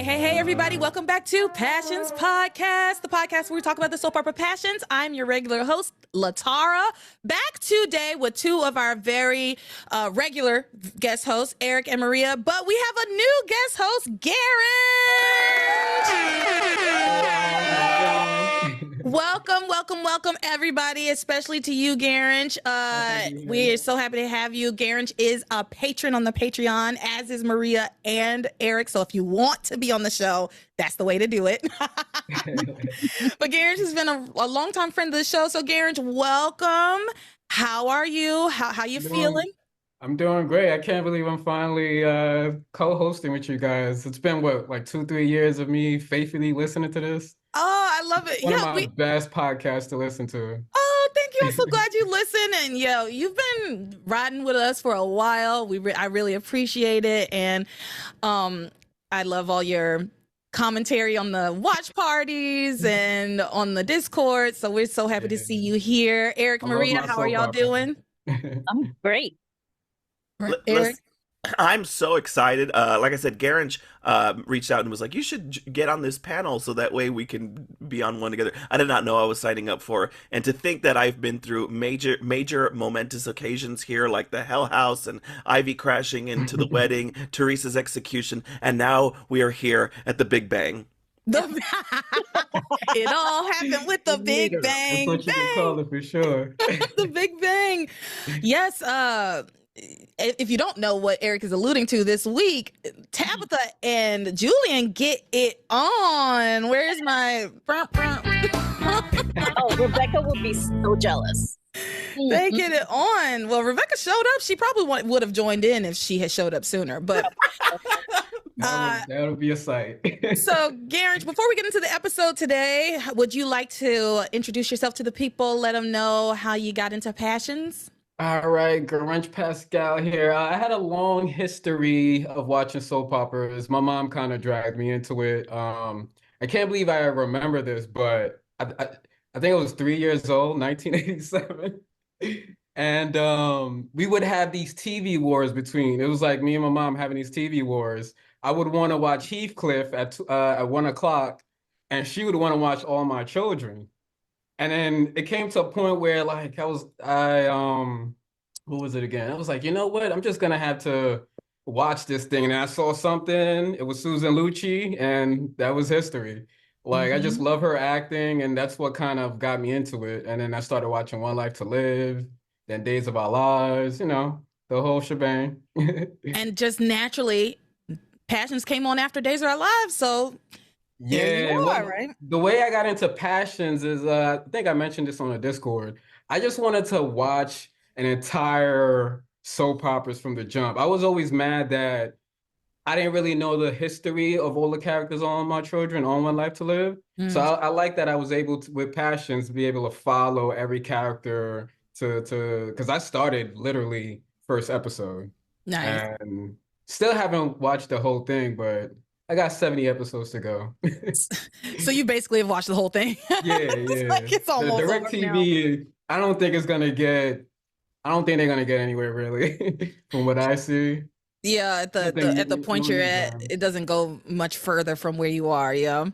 Hey, everybody. Welcome back to Passions Podcast, the podcast where we talk about the soap opera Passions. I'm your regular host, Latara, back today with two of our very regular guest hosts, Eric and Maria, but we have a new guest host, Garentch. Welcome, everybody, especially to you, Garentch. We're so happy to have you. Garentch is a patron on the Patreon, as is Maria and Eric. So if you want to be on the show, that's the way to do it. But Garentch has been a longtime friend of the show. So Garentch, welcome. How are you? How you feeling? I'm doing great. I can't believe I'm finally co-hosting with you guys. It's been what, like 2-3 years of me faithfully listening to this. Oh, I love it. One of my best podcasts to listen to. Oh, thank you. I'm so glad you listen. And you've been riding with us for a while. I really appreciate it. And I love all your commentary on the watch parties and on the Discord. So we're so happy to see you here. Eric, Maria, how are y'all doing? I'm great. Eric? I'm so excited. Like I said, Garentch reached out and was like, you should get on this panel so that way we can be on one together. I did not know I was signing up for. And to think that I've been through major momentous occasions here, like the Hell House and Ivy crashing into the wedding, Theresa's execution, and now we are here at the Big Bang. It all happened with the Big Bang. That's what you can call it for sure. The Big Bang. Yes. If you don't know what Eric is alluding to this week, Tabitha and Julian get it on. Where's my... Oh, Rebecca would be so jealous. They get it on. Well, Rebecca showed up. She probably would have joined in if she had showed up sooner, but... That'll be a sight. So, Garentch, before we get into the episode today, would you like to introduce yourself to the people, let them know how you got into Passions? All right, Garentch Pascal here. I had a long history of watching soap operas. My mom kind of dragged me into it. I can't believe I remember this, but I think I was 3 years old, 1987. And we would have these TV wars between. It was like me and my mom having these TV wars. I would want to watch Heathcliff at 1 o'clock, and she would want to watch All My Children. And then it came to a point where like what was it again? I was like, you know what? I'm just gonna have to watch this thing. And I saw something, it was Susan Lucci, and that was history. Like I just love her acting, and that's what kind of got me into it. And then I started watching One Life to Live, then Days of Our Lives, the whole shebang. And just naturally, Passions came on after Days of Our Lives, so yeah, right? The way I got into Passions is, I think I mentioned this on the Discord. I just wanted to watch an entire soap operas from the jump. I was always mad that I didn't really know the history of all the characters on My Children, on One Life to Live. So I like that I was able to, with Passions, be able to follow every character because I started literally first episode. Nice. And still haven't watched the whole thing, but I got 70 episodes to go. So you basically have watched the whole thing. Yeah. It's almost the DirecTV, I don't think they're gonna get anywhere really from what I see. Yeah, at the point you're at, it doesn't go much further from where you are. Yeah.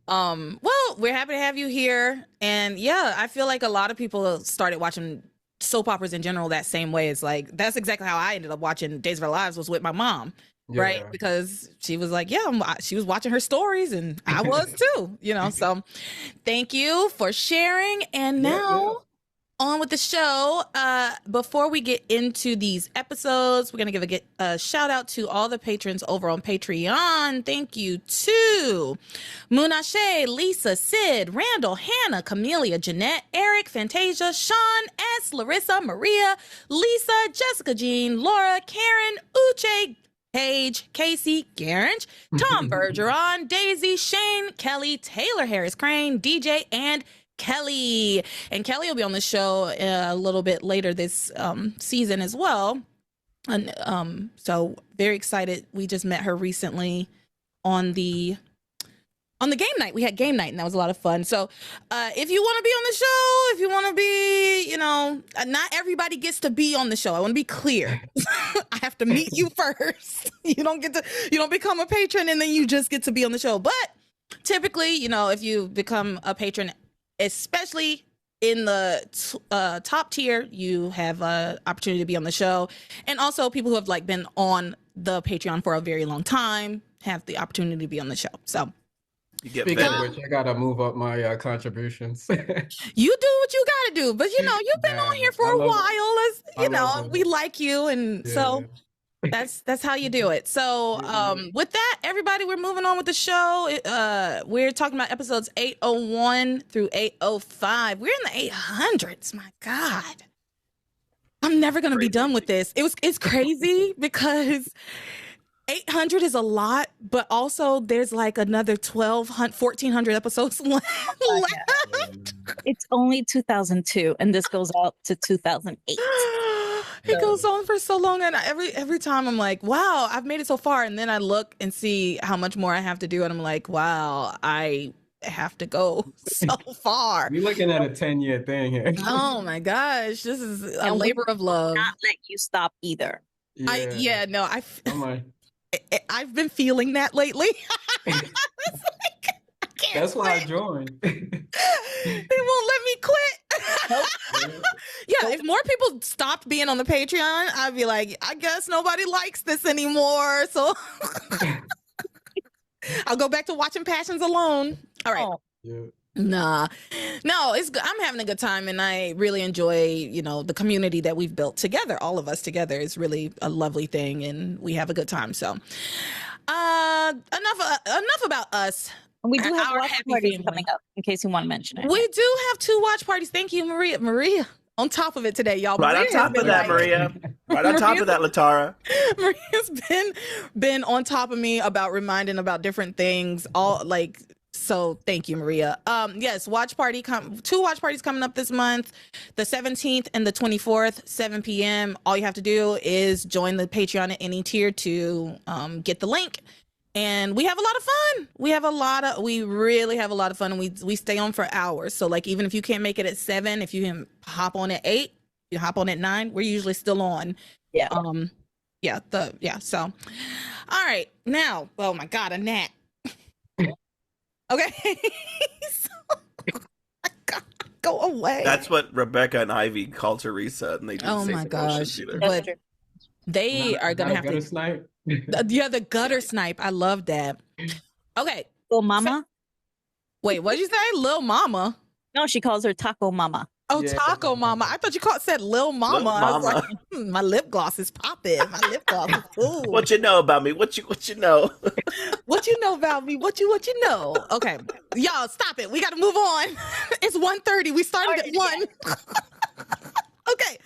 Well, we're happy to have you here, and I feel like a lot of people started watching soap operas in general that same way. It's like that's exactly how I ended up watching Days of Our Lives, was with my mom. Yeah. Right, because she was like, she was watching her stories, and I was too, So, thank you for sharing. And now, on with the show. Before we get into these episodes, we're gonna give a shout out to all the patrons over on Patreon. Thank you to Munashe, Lisa, Sid, Randall, Hannah, Camelia, Jeanette, Eric, Fantasia, Sean, S, Larissa, Maria, Lisa, Jessica, Jean, Laura, Karen, Uche, Paige, Casey, Garentch, Tom Bergeron, Daisy, Shane, Kelly, Taylor Harris Crane, DJ, and Kelly. And Kelly will be on the show a little bit later this season as well. And so very excited. We just met her recently on the on the game night. We had game night, and that was a lot of fun. So if you want to be on the show, if you want to be, you know, not everybody gets to be on the show. I want to be clear. I have to meet you first. You don't become a patron and then you just get to be on the show. But typically, you know, if you become a patron, especially in the top tier, you have an opportunity to be on the show. And also people who have like been on the Patreon for a very long time have the opportunity to be on the show. So speaking of which, I gotta move up my contributions. You do what you gotta do, but you know, you've been on here for a while, as you know, we like you, and so that's how you do it. So with that, everybody, we're moving on with the show. We're talking about episodes 801 through 805. We're in the 800s. My God, I'm never gonna be done with this. It's crazy because 800 is a lot, but also there's like another 1,400 episodes left. It's only 2002, and this goes out to 2008. It goes on for so long, and every time I'm like, wow, I've made it so far, and then I look and see how much more I have to do, and I'm like, wow, I have to go so far. We're looking at a 10-year thing here. Oh my gosh, this is a labor of love. Not let you stop either. I've been feeling that lately. That's why I joined. They won't let me quit. Yeah, if more people stopped being on the Patreon, I'd be like, I guess nobody likes this anymore. So I'll go back to watching Passions alone. All right. Yeah. No, it's good. I'm having a good time, and I really enjoy, you know, the community that we've built together. All of us together is really a lovely thing, and we have a good time. So, enough about us. And we do have our watch happy parties family coming up, in case you want to mention it. We do have 2 watch parties. Thank you, Maria. Maria, on top of it today, y'all. Right Maria on top of that, Maria. Right on top of that, Latara. Maria's been on top of me about reminding about different things. So thank you, Maria. Yes, 2 watch parties coming up this month, the 17th and the 24th, 7 p.m. All you have to do is join the Patreon at any tier to get the link. And we have a lot of fun. We really have a lot of fun, and we stay on for hours. So like, even if you can't make it at 7, if you can hop on at 8, you hop on at 9, we're usually still on. Yeah. So all right, now, oh my God, a gnat. Okay. Go away. That's what Rebecca and Ivy call Theresa, and they do the same my gosh. either. But they are gonna have to snipe. Yeah, the gutter snipe. I love that. Okay. Little Mama? Wait, what did you say? Lil Mama? No, she calls her Taco Mama. Oh, yeah. Taco Mama. I thought you said Lil Mama. Lil I was Mama. like, my lip gloss is popping. My lip gloss is cool. What you know about me? What you know? What you know about me? What you know? Okay. Y'all, stop it. We got to move on. It's 1:30. We started at 1. Okay.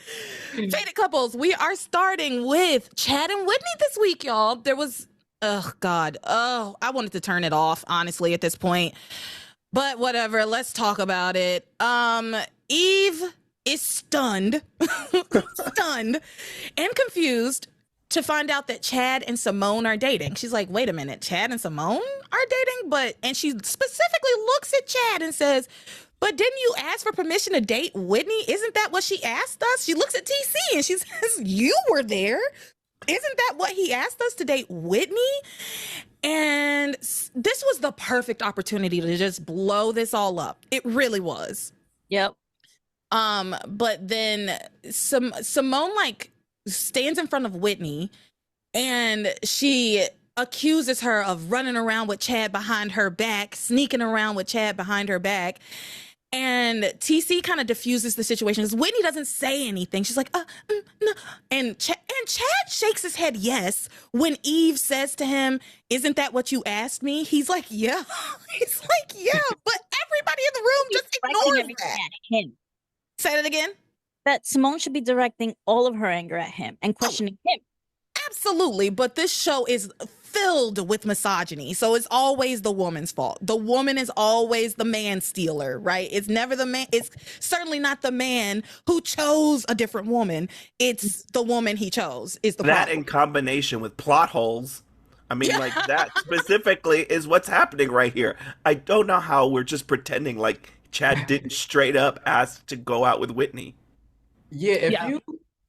Faded couples. We are starting with Chad and Whitney this week, y'all. There was, oh God. Oh, I wanted to turn it off, honestly, at this point. But whatever. Let's talk about it. Eve is stunned and confused to find out that Chad and Simone are dating. She's like, wait a minute, Chad and Simone are dating? And she specifically looks at Chad and says, but didn't you ask for permission to date Whitney? Isn't that what she asked us? She looks at TC and she says, you were there. Isn't that what he asked us to date Whitney? And this was the perfect opportunity to just blow this all up. It really was. Yep. But then Simone like stands in front of Whitney and she accuses her of running around with Chad behind her back, sneaking around with Chad behind her back. And TC kind of diffuses the situation because Whitney doesn't say anything. She's like, no. And Chad shakes his head yes when Eve says to him, isn't that what you asked me? He's like, yeah. He's like, yeah. But everybody in the room just ignores that. At him. Say that again. That Simone should be directing all of her anger at him and questioning him. Absolutely. But this show is filled with misogyny. So it's always the woman's fault. The woman is always the man stealer, right? It's never the man. It's certainly not the man who chose a different woman. It's the woman he chose is the that problem. in combination with plot holes I mean, like, that specifically is what's happening right here. I don't know how we're just pretending like Chad didn't straight up ask to go out with Whitney. Yeah, Yeah.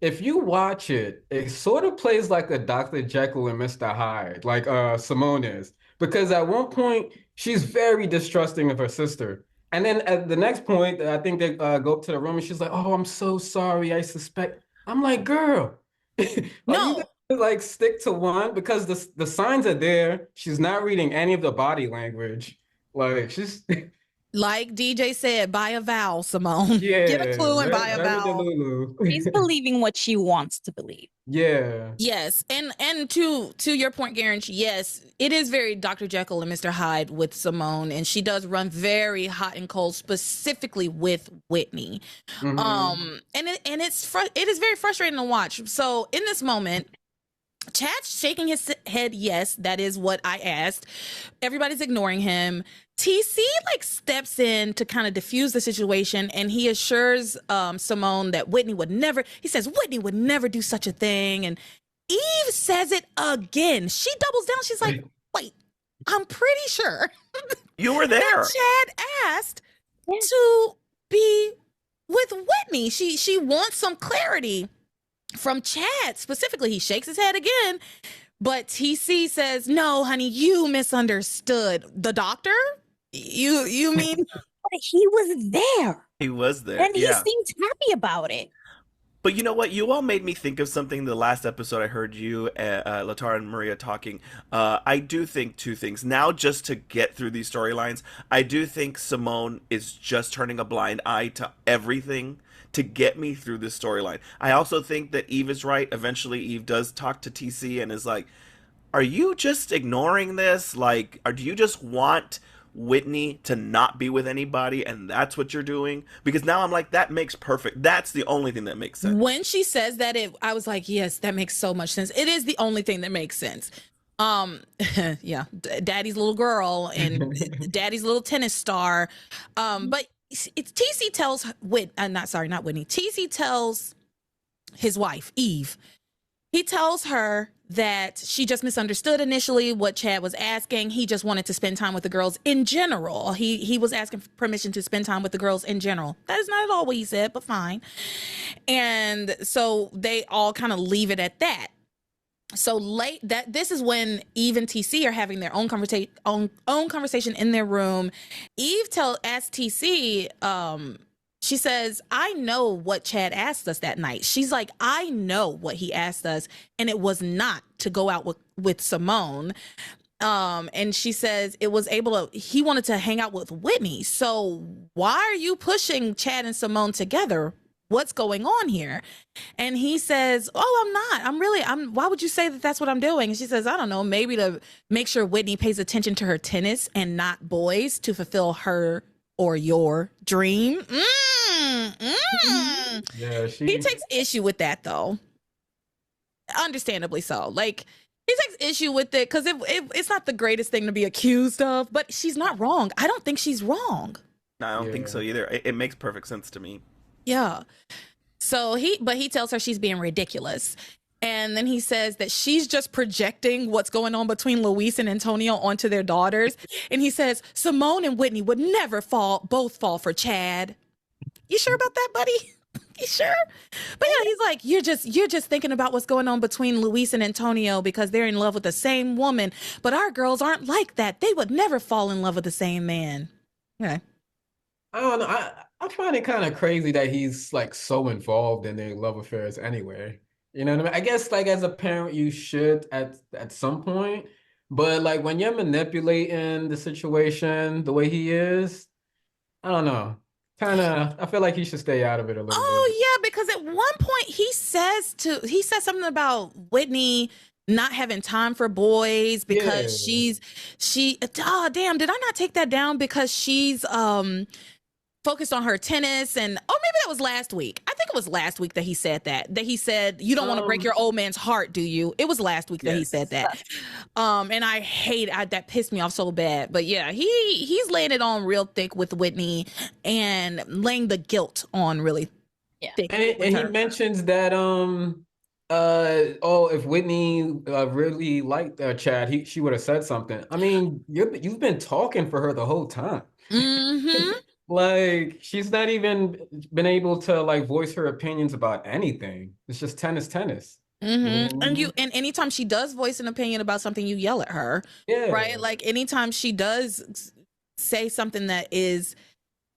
if you watch it, it sort of plays like a Dr. Jekyll and Mr. Hyde, like Simone is. Because at one point she's very distrusting of her sister. And then at the next point, I think they go up to the room and she's like, "Oh, I'm so sorry. I suspect." I'm like, "Girl, are you No, gonna like stick to one?" Because the signs are there. She's not reading any of the body language. Like she's like DJ said, buy a vowel, Simone. Get a yeah, clue and buy very, a very vowel. delulu. She's believing what she wants to believe. Yeah. Yes, and to your point, Garentch, yes, it is very Dr. Jekyll and Mr. Hyde with Simone, and she does run very hot and cold, specifically with Whitney. Hmm. And it is very frustrating to watch. So in this moment, Chad's shaking his head. Yes, that is what I asked. Everybody's ignoring him. TC like steps in to kind of diffuse the situation, and he assures Simone that Whitney would never. He says Whitney would never do such a thing, and Eve says it again. She doubles down. She's like, "Wait, I'm pretty sure You were that there. Chad asked to be with Whitney. She wants some clarity from Chad specifically." He shakes his head again, but TC says, "No, honey, you misunderstood. The doctor? You mean?" But he was there. He was there. And he Yeah. seemed happy about it. But you know what? You all made me think of something the last episode I heard you, Latara and Maria talking. I do think two things. Now, just to get through these storylines, I do think Simone is just turning a blind eye to everything to get me through this storyline. I also think that Eve is right. Eventually, Eve does talk to TC and is like, are you just ignoring this? Like, or do you just want Whitney to not be with anybody and that's what you're doing? Because now I'm like, that makes perfect. That's the only thing that makes sense. When she says that, I was like, yes, that makes so much sense. It is the only thing that makes sense. Yeah, daddy's little girl and daddy's little tennis star. But it's TC tells not Whitney. TC tells his wife, Eve. He tells her that she just misunderstood initially what Chad was asking. He just wanted to spend time with the girls in general. He was asking for permission to spend time with the girls in general. That is not at all what he said, but fine. And so they all kind of leave it at that. So this is when Eve and TC are having their own conversation in their room. Eve asks TC, she says, I know what Chad asked us that night. She's like, I know what he asked us, and it was not to go out with Simone. And she says he wanted to hang out with Whitney. So why are you pushing Chad and Simone together? What's going on here? And he says, oh, why would you say that that's what I'm doing? And she says, I don't know, maybe to make sure Whitney pays attention to her tennis and not boys to fulfill her or your dream. Yeah, He takes issue with that, though. Understandably so. Like, he takes issue with it because it's not the greatest thing to be accused of, but she's not wrong. I don't think she's wrong. No, I don't think so either. It makes perfect sense to me. Yeah. So he tells her she's being ridiculous. And then he says that she's just projecting what's going on between Luis and Antonio onto their daughters. And he says, Simone and Whitney would never both fall for Chad. You sure about that, buddy? You sure? But yeah, he's like, you're just thinking about what's going on between Luis and Antonio because they're in love with the same woman. But our girls aren't like that. They would never fall in love with the same man. Okay. I don't know. I find it kind of crazy that he's like so involved in their love affairs anyway. You know what I mean? I guess like as a parent you should at some point, but like when you're manipulating the situation the way he is, I don't know. I feel like he should stay out of it a little bit. Oh yeah, because at one point he says something about Whitney not having time for boys because did I not take that down because she's focused on her tennis and maybe that was last week. I think it was last week that he said that he said you don't want to break your old man's heart, do you? It was last week that he said that. And that pissed me off so bad. But yeah, he's laying it on real thick with Whitney and laying the guilt on really thick. And he mentions that Oh, if Whitney really liked Chad, she would have said something. I mean, you've been talking for her the whole time. Mm-hmm. Like she's not even been able to like voice her opinions about anything. It's just tennis, tennis. You know what I Mm-hmm. mean? And anytime she does voice an opinion about something, you yell at her, right? Yeah. Like anytime she does say something that is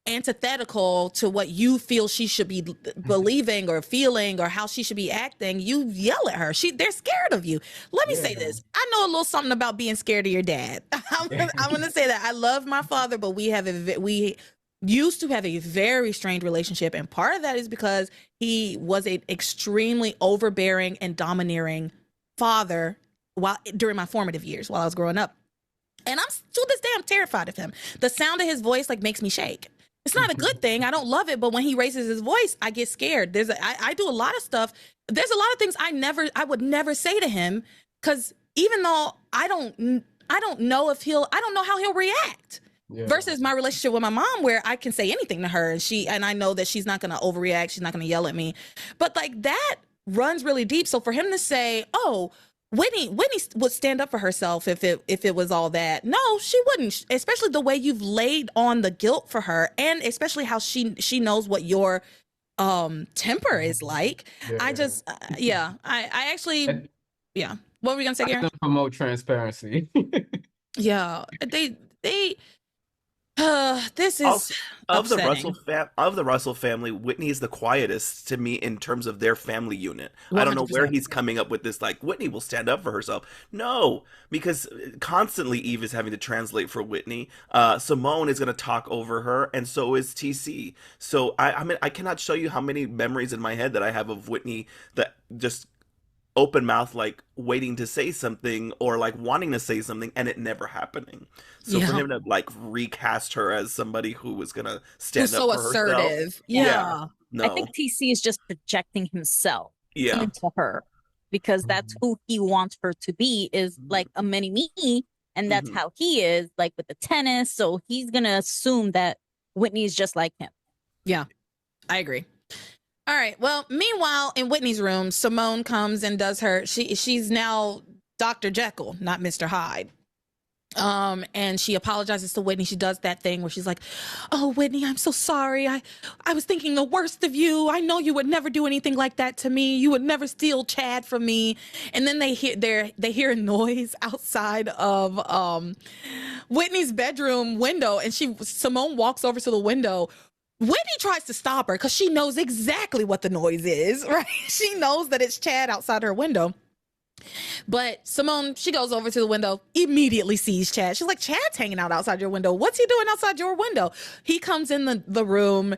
antithetical to what you feel she should be believing or feeling or how she should be acting, you yell at her. They're scared of you. Let me say Yeah. this. I know a little something about being scared of your dad. I'm gonna say that I love my father, but we used to have a very strained relationship, and part of that is because he was an extremely overbearing and domineering father while during my formative years while I was growing up. And I'm to this day I'm terrified of him. The sound of his voice like makes me shake. It's not a good thing. I don't love it, but when he raises his voice, I get scared. I do a lot of stuff. There's a lot of things I would never say to him because even though I don't know I don't know how he'll react. Yeah. Versus my relationship with my mom, where I can say anything to her, and I know that she's not going to overreact. She's not going to yell at me, but like that runs really deep. So for him to say, "Oh, Whitney would stand up for herself if it was all that," no, she wouldn't. Especially the way you've laid on the guilt for her, and especially how she knows what your temper is like. Yeah. I just yeah, I actually And yeah. What were we gonna say, I Garen? them promote transparency. Yeah, they this Also, is upsetting. Of the Russell family, Whitney is the quietest to me in terms of their family unit. I don't know where 100%. he's coming up with this like Whitney will stand up for herself. No, because constantly Eve is having to translate for Whitney. Simone is going to talk over her, and so is TC. So I mean I cannot show you how many memories in my head that I have of Whitney that just open mouth like waiting to say something or like wanting to say something and it never happening. So for Yeah. him to like recast her as somebody who was gonna Who's stand up so for herself, assertive. yeah, Yeah. I think no, TC is just projecting himself yeah, into her because that's who he wants her to be, is like a mini me. And that's hmm how he is, like with the tennis. So he's going to assume that Whitney is just like him. Yeah. I agree. All right. Well, meanwhile, in Whitney's room, Simone comes and does she's now Dr. Jekyll, not Mr. Hyde. And she apologizes to Whitney. She does that thing where she's like, "Oh, Whitney, I'm so sorry. I was thinking the worst of you. I know you would never do anything like that to me. You would never steal Chad from me." And then they hear a noise outside of Whitney's bedroom window, and Simone walks over to the window. Whitney tries to stop her because she knows exactly what the noise is, right? She knows that it's Chad outside her window. But Simone, she goes over to the window, immediately sees Chad. She's like, "Chad's hanging out outside your window. What's he doing outside your window?" He comes in the room,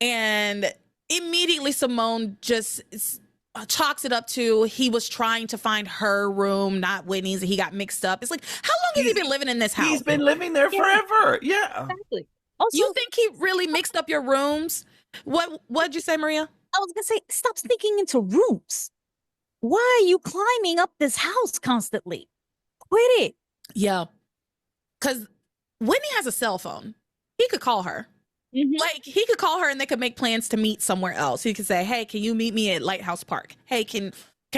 and immediately Simone just chalks it up to he was trying to find her room, not Whitney's, and he got mixed up. It's like, how long has he been living in this house? he's been living there forever. Yeah, Exactly. Also, You think he really mixed up your rooms? What'd you say, Maria? I was going to say, stop sneaking into rooms. Why are you climbing up this house constantly? Quit it. Yeah. Because Whitney has a cell phone. He could call her. Like, he could call her and they could make plans to meet somewhere else. He could say, "Hey, can you meet me at Lighthouse Park? Hey, can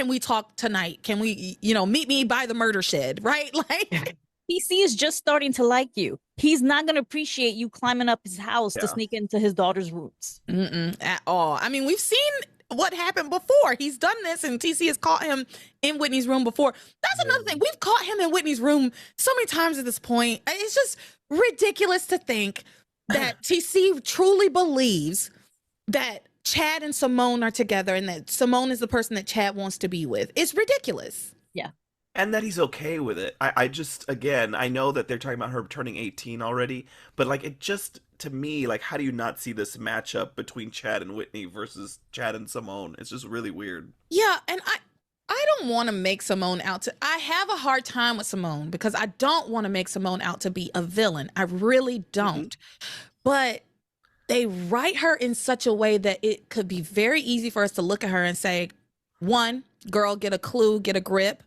we talk tonight? Can we, meet me by the murder shed?" Right? Like, PC is just starting to like you. He's not going to appreciate you climbing up his house to Yeah. sneak into his daughter's rooms. at all. I mean, we've seen what happened before. He's done this, and TC has caught him in Whitney's room before. That's another thing. We've caught him in Whitney's room so many times at this point. It's just ridiculous to think that TC truly believes that Chad and Simone are together and that Simone is the person that Chad wants to be with. It's ridiculous. and that he's okay with it. I just again, I know that they're talking about her turning 18 already, but like it just to me, like how do you not see this matchup between Chad and Whitney versus Chad and Simone? It's just really weird. Yeah, and I don't want to make Simone out to. I have a hard time with Simone because I don't want to make Simone out to be a villain. I really don't. But they write her in such a way that it could be very easy for us to look at her and say, one, girl, get a clue, get a grip.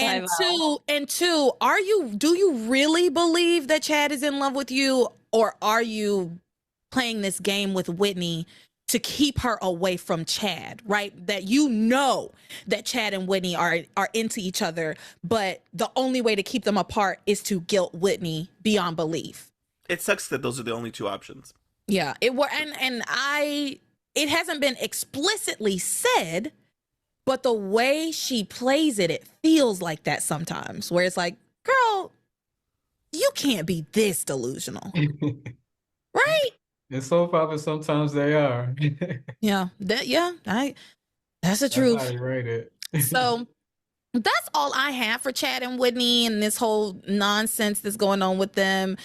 And two, do you really believe that Chad is in love with you, or are you playing this game with Whitney to keep her away from Chad, right? That you know that Chad and Whitney are into each other, but the only way to keep them apart is to guilt Whitney beyond belief. It sucks that those are the only two options. Yeah, it hasn't been explicitly said, but the way she plays it, it feels like that sometimes, where it's like, girl, you can't be this delusional. Right? And soap operas, sometimes they are. Yeah, that's the That's truth. how you rate it. So that's all I have for Chad and Whitney and this whole nonsense that's going on with them.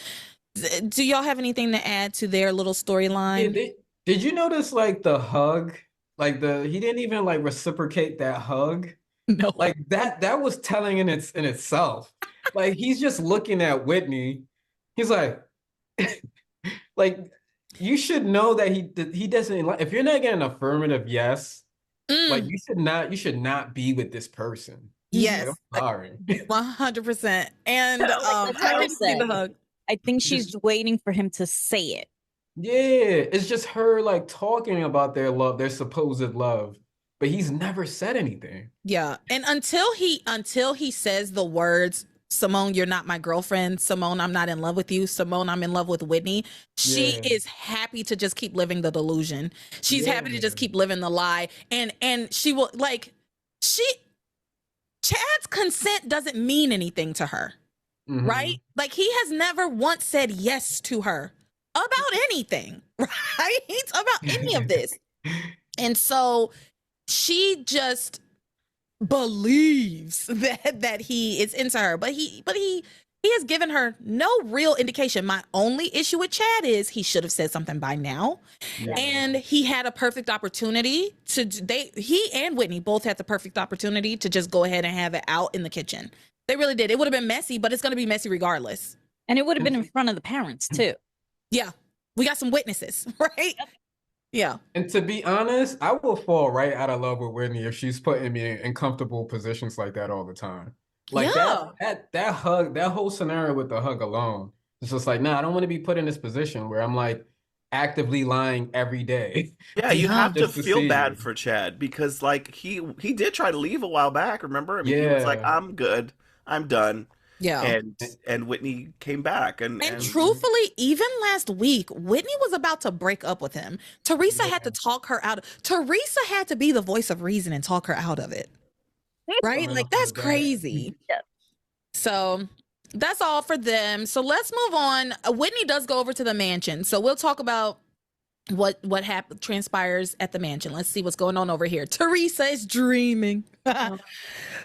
Do y'all have anything to add to their little storyline? Did you notice like the hug? Like he didn't even like reciprocate that hug. No. Like that was telling in itself. Like he's just looking at Whitney. He's like, like you should know that he doesn't like, if you're not getting an affirmative yes, like you should not be with this person. Yes. Like, I'm sorry. 100%. And Like I didn't see the hug. I think she's waiting for him to say it. Yeah, it's just her like talking about their love, their supposed love, but he's never said anything. Yeah. And until he says the words, Simone, you're not my girlfriend. Simone, I'm not in love with you. Simone, I'm in love with Whitney. She is happy to just keep living the delusion. She's happy to just keep living the lie. And she will Chad's consent doesn't mean anything to her. Mm-hmm. Right? Like he has never once said yes to her about anything, right? About any of this. And so she just believes that he is into her, but he has given her no real indication. My only issue with Chad is he should have said something by now. Yeah. And he had a perfect opportunity he and Whitney both had the perfect opportunity to just go ahead and have it out in the kitchen. They really did. It would have been messy, but it's going to be messy regardless. And it would have been in front of the parents too. Yeah. We got some witnesses, right? Yeah. And to be honest, I will fall right out of love with Whitney if she's putting me in comfortable positions like that all the time. Like that hug, that whole scenario with the hug alone, it's just like, nah, I don't want to be put in this position where I'm like actively lying every day. Yeah, you have to feel bad for Chad because like he did try to leave a while back, remember? I mean, he was like, I'm good. I'm done. Yeah. And Whitney came back. And truthfully, even last week, Whitney was about to break up with him. Theresa had to talk her out. Theresa had to be the voice of reason and talk her out of it. Right? Like, that's crazy. Yeah. So that's all for them. So let's move on. Whitney does go over to the mansion. So we'll talk about what transpires at the mansion. Let's see what's going on over here. Theresa is dreaming.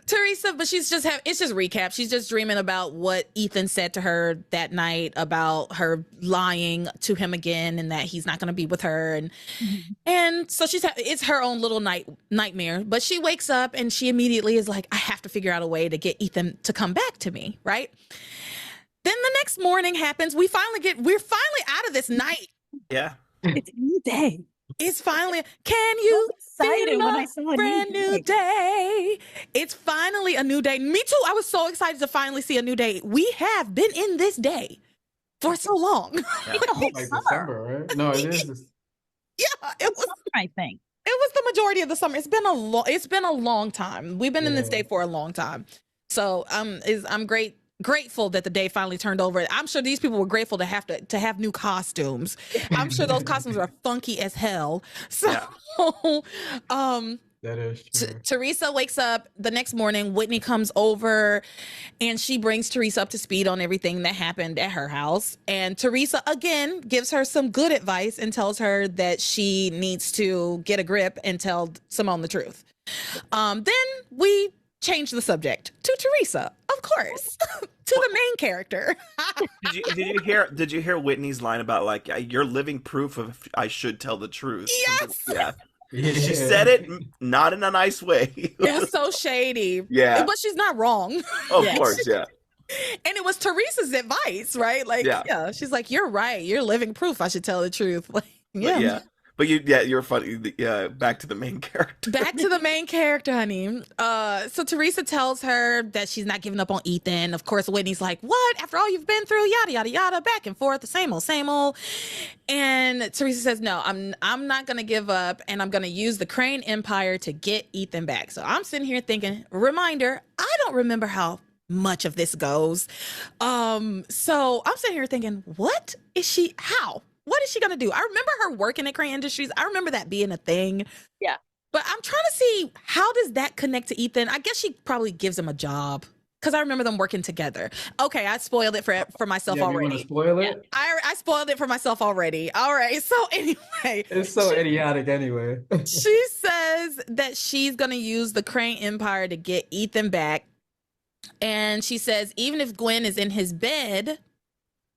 Theresa, but it's just recap. She's just dreaming about what Ethan said to her that night about her lying to him again and that he's not going to be with her. And so it's her own little nightmare, but she wakes up and she immediately is like, I have to figure out a way to get Ethan to come back to me. Right. Then the next morning happens. We're finally out of this night. Yeah. It's a new day. It's finally, can you excited feel when I saw a brand new day? It's finally a new day. Me too. I was so excited to finally see a new day. We have been in this day for so long. Yeah. Like December, right? No, it is. Yeah, it was. I think it was the majority of the summer. It's been a long time. We've been in this day for a long time. So I'm grateful that the day finally turned over. I'm sure these people were grateful to have new costumes. I'm sure those costumes are funky as hell. So that is true. Theresa wakes up the next morning. Whitney comes over and she brings Theresa up to speed on everything that happened at her house. And Theresa again gives her some good advice and tells her that she needs to get a grip and tell Simone the truth. Then we change the subject to Theresa, of course, to the main character. Did you hear Whitney's line about like you're living proof of I should tell the truth? Yes. Yeah. She said it not in a nice way. It's so shady. Yeah. But she's not wrong. Of course, yeah. And it was Theresa's advice, right? Like, yeah, she's like, you're right. You're living proof. I should tell the truth. Like, yeah. But you're funny. Back to the main character. Back to the main character, honey. So Theresa tells her that she's not giving up on Ethan. Of course, Whitney's like, what? After all you've been through, yada, yada, yada, back and forth, the same old, same old. And Theresa says, no, I'm not going to give up, and I'm going to use the Crane Empire to get Ethan back. So I'm sitting here thinking, reminder, I don't remember how much of this goes. So I'm sitting here thinking, what is she, how? What is she going to do? I remember her working at Crane Industries. I remember that being a thing. Yeah. But I'm trying to see, how does that connect to Ethan? I guess she probably gives him a job, because I remember them working together. Okay, I spoiled it for myself already. You want to spoil it? I spoiled it for myself already. All right. So anyway. It's so idiotic anyway. She says that she's going to use the Crane Empire to get Ethan back. And she says, even if Gwen is in his bed,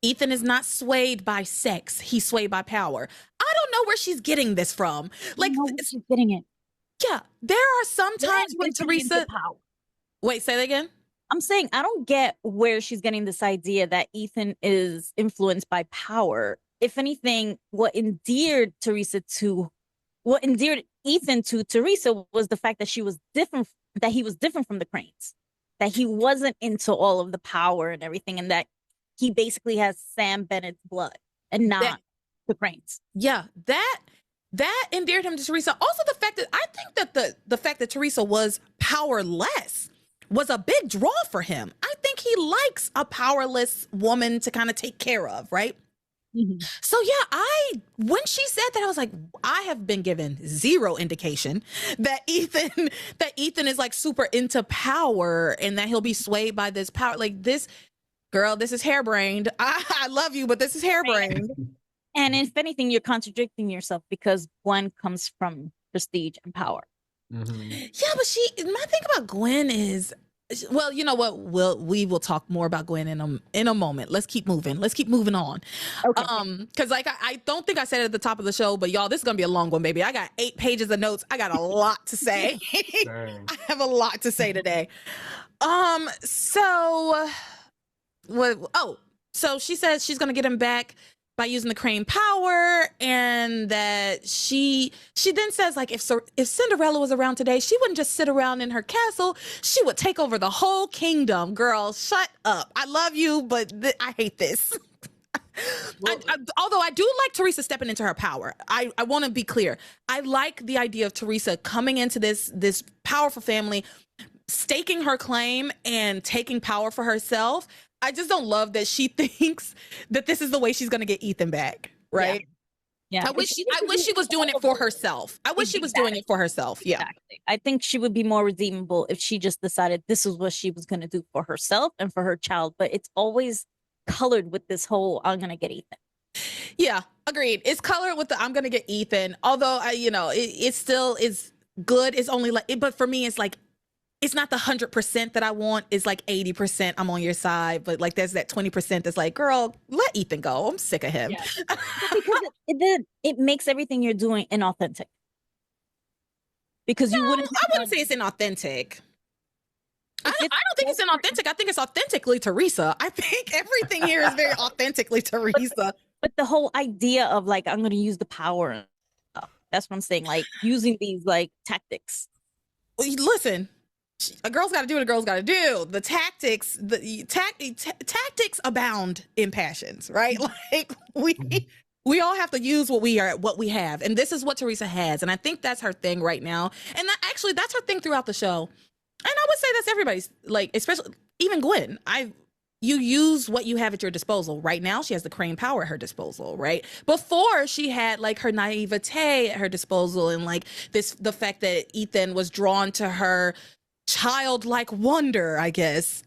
Ethan is not swayed by sex. He's swayed by power. I don't know where she's getting this from. Like, she's getting it. Yeah, there are some times when Theresa. Wait, say that again. I'm saying I don't get where she's getting this idea that Ethan is influenced by power. If anything, what endeared Ethan to Theresa was the fact that he was different from the Cranes, that he wasn't into all of the power and everything, and that he basically has Sam Bennett's blood and not the Cranes. Yeah, that endeared him to Theresa. Also, the fact that I think that the fact that Theresa was powerless was a big draw for him. I think he likes a powerless woman to kind of take care of, right? Mm-hmm. So yeah, when she said that, I was like, I have been given zero indication that Ethan is like super into power and that he'll be swayed by this power. Like, this girl, this is harebrained. I love you, but this is harebrained. And if anything, you're contradicting yourself, because Gwen comes from prestige and power. Mm-hmm. Yeah, but my thing about Gwen is, well, you know what? We will talk more about Gwen in a moment. Let's keep moving. Let's keep moving on. Okay. Because like I don't think I said it at the top of the show, but y'all, this is gonna be a long one, baby. I got 8 pages of notes. I got a lot to say. I have a lot to say today. So what? Oh, so she says she's gonna get him back by using the Crane power, and that she then says, like, if Cinderella was around today, she wouldn't just sit around in her castle. She would take over the whole kingdom. Girl, shut up. I love you, but I hate this. Well, although I do like Theresa stepping into her power. I want to be clear. I like the idea of Theresa coming into this powerful family, staking her claim and taking power for herself. I just don't love that she thinks that this is the way she's going to get Ethan back, right? Yeah. I wish she was doing it for herself. I wish she was doing it for herself. Yeah. Exactly. I think she would be more redeemable if she just decided this is what she was going to do for herself and for her child. But it's always colored with this whole, I'm going to get Ethan. Yeah, agreed. It's colored with the I'm going to get Ethan. Although, it still is good. It's only like, but for me, it's like, it's not the 100% that I want. It's like 80% I'm on your side. But like, there's that 20% that's like, girl, let Ethan go. I'm sick of him. Yeah. Because it makes everything you're doing inauthentic. Because I wouldn't say it's inauthentic. I don't think it's inauthentic. I think it's authentically Theresa. I think everything here is very authentically Theresa. But the whole idea of like, I'm going to use the power. That's what I'm saying. Like, using these like tactics. Listen. A girl's got to do what a girl's got to do. The tactics, tactics abound in passions, right? Like we all have to use what we have, and this is what Theresa has, and I think that's her thing right now. And that's her thing throughout the show. And I would say that's everybody's, like, especially even Gwen. You use what you have at your disposal. Right now, she has the Crane power at her disposal, right? Before, she had like her naivete at her disposal, and like the fact that Ethan was drawn to her childlike wonder, I guess.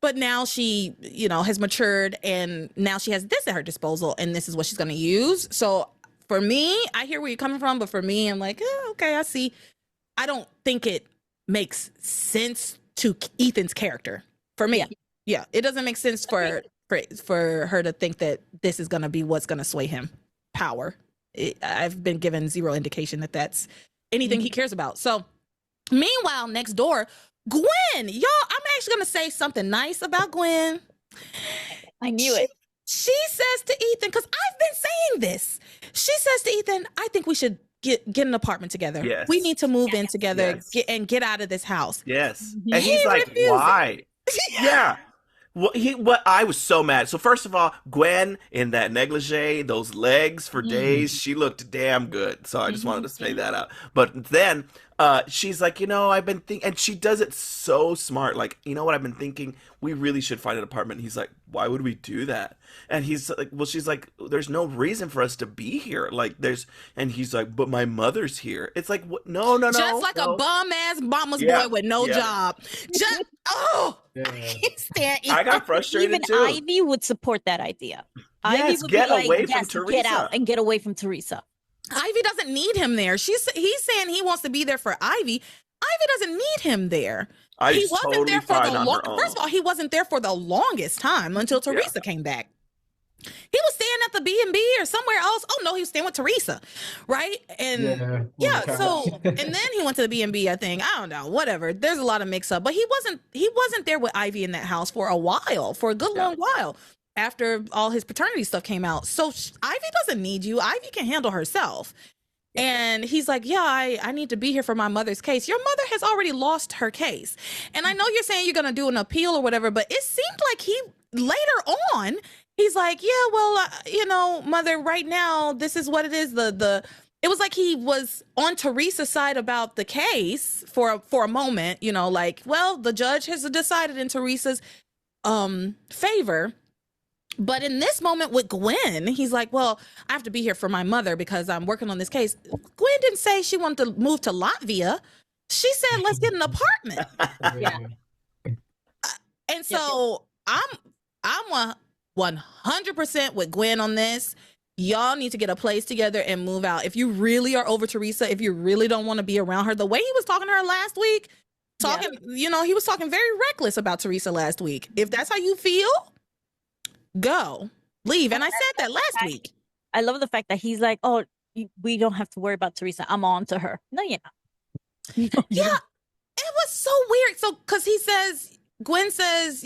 But now she, has matured, and now she has this at her disposal, and this is what she's going to use. So for me, I hear where you're coming from, but for me, I'm like, okay, I see. I don't think it makes sense to Ethan's character. For me, yeah, it doesn't make sense for her to think that this is going to be what's going to sway him. Power. I've been given zero indication that that's anything he cares about. So meanwhile, next door, Gwen, y'all, I'm actually going to say something nice about Gwen. I knew it. She says to Ethan, because I've been saying this, She says to Ethan, I think we should get an apartment together. Yes. We need to move in together Yes. get out of this house. Yes. Mhm. And he's He like, refuses. why? Yeah. What I was so mad. So first of all, Gwen in that negligee, those legs for days, she looked damn good. So I just wanted to say that out. But then she's like, I've been thinking, and she does it so smart. Like, you know what I've been thinking? We really should find an apartment. And he's like, why would we do that? And he's like, well, she's like, there's no reason for us to be here. Like, and he's like, but my mother's here. It's like, what? No. Just like a bum ass mama's boy with no job. Just I got frustrated Even too. Ivy would support that idea. Yes, Ivy would get be like, away from yes, Theresa. get out and get away from Theresa. Ivy doesn't need him there. He's saying he wants to be there for Ivy. Ivy doesn't need him there. He wasn't totally there for fine the on her own. First of all, he wasn't there for the longest time until Theresa came back. He was staying at the B&B or somewhere else. Oh no, he was staying with Theresa, right? And so and then he went to the B&B. I think, I don't know, whatever. There's a lot of mix up, but he wasn't there with Ivy in that house for a good long while after all his paternity stuff came out. So Ivy doesn't need you. Ivy can handle herself. And he's like, I need to be here for my mother's case. Your mother has already lost her case. And I know you're saying you're going to do an appeal or whatever, but it seemed like he later on, he's like, mother, right now, this is what it is. It was like he was on Theresa's side about the case for a moment, like, well, the judge has decided in Theresa's favor. But in this moment with Gwen, he's like, well, I have to be here for my mother because I'm working on this case. Gwen didn't say she wanted to move to Latvia. She said, let's get an apartment. And so I'm 100% with Gwen on this. Y'all need to get a place together and move out. If you really are over Theresa, if you really don't want to be around her, the way he was talking to her last week, he was talking very reckless about Theresa last week. If that's how you feel, go, leave. And I said that last week. I love the fact that he's like, oh, we don't have to worry about Theresa. I'm on to her. No, you're not. Yeah, it was so weird. So, because Gwen says,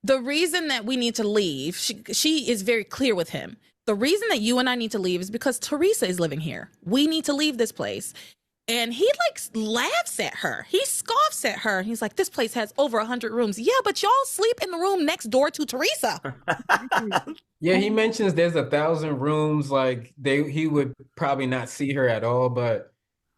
the reason that we need to leave, she is very clear with him. The reason that you and I need to leave is because Theresa is living here. We need to leave this place. And he laughs at her. He scoffs at her. He's like, this place has over 100 rooms. Yeah, but y'all sleep in the room next door to Theresa. Yeah, he mentions there's 1,000 rooms. Like he would probably not see her at all, but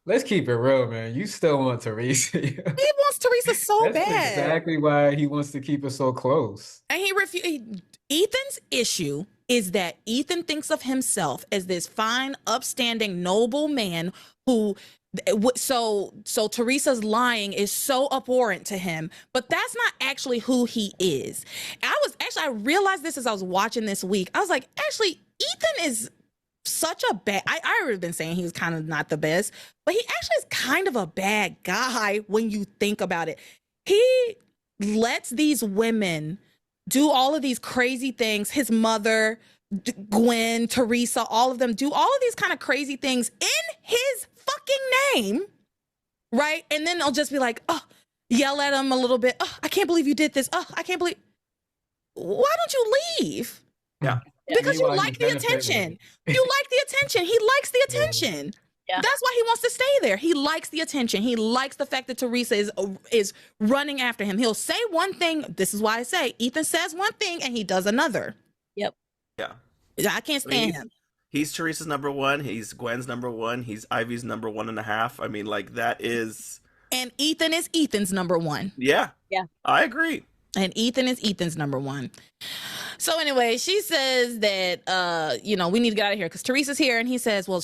let's keep it real, man. You still want Theresa. He wants Theresa so That's bad. Exactly why he wants to keep it so close. And Ethan's issue is that Ethan thinks of himself as this fine, upstanding, noble man who, so Theresa's lying is so abhorrent to him, but that's not actually who he is. I realized this as I was watching this week. I was like, actually, Ethan is such a bad, I already been saying he was kind of not the best, but he actually is kind of a bad guy when you think about it. He lets these women do all of these crazy things. His mother, Gwen, Theresa, all of them do all of these kind of crazy things in his fucking name, right? And then they'll just be like, oh, yell at him a little bit. Oh, I can't believe you did this. Oh, I can't believe. Why don't you leave? Yeah. Because you like the attention. You like the attention. He likes the attention. Yeah. That's why he wants to stay there. He likes the attention. He likes the fact that Theresa is running after him. He'll say one thing. This is why I say Ethan says one thing and he does another. Yep. Yeah. I can't stand him. He's Theresa's number one. He's Gwen's number one. He's Ivy's number 1.5. I mean, like, that is. And Ethan is Ethan's number one. Yeah. Yeah. I agree. And Ethan is Ethan's number one. So anyway, she says that, we need to get out of here because Theresa's here. And he says, well,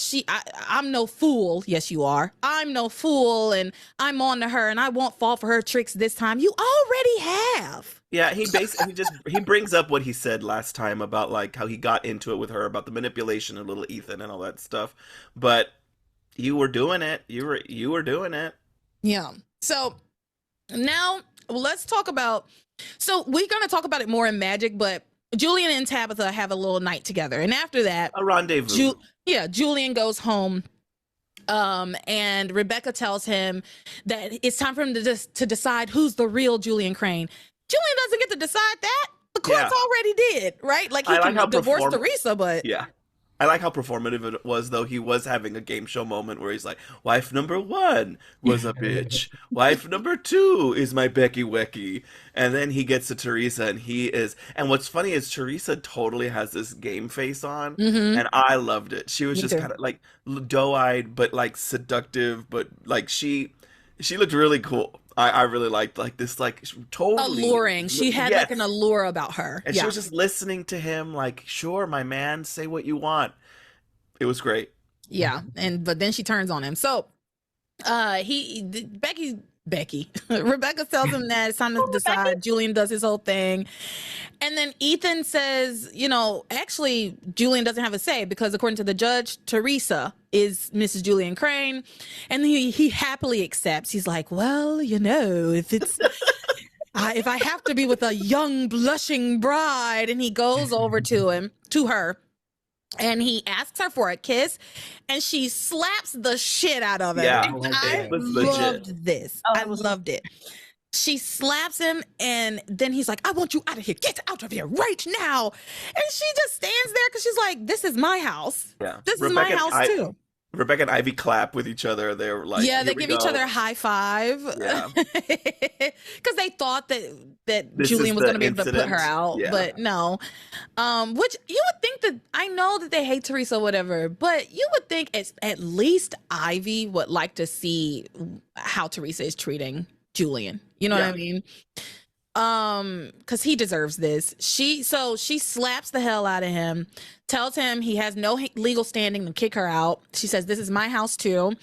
I'm no fool. Yes, you are. I'm no fool. And I'm on to her and I won't fall for her tricks this time. You already have. Yeah, he brings up what he said last time about like how he got into it with her about the manipulation of little Ethan and all that stuff. But you were doing it. You were doing it. Yeah. So now let's talk about. So we're going to talk about it more in Magic, but Julian and Tabitha have a little night together. And after that, a rendezvous. Julian goes home. And Rebecca tells him that it's time for him to decide who's the real Julian Crane. Julian doesn't get to decide that. The court's already did, right? Like he can divorce Theresa, but yeah. I like how performative it was, though. He was having a game show moment where he's like, "Wife number one was a bitch. Wife number two is my Becky Wecky." And then he gets to Theresa, and he is. And what's funny is Theresa totally has this game face on, Mm-hmm. and I loved it. She was Me just too. kind of like doe-eyed, but like seductive, but like she looked really cool. I really liked like this, like totally Alluring. She had like an yes. allure about her. And she was just listening to him, like, "Sure, my man, say what you want." It was great. Yeah. But then she turns on him. So Becky Rebecca tells him that it's time to decide. Julian does his whole thing, and then Ethan says, actually Julian doesn't have a say, because according to the judge, Theresa is Mrs. Julian Crane, and he happily accepts. He's like, well, if it's if I have to be with a young blushing bride. And he goes over to her, and he asks her for a kiss, and she slaps the shit out of him. Yeah, And it was legit. loved this. Oh, I loved it. She slaps him, and then he's like, I want you out of here. Get out of here right now. And she just stands there because she's like, this is my house. Yeah. This is my house too. Rebecca and Ivy clap with each other. They're like, Yeah, they "Here we give each go." other a high five. Yeah. Because they thought that This Julian is was the going to be able to put her incident. out, Yeah. but no. Which you would think that, I know that they hate Theresa or whatever, but you would think at least Ivy would like to see how Theresa is treating Julian. You know what I mean? Because he deserves this. She slaps the hell out of him, tells him he has no legal standing to kick her out. She says, this is my house too.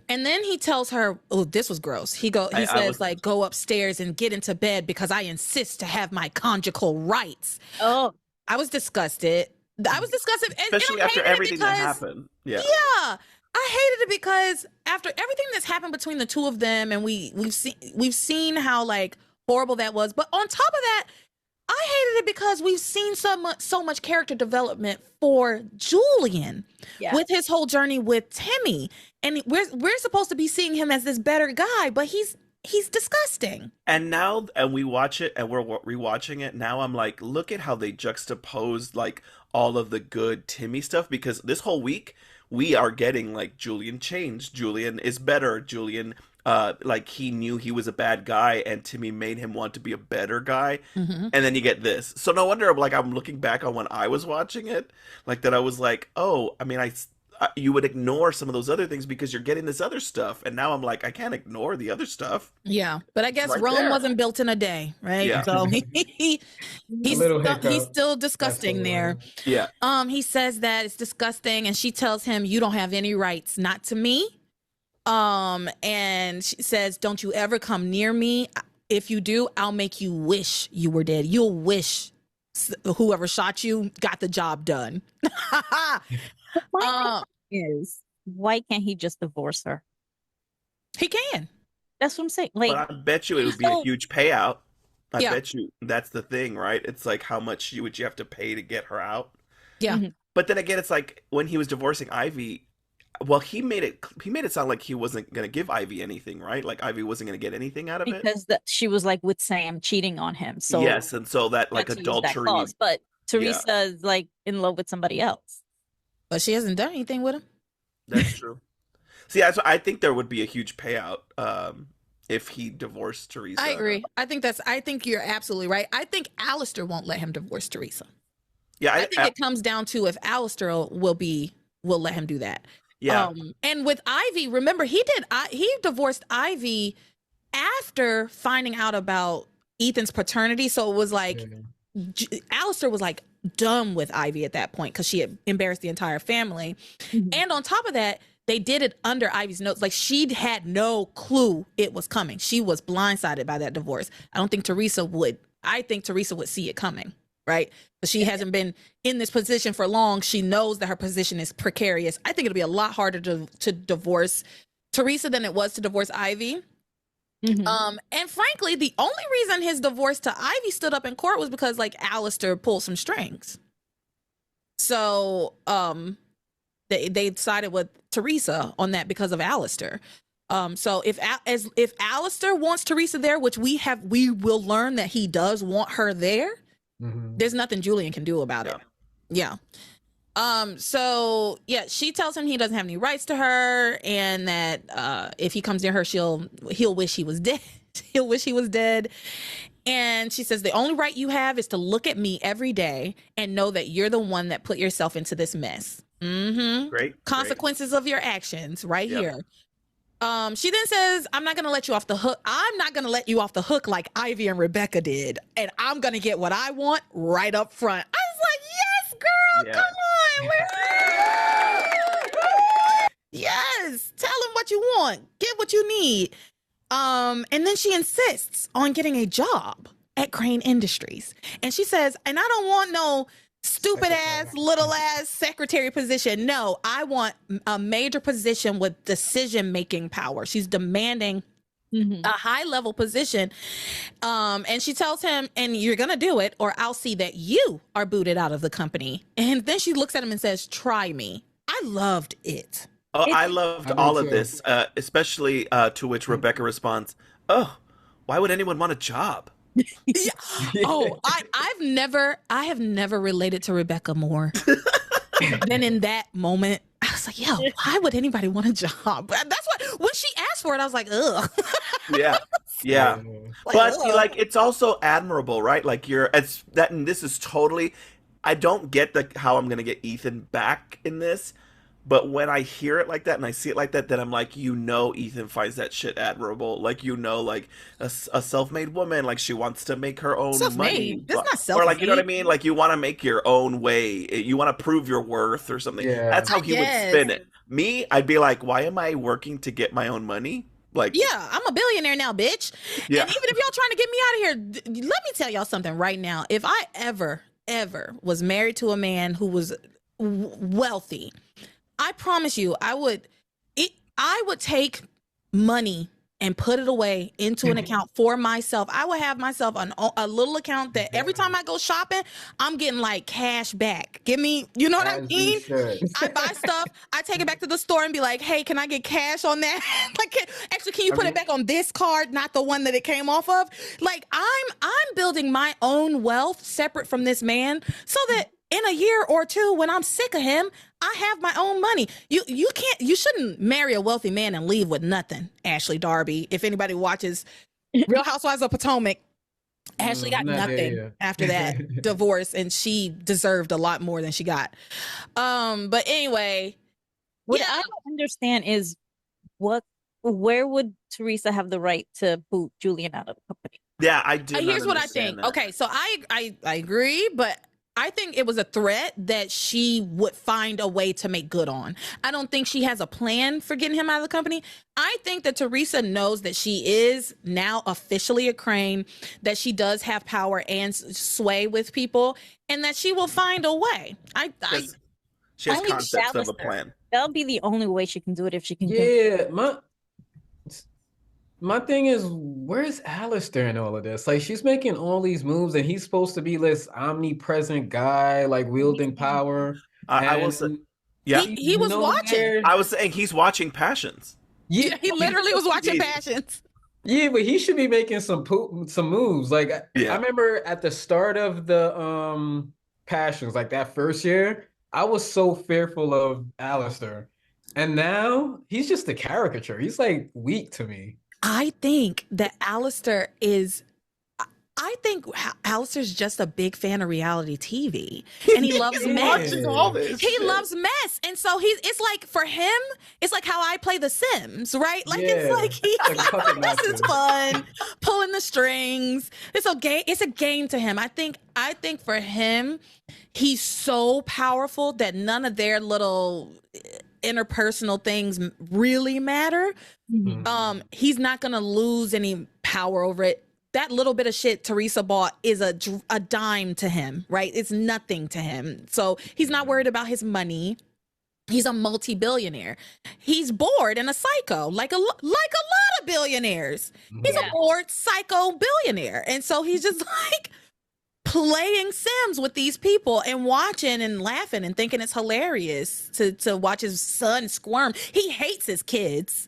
And then he tells her, oh, this was gross. He says, go upstairs and get into bed because I insist to have my conjugal rights. Oh, I was disgusted. Especially after everything that happened. Yeah. Yeah. I hated it because after everything that's happened between the two of them, and we've seen how like horrible that was. But on top of that, I hated it because we've seen so much character development for Julian with his whole journey with Timmy, and we're supposed to be seeing him as this better guy, but he's disgusting. And now, and we watch it, and we're rewatching it now. I'm like, look at how they juxtaposed like all of the good Timmy stuff, because this whole week we are getting like Julian changed. Julian is better. Julian. Like he knew he was a bad guy, and Timmy made him want to be a better guy. Mm-hmm. And then you get this. So no wonder, like, I'm looking back on when I was watching it, like that I was like, oh, I mean, you would ignore some of those other things because you're getting this other stuff. And now I'm like, I can't ignore the other stuff. Yeah, but I guess Right Rome there. wasn't built in a day, right? Yeah. So he's still disgusting there. Yeah. He says that it's disgusting, and she tells him, you don't have any rights, not to me. And she says, don't you ever come near me. If you do, I'll make you wish you were dead. You'll wish whoever shot you got the job done. Why can't he just divorce her? He can. That's what I'm saying. Like, But I bet you it would be a huge payout. I Yeah. bet you that's the thing, right? It's like how much would you have to pay to get her out? Yeah. Mhm. But then again, it's like when he was divorcing Ivy, well, he made it sound like he wasn't going to give Ivy anything, right? Like Ivy wasn't going to get anything out of it. because she was like with Sam cheating on him. So Yes, and so that like had to use that adultery. clause. But Theresa is like in love with somebody else. But she hasn't done anything with him. That's true. See, I think there would be a huge payout if he divorced Theresa. I agree. I think you're absolutely right. I think Alistair won't let him divorce Theresa. Yeah, I think it comes down to if Alistair will let him do that. yeah. And with Ivy, remember he divorced Ivy after finding out about Ethan's paternity. So it was like Alistair was like done with Ivy at that point because she had embarrassed the entire family. Mhm. And on top of that, they did it under Ivy's notes. Like she had no clue it was coming. She was blindsided by that divorce. I don't think Theresa would. I think Theresa would see it coming, right? But she hasn't been in this position for long. She knows that her position is precarious. I think it'll be a lot harder to divorce Theresa than it was to divorce Ivy. Mhm. And frankly, the only reason his divorce to Ivy stood up in court was because like Alistair pulled some strings. So they sided with Theresa on that because of Alistair. So if Alistair wants Theresa there, which we will learn that he does want her there, there's nothing Julian can do about it. Yeah. So yeah, she tells him he doesn't have any rights to her, and that if he comes near her, he'll wish he was dead. He'll wish he was dead. And she says the only right you have is to look at me every day and know that you're the one that put yourself into this mess. Great. Consequences of your actions right here. She then says, I'm not going to let you off the hook. I'm not going to let you off the hook like Ivy and Rebecca did. And I'm going to get what I want right up front. I was like, yes, girl, come on. Yes. Tell him what you want. Get what you need. And then she insists on getting a job at Crane Industries. And she says, and I don't want no stupid ass, little ass secretary position. No, I want a major position with decision-making power. She's demanding a high-level position. And she tells him, and you're going to do it, or I'll see that you are booted out of the company. And then she looks at him and says, try me. I loved it. Oh, I loved all of this, especially to which Rebecca responds, oh, why would anyone want a job? Yeah. Oh, I have never related to Rebecca more than in that moment. I was like, yo, why would anybody want a job? That's what, when she asked for it, I was like, ugh. Yeah. But like, it's also admirable, right? Like it's that, and this is totally, I don't get how I'm going to get Ethan back in this. But when I hear it like that and I see it like that, then I'm like, Ethan finds that shit admirable. Like, like a self-made woman, like she wants to make her own money. That's not self-made. Or like, you know what I mean? Like you want to make your own way. You want to prove your worth or something. Yeah. That's how he would spin it. Me, I'd be like, why am I working to get my own money? Like, yeah, I'm a billionaire now, bitch. Yeah. And even if y'all trying to get me out of here, let me tell y'all something right now. If I ever was married to a man who was wealthy, I promise you, I would take money and put it away into an account for myself. I would have myself a little account that every time I go shopping, I'm getting like cash back. Give me, you know what I mean? I buy stuff, I take it back to the store and be like, hey, can I get cash on that? Like, can you put it back on this card, not the one that it came off of? Like, I'm building my own wealth separate from this man so that in a year or two, when I'm sick of him, I have my own money. You shouldn't marry a wealthy man and leave with nothing. Ashley Darby, if anybody watches Real Housewives of Potomac, Ashley got nothing after that divorce, and she deserved a lot more than she got. But anyway, what I don't understand is where would Theresa have the right to boot Julian out of the company? Yeah, I do. Here's what I think. That. Okay, so I agree, but I think it was a threat that she would find a way to make good on. I don't think she has a plan for getting him out of the company. I think that Theresa knows that she is now officially a Crane, that she does have power and sway with people, and that she will find a way. She has concepts of a plan. That'll be the only way she can do it if she can. Yeah, my thing is, where's Alistair in all of this? Like, she's making all these moves, and he's supposed to be this omnipresent guy, like wielding power. I will say, he was watching. I was saying he's watching Passions. Yeah, he literally was watching Passions. Yeah, but he should be making some moves. Like, I remember at the start of the Passions, like that first year, I was so fearful of Alistair, and now he's just a caricature. He's like weak to me. I think that Alistair's just a big fan of reality TV, and he loves mess. He loves mess, and so it's like, for him, it's like how I play The Sims, right? Like, it's like he's like, this is fun, pulling the strings. It's a game. It's a game to him. I think for him, he's so powerful that none of their little interpersonal things really matter. He's not gonna lose any power over it. That little bit of shit Theresa bought is a dime to him, right? It's nothing to him. So he's not worried about his money. He's a multi-billionaire. He's bored and a psycho, like a lot of billionaires. He's a bored psycho billionaire, and so he's just like playing Sims with these people and watching and laughing and thinking it's hilarious to watch his son squirm. He hates his kids,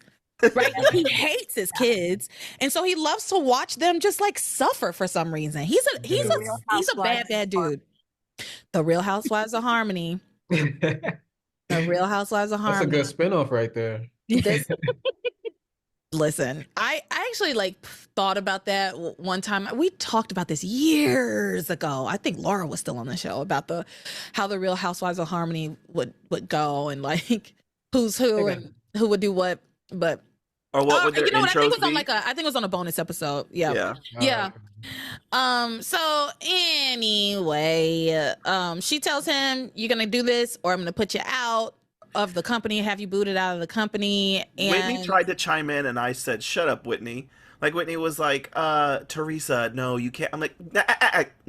right? He hates his kids, and so he loves to watch them just like suffer for some reason. He's a bad dude. The Real Housewives of Harmony. That's The Real Housewives of a Harmony. good spinoff right there. This Listen, I actually like thought about that one time. We talked about this years ago. I think Laura was still on the show about how the Real Housewives of Harmony would go, and like who's who and who would do what. But Or what would their you know what? I think intros it was on be? I think it was on a bonus episode. Yeah. Yeah. Yeah. So anyway, she tells him, "You're gonna do this, or I'm gonna put you out of the company, have you booted out of the company." And Whitney tried to chime in, and I said, "Shut up, Whitney." Like Whitney was like, Theresa, no, you can't. I'm like,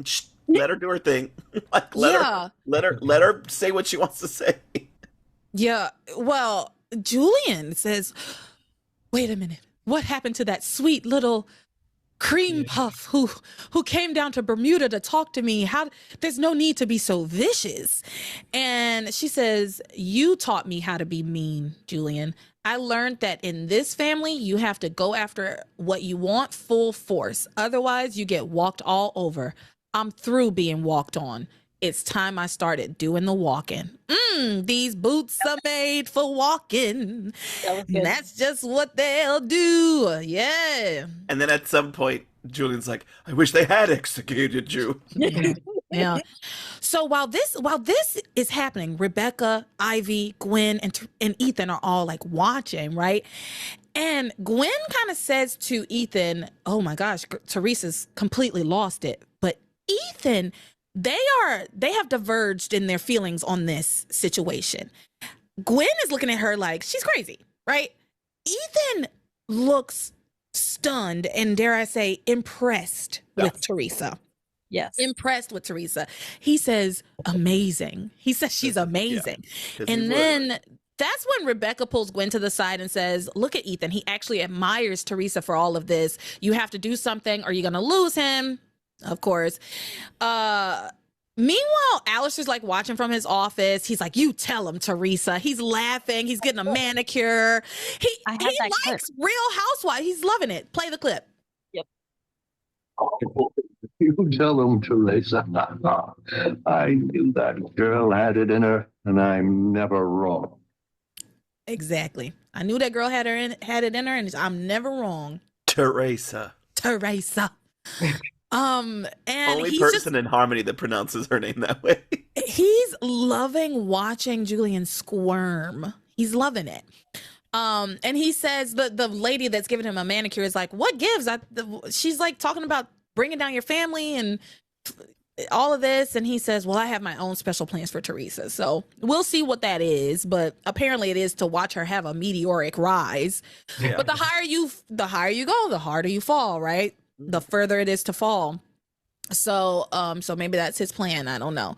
shh, let her do her thing. Like, let her say what she wants to say. Yeah. Well, Julian says, "Wait a minute. What happened to that sweet little cream puff who came down to Bermuda to talk to me? There's no need to be so vicious." And she says, "You taught me how to be mean, Julian. I learned that in this family, you have to go after what you want full force. Otherwise, you get walked all over. I'm through being walked on. It's time I started doing the walking. These boots are made for walking. That's just what they'll do." Yeah. And then at some point, Julian's like, "I wish they had executed you." Yeah. So while this is happening, Rebecca, Ivy, Gwen, and Ethan are all like watching, right? And Gwen kind of says to Ethan, "Oh my gosh, Teresa's completely lost it." But Ethan, they have diverged in their feelings on this situation. Gwen is looking at her like she's crazy, right? Ethan looks stunned and, dare I say, impressed with Theresa. Yes. Impressed with Theresa. He says, amazing. He says she's amazing. Yeah. And then that's when Rebecca pulls Gwen to the side and says, "Look at Ethan. He actually admires Theresa for all of this. You have to do something or you're going to lose him." Of course. Meanwhile, Alistair's like watching from his office. He's like, "You tell him, Theresa." He's laughing. He's getting a manicure. He likes Real Housewives. He's loving it. Play the clip. Yep. You tell him, Theresa. I knew that girl had it in her, and I'm never wrong. Exactly. I knew that girl had it in her, and I'm never wrong. Theresa. And only person in Harmony that pronounces her name that way. He's loving watching Julian squirm. He's loving it. And he says the lady that's giving him a manicure is like, "What gives?" She's like talking about bringing down your family and all of this. And he says, "Well, I have my own special plans for Theresa." So we'll see what that is. But apparently it is to watch her have a meteoric rise. Yeah. But the higher you go, the harder you fall, right? The further it is to fall. So maybe that's his plan. I don't know.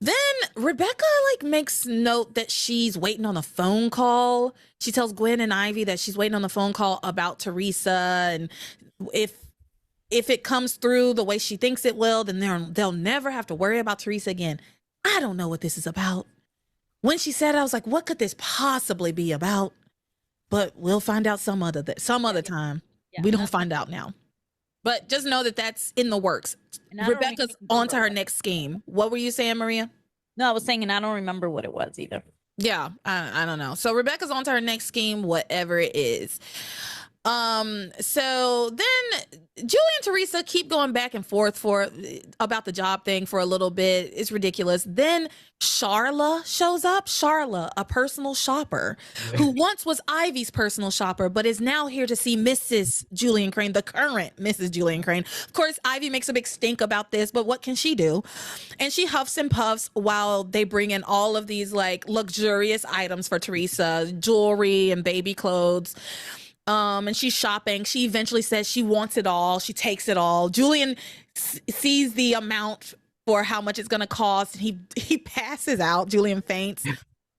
Then Rebecca like makes note that she's waiting on a phone call. She tells Gwen and Ivy that she's waiting on the phone call about Theresa, and if it comes through the way she thinks it will, then they'll never have to worry about Theresa again. I don't know what this is about. When she said it, I was like, what could this possibly be about? But we'll find out some other time. Yeah, we don't find out now. But just know that that's in the works. Rebecca's on to her next scheme. What were you saying, Maria? No, I was saying, and I don't remember what it was either. Yeah, I don't know. So Rebecca's on to her next scheme, whatever it is. So then Julie and Theresa keep going back and forth about the job thing for a little bit. It's ridiculous. Then Charla shows up. Charla, a personal shopper who once was Ivy's personal shopper, but is now here to see Mrs. Julian Crane, the current Mrs. Julian Crane. Of course, Ivy makes a big stink about this, but what can she do? And she huffs and puffs while they bring in all of these like luxurious items for Theresa, jewelry and baby clothes. And she's shopping. She eventually says she wants it all. She takes it all. Julian sees the amount for how much it's going to cost. He passes out. Julian faints.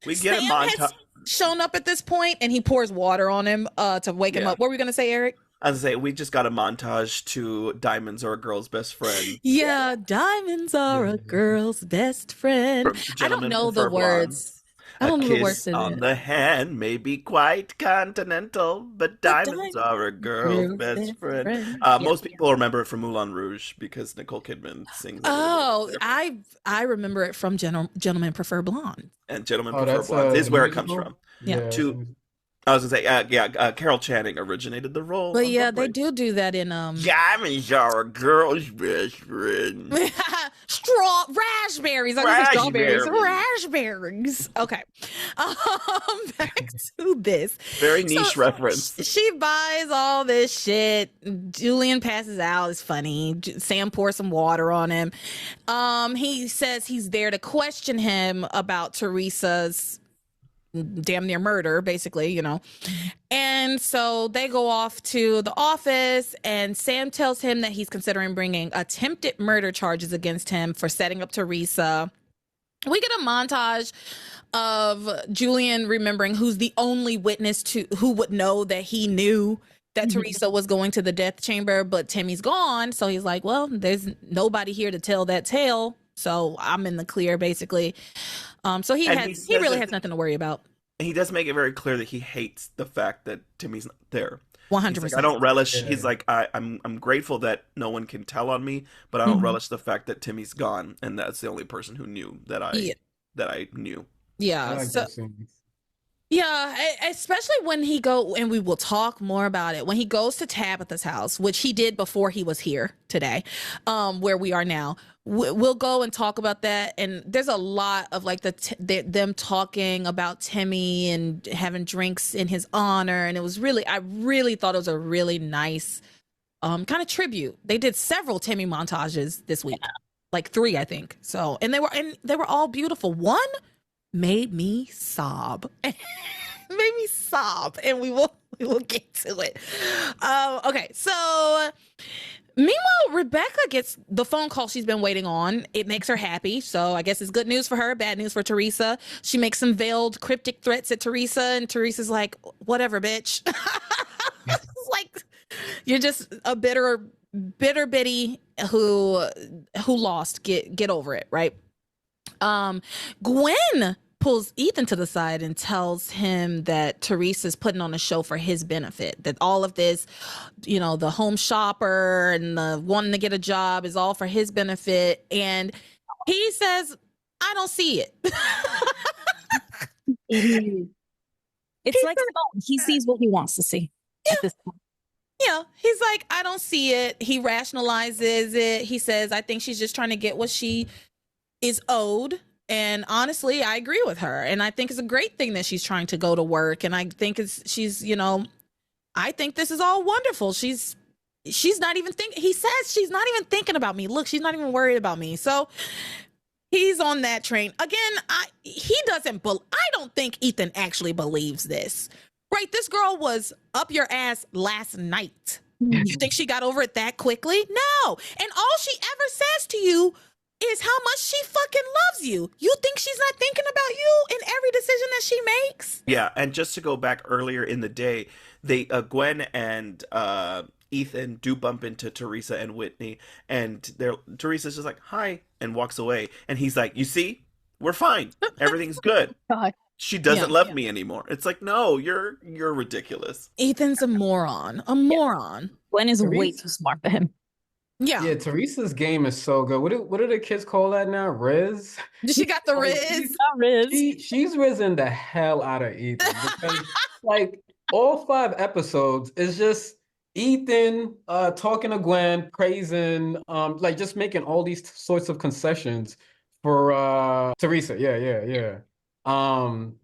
We get Sam a montage. Shown up at this point, and he pours water on him to wake him up. What were we going to say, Eric? I was going to say, we just got a montage to Diamonds Are a Girl's Best Friend. Yeah, diamonds are a girl's best friend. I don't know the words. I A don't know the words kiss to on that. the hand may be quite continental, but diamonds are a girl's best friend. Most people remember it from Moulin Rouge because Nicole Kidman sings a little bit. I remember it from Gentlemen Prefer Blonde. And Gentlemen Oh, Prefer that's Blondes is a where it comes musical? from. Yeah. Yeah. To I was gonna say, Carol Channing originated the role. But on yeah, Broadway. they do that in Diamonds are a girl's best friend. raspberries. I was say strawberries. Raspberries. Okay. Back to this. Very niche reference. She buys all this shit. Julian passes out. It's funny. Sam pours some water on him. He says he's there to question him about Theresa's damn near murder, basically, you know. And so they go off to the office, and Sam tells him that he's considering bringing attempted murder charges against him for setting up Theresa. We get a montage of Julian remembering who's the only witness to who would know that he knew that Theresa was going to the death chamber, but Timmy's gone. So he's like, well, there's nobody here to tell that tale. So I'm in the clear, basically. So he really has nothing to worry about. He does make it very clear that he hates the fact that Timmy's not there. 100%. Like, I don't relish. Yeah. He's like, I'm grateful that no one can tell on me, but I don't relish the fact that Timmy's gone, and that's the only person who knew that I knew. Yeah. I like So those scenes. yeah, especially when he and we will talk more about it, when he goes to Tabitha's house, which he did before he was here today, where we are now. We'll go and talk about that. And there's a lot of like them talking about Timmy and having drinks in his honor. And I really thought it was a really nice kind of tribute. They did several Timmy montages this week, like 3, I think. So, and they were all beautiful. One made me sob. And we will get to it. Okay, so meanwhile, Rebecca gets the phone call she's been waiting on. It makes her happy, so I guess it's good news for her, bad news for Theresa. She makes some veiled cryptic threats at Theresa, and Teresa's like, whatever, bitch. It's like, you're just a bitter bitty who lost. Get over it, right? Gwen pulls Ethan to the side and tells him that Teresa's putting on a show for his benefit, that all of this, you know, the home shopper and the wanting to get a job is all for his benefit. And he says, I don't see it. It's like he sees what he wants to see at this point. Yeah, he's like, I don't see it. He rationalizes it. He says, I think she's just trying to get what she is owed. And honestly, I agree with her. And I think it's a great thing that she's trying to go to work. And I think she's, you know, I think this is all wonderful. She's not even he says she's not even thinking about me. Look, she's not even worried about me. So he's on that train. Again, I don't think Ethan actually believes this. Right? This girl was up your ass last night. You think she got over it that quickly? No. And all she ever says to you is how much she fucking loves you. You think she's not thinking about you in every decision that she makes? Yeah, and just to go back earlier in the day, they Gwen and Ethan do bump into Theresa and Whitney, and Teresa's just like, hi, and walks away. And he's like, you see? We're fine. Everything's good. God. She doesn't love me anymore. It's like, no, you're ridiculous. Ethan's a moron. Gwen is way too smart for him. Yeah, Teresa's game is so good. What do the kids call that now? Riz? She got the Riz. She's risen the hell out of Ethan because like all 5 episodes is just Ethan talking to Gwen, praising, like just making all these sorts of concessions for Theresa. Yeah. And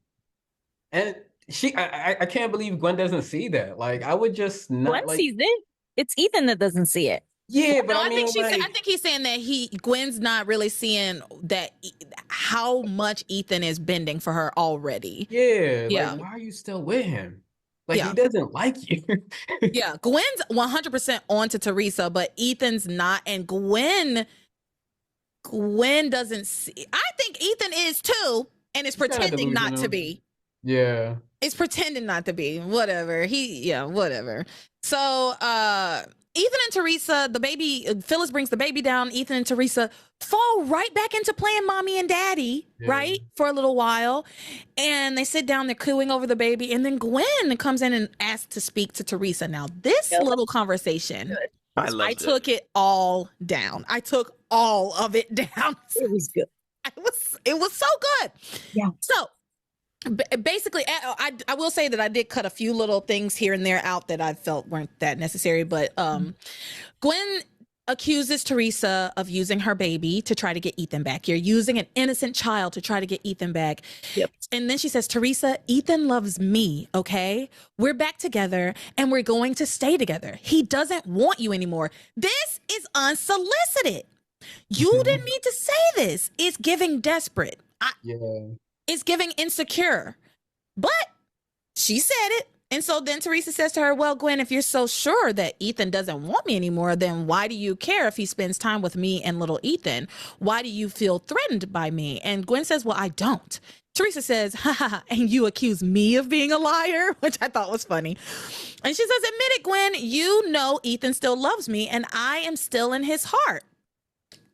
I can't believe Gwen doesn't see that. Like I would just not Gwen sees it. It's Ethan that doesn't see it. Yeah, but no, I mean, I think he's saying that Gwen's not really seeing that how much Ethan is bending for her already. Yeah. Like, why are you still with him? Like he doesn't like you. Yeah, Gwen's 100% on to Theresa, but Ethan's not, and Gwen doesn't see. I think Ethan is too, and is pretending not to be. Yeah. It's pretending not to be. Whatever. Whatever. So Ethan and Theresa, the baby, Phyllis brings the baby down. Ethan and Theresa fall right back into playing mommy and daddy, right? For a little while. And they sit down, they're cooing over the baby. And then Gwen comes in and asks to speak to Theresa. Now, this little conversation, I took it all down. I took all of it down. It was good. It was so good. Yeah. So, basically, I will say that I did cut a few little things here and there out that I felt weren't that necessary. But Gwen accuses Theresa of using her baby to try to get Ethan back. You're using an innocent child to try to get Ethan back. Yep. And then she says, Theresa, Ethan loves me, okay? We're back together and we're going to stay together. He doesn't want you anymore. This is unsolicited. You didn't need to say this. It's giving desperate. It's giving insecure. But she said it. And so then Theresa says to her, well, Gwen, if you're so sure that Ethan doesn't want me anymore, then why do you care if he spends time with me and little Ethan? Why do you feel threatened by me? And Gwen says, well, I don't. Theresa says, ha, and you accuse me of being a liar, which I thought was funny. And she says, admit it, Gwen, you know Ethan still loves me and I am still in his heart.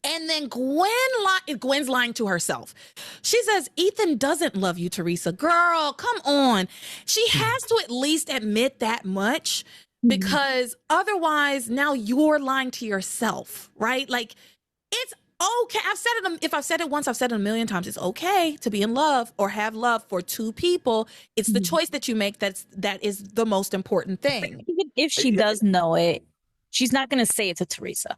And then Gwen's lying to herself. She says, Ethan doesn't love you, Theresa. Girl, come on. She has to at least admit that much because otherwise now you're lying to yourself, right? Like, it's okay. If I've said it once, I've said it a million times. It's okay to be in love or have love for two people. It's the choice that you make that is the most important thing. Even if she does know it, she's not going to say it to Theresa.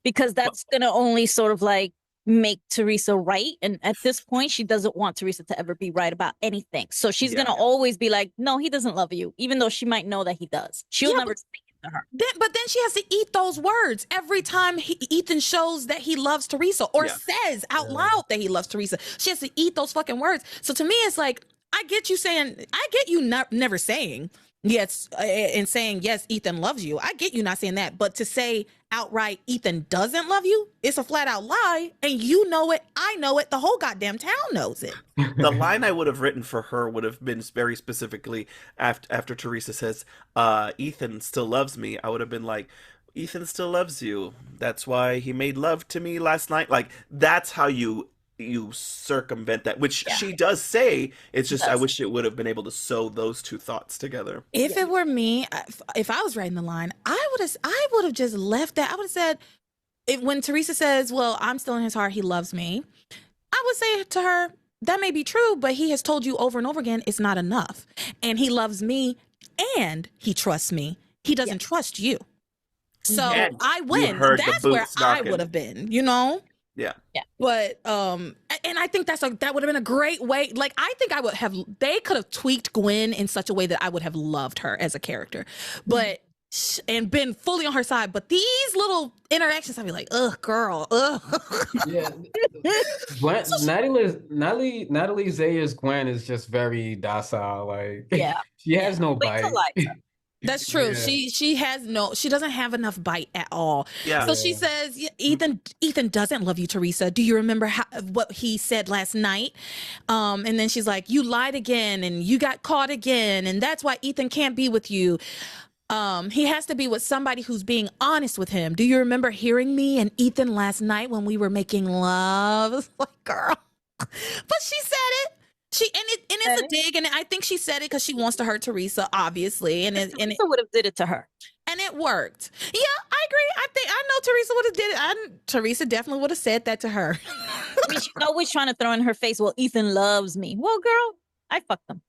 Because that's going to only sort of like make Theresa right. And at this point, she doesn't want Theresa to ever be right about anything. So she's going to always be like, no, he doesn't love you, even though she might know that he does. She'll never speak it to her. But then she has to eat those words every time Ethan shows that he loves Theresa or says out loud that he loves Theresa. She has to eat those fucking words. So to me, it's like, I get you never saying yes and saying, yes, Ethan loves you. I get you not saying that. But to say outright, Ethan doesn't love you, it's a flat out lie. And you know it. I know it. The whole goddamn town knows it. The line I would have written for her would have been very specifically after Theresa says, Ethan still loves me. I would have been like, Ethan still loves you. That's why he made love to me last night. Like, that's how you circumvent that, which she does say. It's just I wish it would have been able to sew those two thoughts together. If it were me, if I was writing the line, I would have just left that. I would have said, when Theresa says, well, I'm still in his heart, he loves me, I would say to her, that may be true, but he has told you over and over again it's not enough. And he loves me and he trusts me. He doesn't trust you. So I win. That's where I would have been, you know? Yeah. But and I think that would have been a great way. Like, I think they could have tweaked Gwen in such a way that I would have loved her as a character, but and been fully on her side. But these little interactions, I'd be like, ugh, girl, ugh. Yeah. Natalie Zayas Gwen is just very docile. Like, she has no bite. That's true. Yeah. She doesn't have enough bite at all. Yeah. So she says, Ethan doesn't love you, Theresa. Do you remember what he said last night? And then she's like, you lied again and you got caught again. And that's why Ethan can't be with you. He has to be with somebody who's being honest with him. Do you remember hearing me and Ethan last night when we were making love? It's like, girl. But she said it. It's a dig, and I think she said it because she wants to hurt Theresa, obviously, and it would have did it to her, and it worked. Yeah, I agree. I know Theresa would have did it. Theresa definitely would have said that to her. I mean, she's always trying to throw in her face, well, Ethan loves me. Well, girl, I fucked him.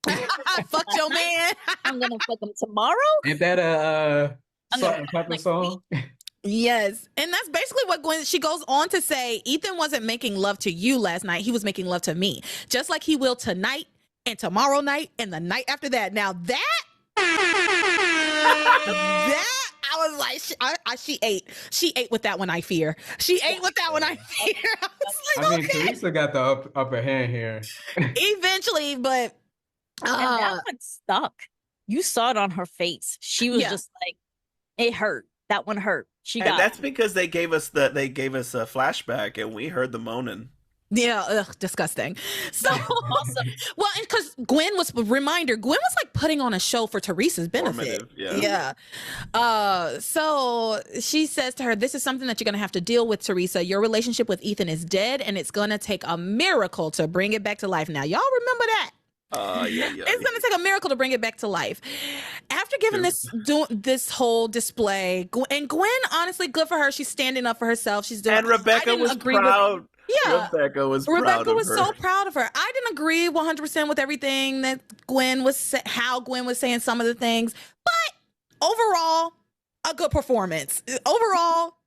I fucked your man. I'm gonna fuck him tomorrow. Ain't that a Salt and Pepper song? Yes. And that's basically what Gwen, she goes on to say, Ethan wasn't making love to you last night. He was making love to me, just like he will tonight and tomorrow night and the night after that. Now that I was like, she ate with that one, I fear. She ate with that one, I fear. I was like, I mean, Theresa got the upper hand here. Eventually, but and that one stuck. You saw it on her face. She was just like, it hurt. That one hurt. That's because they gave us a flashback and we heard the moaning. Yeah, ugh, disgusting. So, Awesome. well, and because Gwen was like putting on a show for Theresa's benefit. Formative, yeah. So she says to her, "This is something that you're gonna have to deal with, Theresa. Your relationship with Ethan is dead, and it's gonna take a miracle to bring it back to life." Now, y'all remember that? Yeah. It's gonna take a miracle to bring it back to life. After giving this whole display, and Gwen, honestly, good for her. She's standing up for herself. She's doing. And Rebecca was proud. Yeah, Rebecca was proud Rebecca was of her. so proud of her. I didn't agree 100% with everything that how Gwen was saying some of the things, but overall, a good performance. Overall,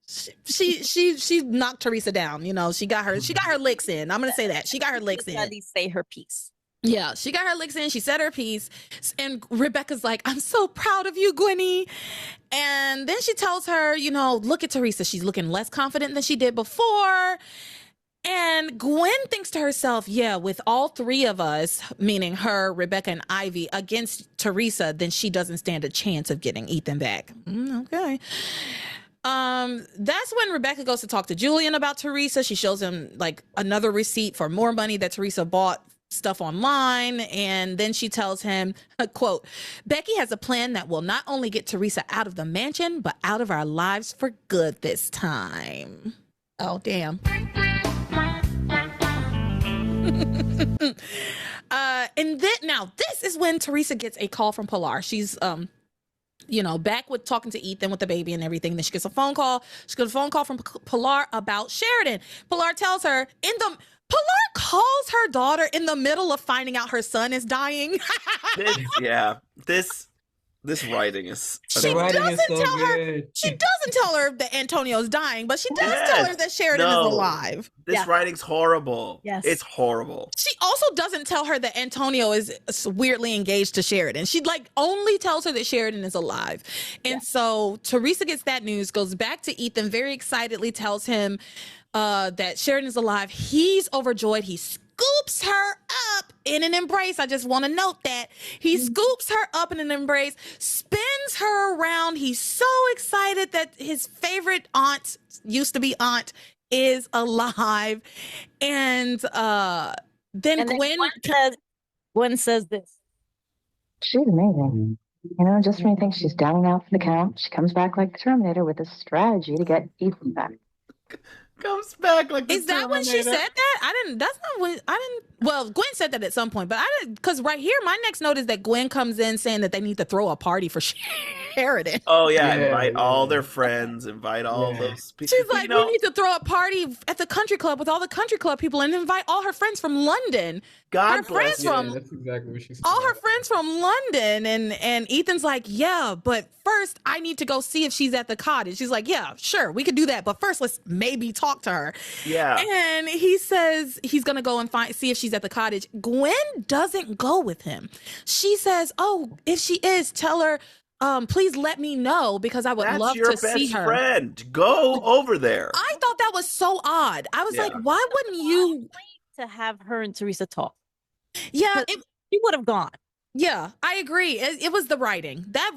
she knocked Theresa down. You know, she got her licks in. I'm gonna say that she got her licks in. At least say her piece. Yeah, she got her licks in. She said her piece. And Rebecca's like, "I'm so proud of you, Gwenny." And then she tells her, you know, look at Theresa. She's looking less confident than she did before. And Gwen thinks to herself, yeah, with all three of us, meaning her, Rebecca, and Ivy, against Theresa, then she doesn't stand a chance of getting Ethan back. Okay. That's when Rebecca goes to talk to Julian about Theresa. She shows him like another receipt for more money that Theresa bought stuff online, and then she tells him, quote, "Becky has a plan that will not only get Theresa out of the mansion, but out of our lives for good this time." Oh, damn. And then now this is when Theresa gets a call from Pilar. She's back with talking to Ethan with the baby and everything. Then she gets a phone call. She gets a phone call from Pilar about Sheridan. Pilar tells her Pilar calls her daughter in the middle of finding out her son is dying. This writing is. She doesn't tell her that Antonio's dying, but she does tell her that Sheridan is alive. This writing's horrible. Yes. It's horrible. She also doesn't tell her that Antonio is weirdly engaged to Sheridan. She only tells her that Sheridan is alive. And so Theresa gets that news, goes back to Ethan, very excitedly tells him that Sheridan is alive. He's overjoyed. He scoops her up in an embrace. I just want to note that. He scoops her up in an embrace, spins her around. He's so excited that his favorite aunt, used to be aunt, is alive. And then Gwen says this. She's amazing. You know, just when you think she's down and out for the count, she comes back like the Terminator with a strategy to get Ethan back. Comes back like is that when she said that? Well, Gwen said that at some point, but I didn't, because right here my next note is that Gwen comes in saying that they need to throw a party for Sheridan. Oh yeah, invite all their friends, invite all those people. She's like, we need to throw a party at the country club with all the country club people and invite all her friends from London. God bless you. That's exactly what she said. All her friends from London, and Ethan's like, yeah, but first I need to go see if she's at the cottage. She's like, yeah, sure, we could do that, but first let's maybe talk to her. Yeah. And he says he's gonna go and see if she's at the cottage. Gwen doesn't go with him. She says, oh, if she is, tell her, please let me know because I would love to see her. Friend, go over there. I thought that was so odd. I was like, why wouldn't you to have her and Theresa talk? Yeah, she would have gone. Yeah, I agree. It was the writing that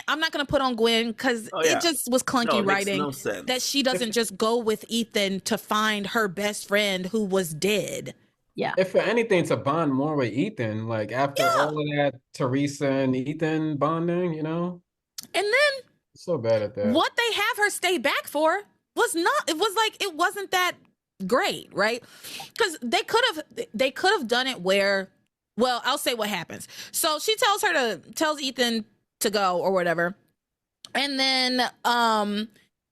I'm not going to put on Gwen because it just was clunky writing. No sense. That she doesn't just go with Ethan to find her best friend who was dead. Yeah. If for anything, to bond more with Ethan, like after all of that Theresa and Ethan bonding, you know? And then so bad at that. What they have her stay back for it wasn't that great, right? Because they could have done it where, well, I'll say what happens. So she tells Ethan to go or whatever. And then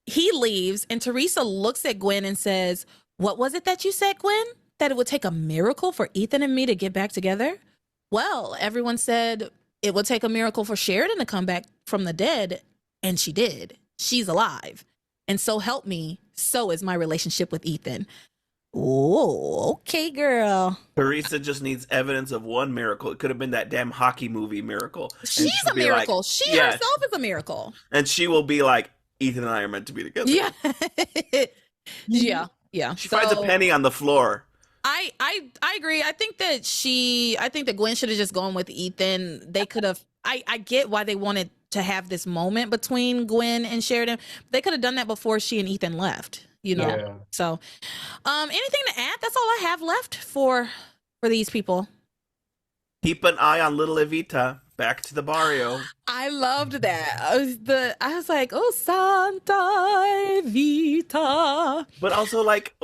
he leaves and Theresa looks at Gwen and says, "What was it that you said, Gwen? That it would take a miracle for Ethan and me to get back together?" Well, everyone said it would take a miracle for Sheridan to come back from the dead, and she did. She's alive. And so help me, so is my relationship with Ethan. Oh, okay, girl. Theresa just needs evidence of one miracle. It could have been that damn hockey movie miracle. She's a miracle. Like, she herself is a miracle. And she will be like, Ethan and I are meant to be together. Yeah. Yeah. She finds a penny on the floor. I agree. I think that Gwen should have just gone with Ethan. They could have, I get why they wanted to have this moment between Gwen and Sheridan. They could have done that before she and Ethan left. you know. Yeah. So, anything to add? That's all I have left for these people. Keep an eye on little Evita. Back to the barrio. I loved that. I was like, oh, Santa Evita. But also, like,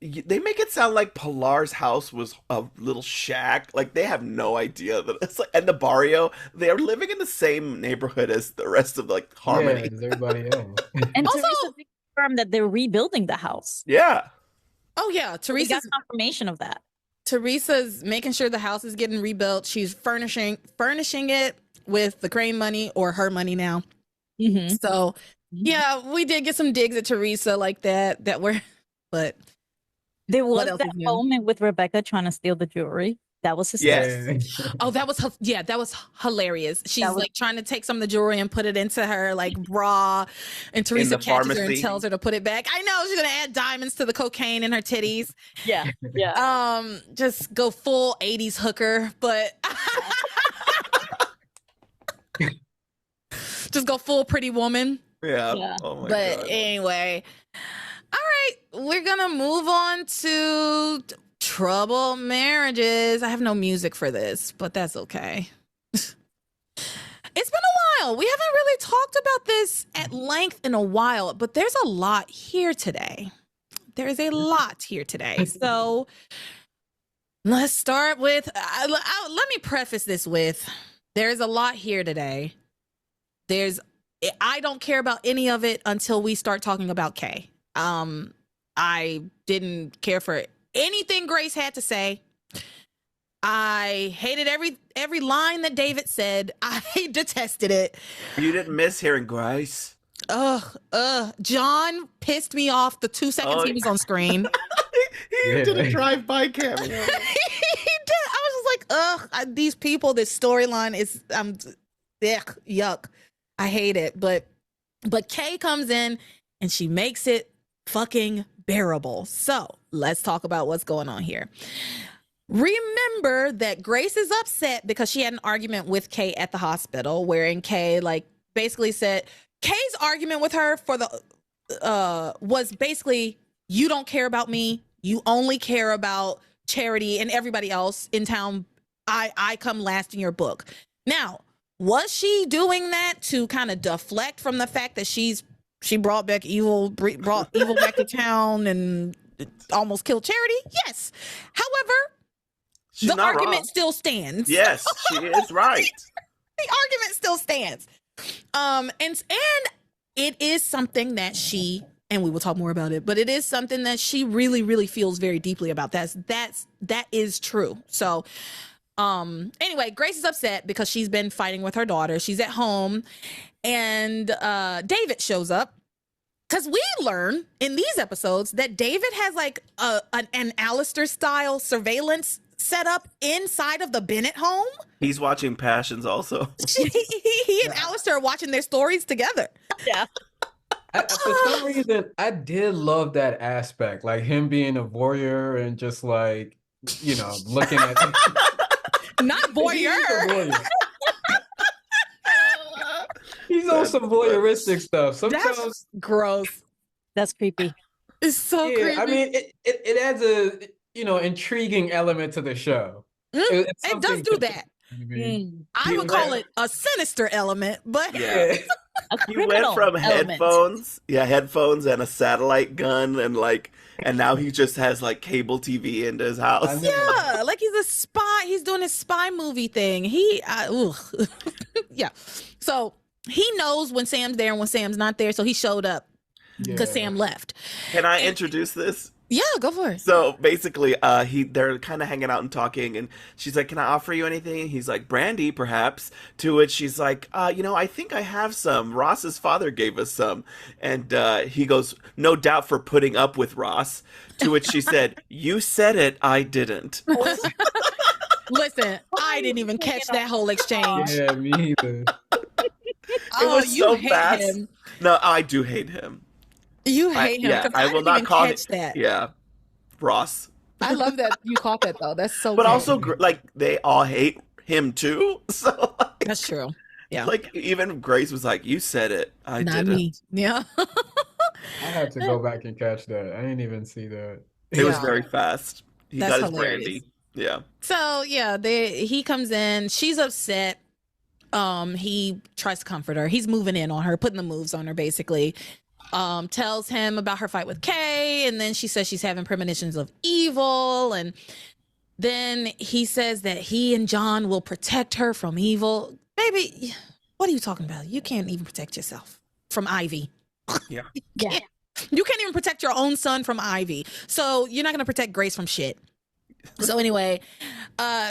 they make it sound like Pilar's house was a little shack. Like, they have no idea that it's like, and the barrio, they are living in the same neighborhood as the rest of, like, Harmony. Yeah, as everybody else. And Also- Theresa confirmed that they're rebuilding the house. Yeah. Oh yeah, We got Teresa's confirmation of that. Teresa's making sure the house is getting rebuilt. She's furnishing it with the Crane money or her money now. Mm-hmm. So yeah, we did get some digs at Teresa like that were, but There was else that is new? moment with Rebecca trying to steal the jewelry. That was hysterical. Yes. oh, that was hilarious. She's That was- like trying to take some of the jewelry and put it into her like bra, and Teresa the catches her and pharmacy. tells her to put it back. I know she's gonna add diamonds to the cocaine in her titties. Yeah, yeah. Just go full 80s hooker, but just go full pretty woman. Yeah. Yeah. Oh my But God. anyway, all right, we're gonna move on to troubled marriages. I have no music for this, but that's okay. It's been a while. We haven't really talked about this at length in a while, but there's a lot here today. There is a lot here today. So let's start with, let me preface this with, there's a lot here today. I don't care about any of it until we start talking about Kay. I didn't care for anything Grace had to say. I hated every line that David said. I detested it. You didn't miss hearing Grace. John pissed me off the 2 seconds he was on screen. He Yeah. did a drive-by cameo. He did. I was just like, these people, this storyline is yuck. I hate it. But Kay comes in and she makes it fucking bearable. So let's talk about what's going on here. Remember that Grace is upset because she had an argument with Kay at the hospital, wherein Kay like basically said Kay's argument with her was basically, you don't care about me. You only care about Charity and everybody else in town. I come last in your book. Now, was she doing that to kind of deflect from the fact that she brought evil back to town and almost killed Charity? Yes. However, She's the not argument wrong. still stands. Yes, she is right. The argument still stands. And it is something that she, and we will talk more about it, but it is something that she really, really feels very deeply about. That is true. So, anyway, Grace is upset because she's been fighting with her daughter. She's at home, and David shows up. Because we learn in these episodes that David has like an Alistair style surveillance set up inside of the Bennett home. He's watching Passions also. He and Alistair are watching their stories together. Yeah. For some reason, I did love that aspect, like him being a voyeur and just like, looking at Not He's a voyeur. voyeur. He's on some voyeuristic stuff. Sometimes, That's gross. That's creepy. It's so yeah, creepy. I mean, it adds a intriguing element to the show. It's It does something do to- that. Mm. I would call it a sinister element, but Yeah. A He criminal went from element. headphones and a satellite gun and now he just has like cable TV into his I house. know. yeah, like he's a spy. He's doing his spy movie thing. Yeah. So he knows when Sam's there and when Sam's not there. So he showed up because Yeah. Sam left. Can I introduce this? Yeah, go for it. So basically, they're kind of hanging out and talking, and she's like, "Can I offer you anything?" And he's like, "Brandy, perhaps." To which she's like, I think I have some. Ross's father gave us some." And he goes, "No doubt for putting up with Ross." To which she said, "You said it, I didn't." Listen, I didn't even catch that whole exchange. Yeah, me either. It was so fast. him. No, I do hate him. You hate him. Yeah, 'Cause I will didn't not even call catch it. that. Yeah, Ross. I love that you caught that though. That's so But good. also, like, they all hate him too. So, like, That's true. Yeah. like even Grace was like, "You said it, I Not didn't." me. Yeah. I had to go back and catch that. I didn't even see that. It was Yeah. very fast. He That's got his hilarious. brandy. Yeah. So yeah, he comes in. She's upset. He tries to comfort her. He's moving in on her, putting the moves on her, basically. Tells him about her fight with Kay, and then she says she's having premonitions of evil, and then he says that he and John will protect her from evil. Baby, what are you talking about? You can't even protect yourself from Ivy. Yeah. Yeah. You can't even protect your own son from Ivy. So you're not going to protect Grace from shit. So anyway,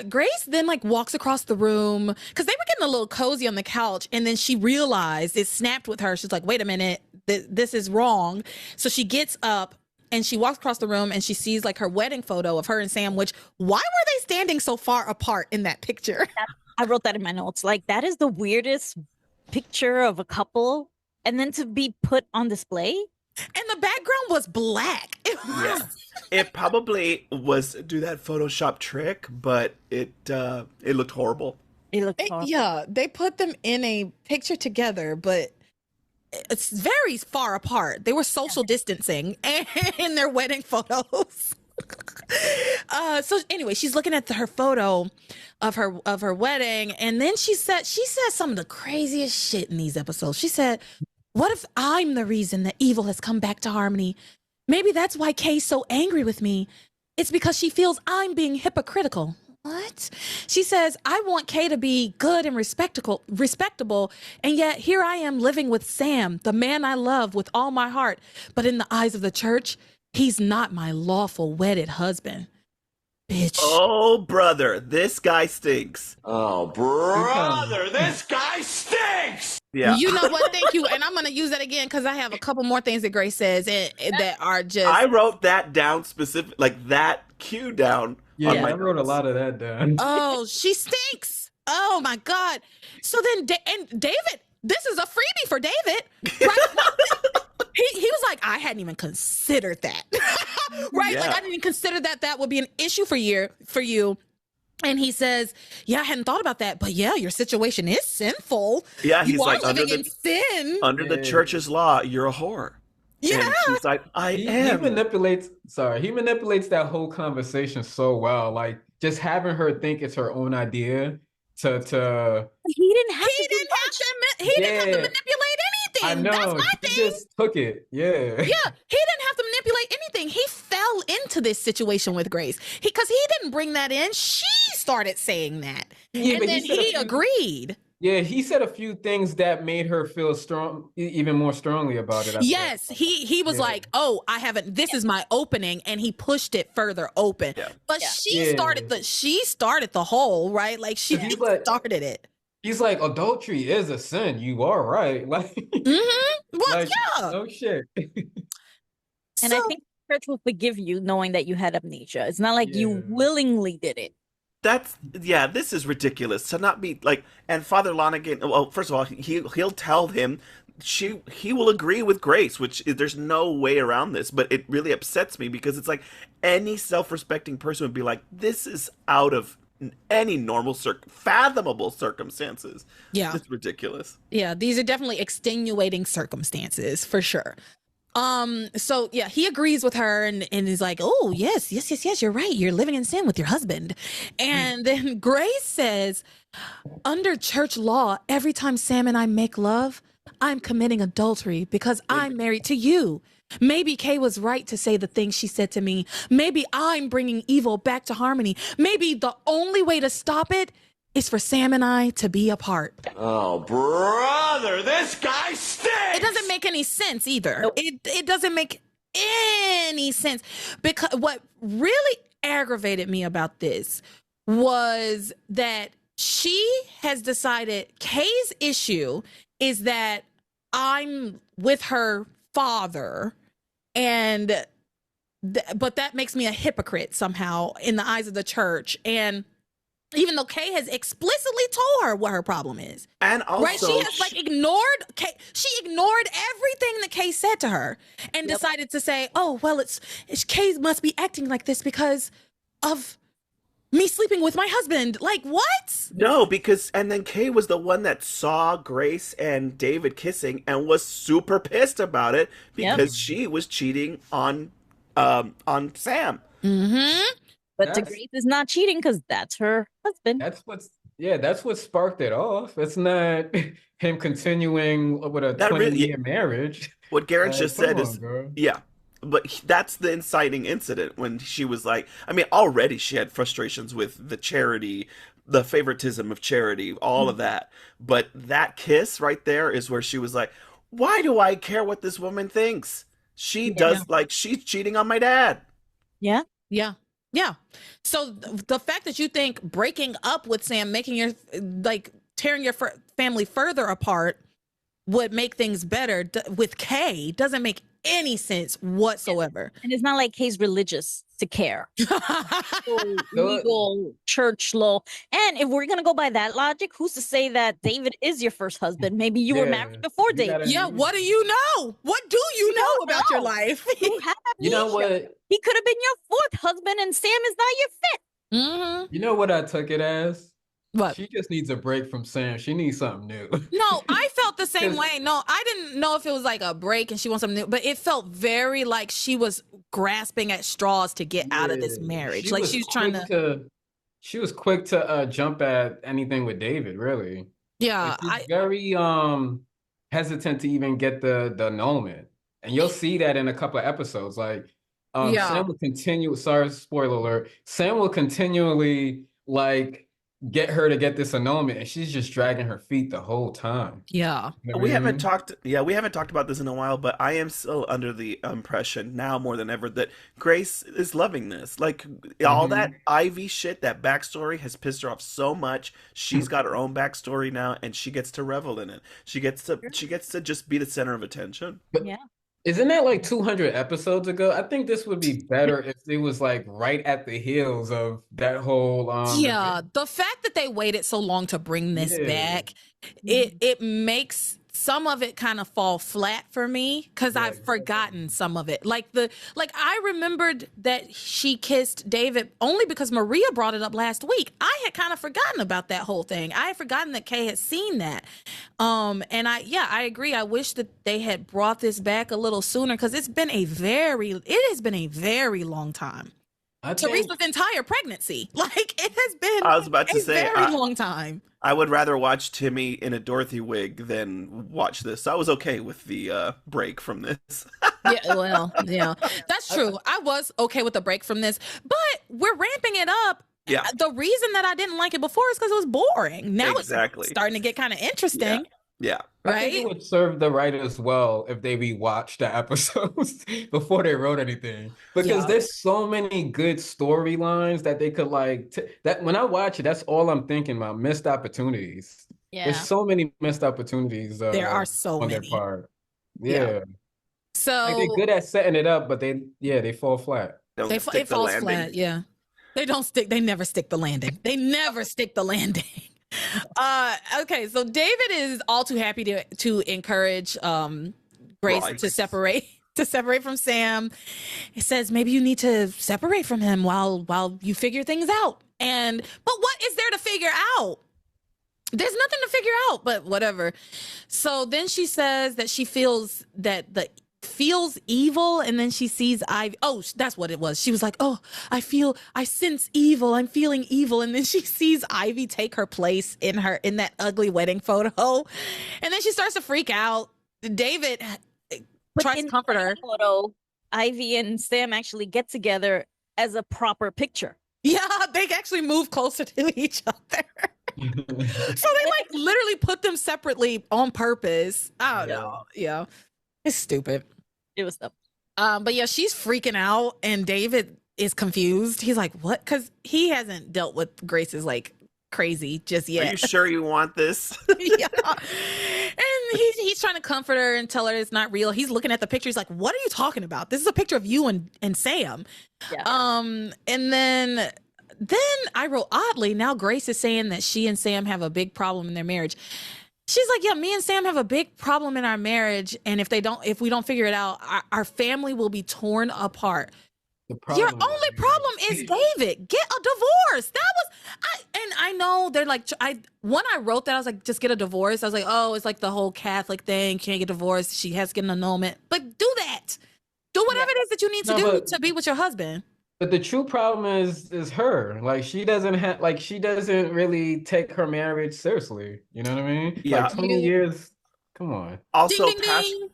Grace then like walks across the room because they were getting a little cozy on the couch. And then she realized it snapped with her. She's like, wait a minute, this is wrong. So she gets up and she walks across the room and she sees like her wedding photo of her and Sam, which why were they standing so far apart in that picture? I wrote that in my notes. Like, that is the weirdest picture of a couple. And then to be put on display. And the background was black. Yeah. It probably was do that Photoshop trick, but it looked horrible. It looked horrible. Yeah, they put them in a picture together, but it's very far apart. They were social distancing in their wedding photos. So anyway, she's looking at her photo of her wedding, and then she says some of the craziest shit in these episodes. She said, "What if I'm the reason that evil has come back to Harmony? Maybe that's why Kay's so angry with me. It's because she feels I'm being hypocritical." What? She says, "I want Kay to be good and respectable, and yet here I am living with Sam, the man I love with all my heart. But in the eyes of the church, he's not my lawful wedded husband." Bitch. Oh, brother, this guy stinks. Oh, brother, this guy stinks! Yeah. You know what? Thank you. And I'm going to use that again because I have a couple more things that Grace says and that are just. I wrote that down specific, like that cue down. Yeah, on my I wrote a notes. lot of that down. Oh, she stinks. Oh my God. So then, and David, this is a freebie for David. Right? He was like, I hadn't even considered that. Right? Yeah. Like, I didn't even consider that would be an issue for you. And he says, yeah, I hadn't thought about that, but yeah, your situation is sinful. Yeah, he's you are like, living in sin. under the church's law, you're a whore. Yeah. And she's like, I He am. manipulates that whole conversation so well. Like, just having her think it's her own idea to He didn't have He to do didn't have much. to Yeah. manipulate anything. I know That's my he thing. just took it. Yeah. Yeah, he didn't have to manipulate anything. He fell into this situation with Grace because he didn't bring that in. She started saying that, Yeah, and but then he said a he few- agreed. Yeah, he said a few things that made her feel strong, even more strongly about it. I Yes, thought. he was Yeah. like, "Oh, I haven't. This is my opening," and he pushed it further open. Yeah. But Yeah. she started the whole right. Like she If you let- started it. He's like, adultery is a sin. You are right. Like, Mm-hmm. Well, like, yeah. no shit. And I So- think the church will forgive you knowing that you had amnesia. It's not like you Yeah. willingly did it. This is ridiculous to not be like. And Father Lonigan, well, first of all, he'll tell him he will agree with Grace, which there's no way around this. But it really upsets me because it's like any self-respecting person would be like, this is out of any normal fathomable circumstances. Yeah. It's ridiculous. Yeah, these are definitely extenuating circumstances for sure. So yeah, he agrees with her and is like, "Oh, yes, you're right. You're living in sin with your husband." And then Grace says, "Under church law, every time Sam and I make love, I'm committing adultery because I'm married to you. Maybe Kay was right to say the things she said to me. Maybe I'm bringing evil back to Harmony. Maybe the only way to stop it is for Sam and I to be apart." Oh, brother, this guy stinks! It doesn't make any sense either. It doesn't make any sense because what really aggravated me about this was that she has decided Kay's issue is that I'm with her father and but that makes me a hypocrite somehow in the eyes of the church. And even though Kay has explicitly told her what her problem is. And also, Right? She has like ignored Kay. She ignored everything that Kay said to her and decided to say, "Oh, well, it's Kay must be acting like this because of me sleeping with my husband. Like, what? No, because and then Kay was the one that saw Grace and David kissing and was super pissed about it Yep. because she was cheating on Sam. Mm-hmm. But That's- Grace is not cheating because that's her husband. That's what sparked it off. It's not him continuing with a That really- 20-year marriage. What Garentch just Come said on, is, girl. yeah, but that's the inciting incident when she was like, I mean, already she had frustrations with the charity, the favoritism of charity, all of that. But that kiss right there is where she was like, why do I care what this woman thinks? She does, like, she's cheating on my dad. Yeah. Yeah. Yeah. So the fact that you think breaking up with Sam, making your, like, tearing your family further apart would make things better with Kay doesn't make any sense whatsoever. And it's not like Kay's religious to care. So No. legal church law. And if we're gonna go by that logic, who's to say that David is your first husband? Maybe you were Yeah. married before You David. gotta- Yeah, what do you know? What do you know don't about your know. life? You have You know amnesia. what? He could have been your fourth husband, and Sam is not your fifth. Mm-hmm. You know what I took it as? What? She just needs a break from Sam. She needs something new. No, I felt the same 'Cause- way. No, I didn't know if it was like a break and she wants something new, but it felt very like she was grasping at straws to get out of this Yeah, marriage. Like she was trying quick to. She was quick to jump at anything with David, really. Yeah, Like, she's very hesitant to even get the annulment. And you'll see that in a couple of episodes. Like Yeah. Sam will continue, sorry, spoiler alert. Sam will continually like get her to get this annulment, and she's just dragging her feet the whole time. yeah. You know We what I haven't mean? talked, yeah, we haven't talked about this in a while, but I am still under the impression now more than ever that Grace is loving this. Like all that Ivy shit, that backstory has pissed her off so much. She's got her own backstory now, and she gets to revel in it. She gets to just be the center of attention. Yeah. Isn't that like 200 episodes ago? I think this would be better if it was like right at the heels of that whole Yeah, the fact that they waited so long to bring this Yeah. back, it makes some of it kind of fall flat for me because Yeah, I've forgotten some of it. Like I remembered that she kissed David only because Maria brought it up last week. I had kind of forgotten about that whole thing. I had forgotten that Kay had seen that. And I agree. I wish that they had brought this back a little sooner because it has been a very long time. I think Theresa's entire pregnancy. Like it has been I was about to a say, very long time. I would rather watch Timmy in a Dorothy wig than watch this. So I was okay with the break from this. Yeah, well, yeah, that's true. I was okay with the break from this, but we're ramping it up. Yeah. The reason that I didn't like it before is because it was boring. Now Exactly. it's starting to get kind of interesting, Yeah. I think it right? would serve the writers well if they rewatched the episodes before they wrote anything, because Yeah. there's so many good storylines that they could like that when I watch it, that's all I'm thinking about, missed opportunities. Yeah. There's so many missed opportunities There are so on their many. part. Yeah. Yeah. So Like they're good at setting it up, but they fall flat. Don't it stick the falls landing. flat. Yeah, they don't stick. They never stick the landing. They never stick the landing. Okay, so David is all too happy to encourage Grace Right. to separate from Sam. He says maybe you need to separate from him while you figure things out. But what is there to figure out? There's nothing to figure out, but whatever. So then she says that she feels evil, and then she sees Ivy. Oh, that's what it was. She was like, oh, I sense evil. I'm feeling evil. And then she sees Ivy take her place in that ugly wedding photo. And then she starts to freak out. David But tries in to comfort her. that photo, Ivy and Sam actually get together as a proper picture. Yeah, they actually move closer to each other. So they like literally put them separately on purpose. I don't know. Yeah. It's stupid. It was the But yeah, she's freaking out and David is confused. He's like, what? Because he hasn't dealt with Grace's like crazy just Are yet. you sure you want this? Yeah. And he's trying to comfort her and tell her it's not real. He's looking at the picture. He's like, what are you talking about? This is a picture of you and Sam. yeah. And then I wrote oddly, now Grace is saying that she and Sam have a big problem in their marriage. She's like, yeah, me and Sam have a big problem in our marriage. And if we don't figure it out, our family will be torn apart. The Your problem only problem is David. Get a divorce. That was I know they're like when I wrote that I was like, just get a divorce. I was like, oh, it's like the whole Catholic thing. Can't get divorced. She has to get an annulment. But do that. Do whatever it is that you need to do to be with your husband. But the true problem is her. Like she doesn't really take her marriage seriously. You know what I mean? Yeah. Like 20 years. Come on. Also, Ding, ding, ding.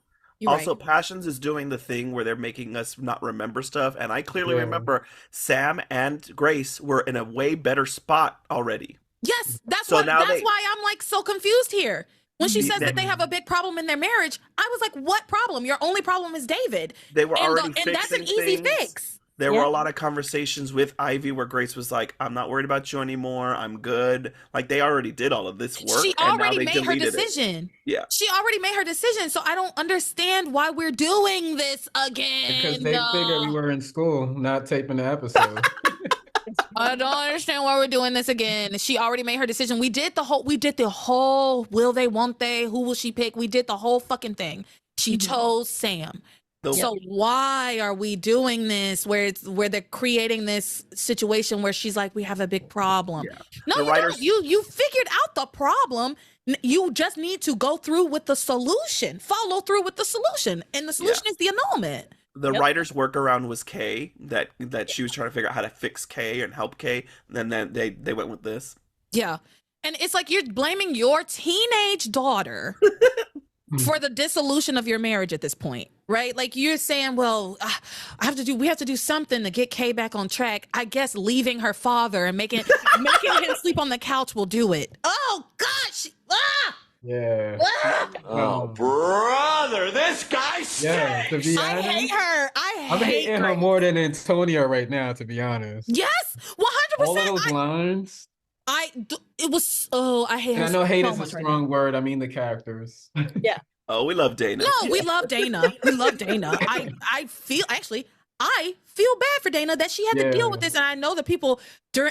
Also, Passions is doing the thing where they're making us not remember stuff, and I clearly remember Sam and Grace were in a way better spot already. Yes, that's why I'm like so confused here. When she says that they have a big problem in their marriage, I was like, what problem? Your only problem is David. They were already fixing and that's an easy fix. There were a lot of conversations with Ivy where Grace was like, I'm not worried about you anymore. I'm good. Like, they already did all of this work. She already made her decision. Yeah. She already made her decision. So I don't understand why we're doing this again. Because they figured we were in school, not taping the episode. I don't understand why we're doing this again. She already made her decision. We did the whole will they, won't they, who will she pick? We did the whole fucking thing. She chose Sam. So why are we doing this where they're creating this situation where she's like, we have a big problem? Yeah. No, you don't. You figured out the problem. You just need to go through with the solution. Follow through with the solution. And the solution is the annulment. The writer's workaround was Kay, that she was trying to figure out how to fix Kay and help Kay. And then they went with this. Yeah. And it's like you're blaming your teenage daughter for the dissolution of your marriage at this point, right? Like you're saying, well, we have to do something to get Kay back on track. I guess leaving her father and making him sleep on the couch will do it. Oh gosh. Yeah. Oh, brother, this guy stinks. Yeah, to be honest, I hate her. I'm hating her more than Antonio right now, to be honest. Yes, 100%. All of those lines. I hate her. And I know hate is a strong word. I mean the characters. Yeah. Oh, we love Dana. No, we love Dana. We love Dana. I feel bad for Dana that she had to deal with this, and I know that people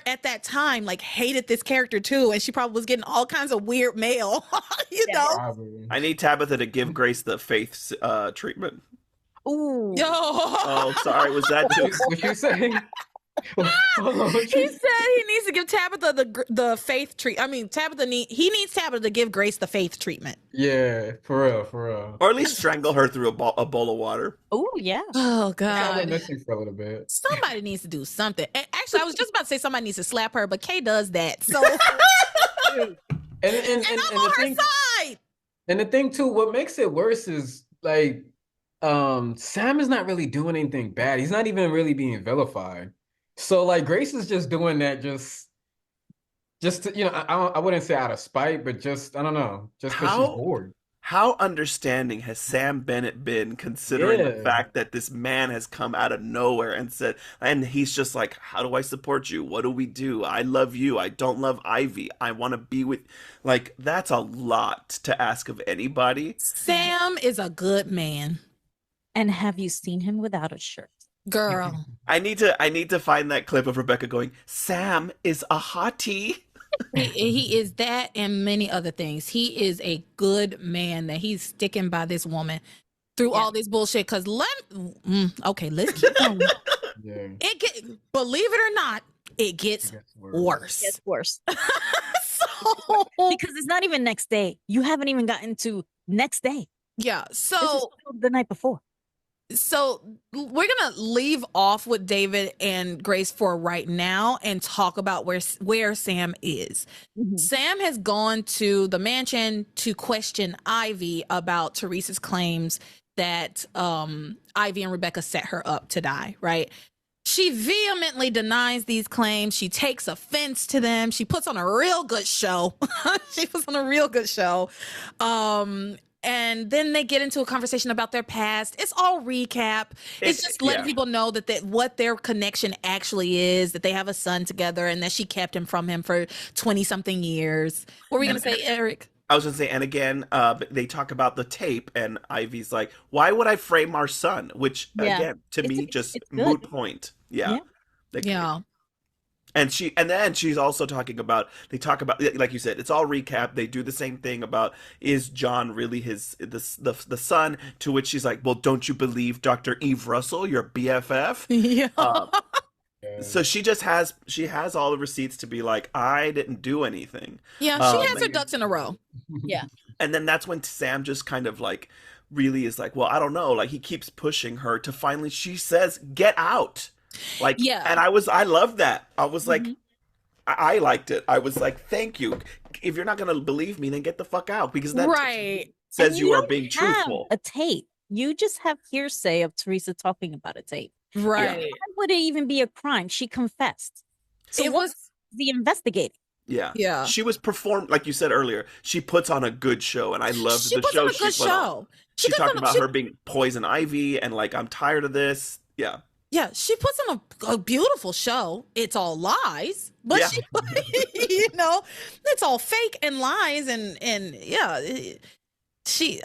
at that time like hated this character too, and she probably was getting all kinds of weird mail. you know. Probably. I need Tabitha to give Grace the faith treatment. Ooh. Oh, sorry. Was that too? What you saying? He said he needs to give Tabitha the faith treat. I mean, he needs Tabitha to give Grace the faith treatment. Yeah, for real. Or at least strangle her through a bowl of water. Oh yeah. Oh God. I'm missing for a little bit. Somebody needs to do something. And actually, I was just about to say somebody needs to slap her, but Kay does that. So and I'm on her side. And the thing too, what makes it worse is like Sam is not really doing anything bad. He's not even really being vilified. So like Grace is just doing that just to, I wouldn't say out of spite, but just I don't know, just because she's bored. How understanding has Sam Bennett been, considering the fact that this man has come out of nowhere and he's just like, how do I support you? What do we do? I love you. I don't love Ivy. I want to be with, like, that's a lot to ask of anybody. Sam is a good man. And have you seen him without a shirt? Girl. I need to find that clip of Rebecca going, Sam is a hottie. He is that and many other things. He is a good man that he's sticking by this woman through all this bullshit. Because let's keep going. Believe it or not, it gets worse. It gets worse. So, because it's not even next day. You haven't even gotten to next day. Yeah. So this is the night before. So we're going to leave off with David and Grace for right now and talk about where Sam is. Mm-hmm. Sam has gone to the mansion to question Ivy about Theresa's claims that Ivy and Rebecca set her up to die, right? She vehemently denies these claims. She takes offense to them. She puts on a real good show. And then they get into a conversation about their past. It's all recap. It's just letting people know that what their connection actually is, that they have a son together and that she kept him from him for 20-something years. What were we going to say, Eric? I was going to say, and again, they talk about the tape, and Ivy's like, why would I frame our son? Which, again, to me, just moot point. Yeah. And then she's also talking about, they talk about, like you said, it's all recap. They do the same thing about, is John really the son? To which she's like, well, don't you believe Dr. Eve Russell, your BFF? Yeah. So she has all the receipts to be like, I didn't do anything. Yeah, she has her ducks in a row. Yeah. And then that's when Sam just kind of like really is like, well, I don't know. Like he keeps pushing her to finally, she says, get out. Like, yeah. And I loved that. I was like, I liked it. I was like, thank you. If you're not going to believe me, then get the fuck out, because that says you are being truthful. A tape. You just have hearsay of Theresa talking about a tape. Right. Why would it even be a crime? She confessed. So it was the investigating. Yeah. Yeah. She was like you said earlier, she puts on a good show, and I loved the show she put on. She talked about her being poison ivy and like, I'm tired of this. Yeah. Yeah, she puts on a beautiful show. It's all lies, but she, it's all fake and lies, and yeah, she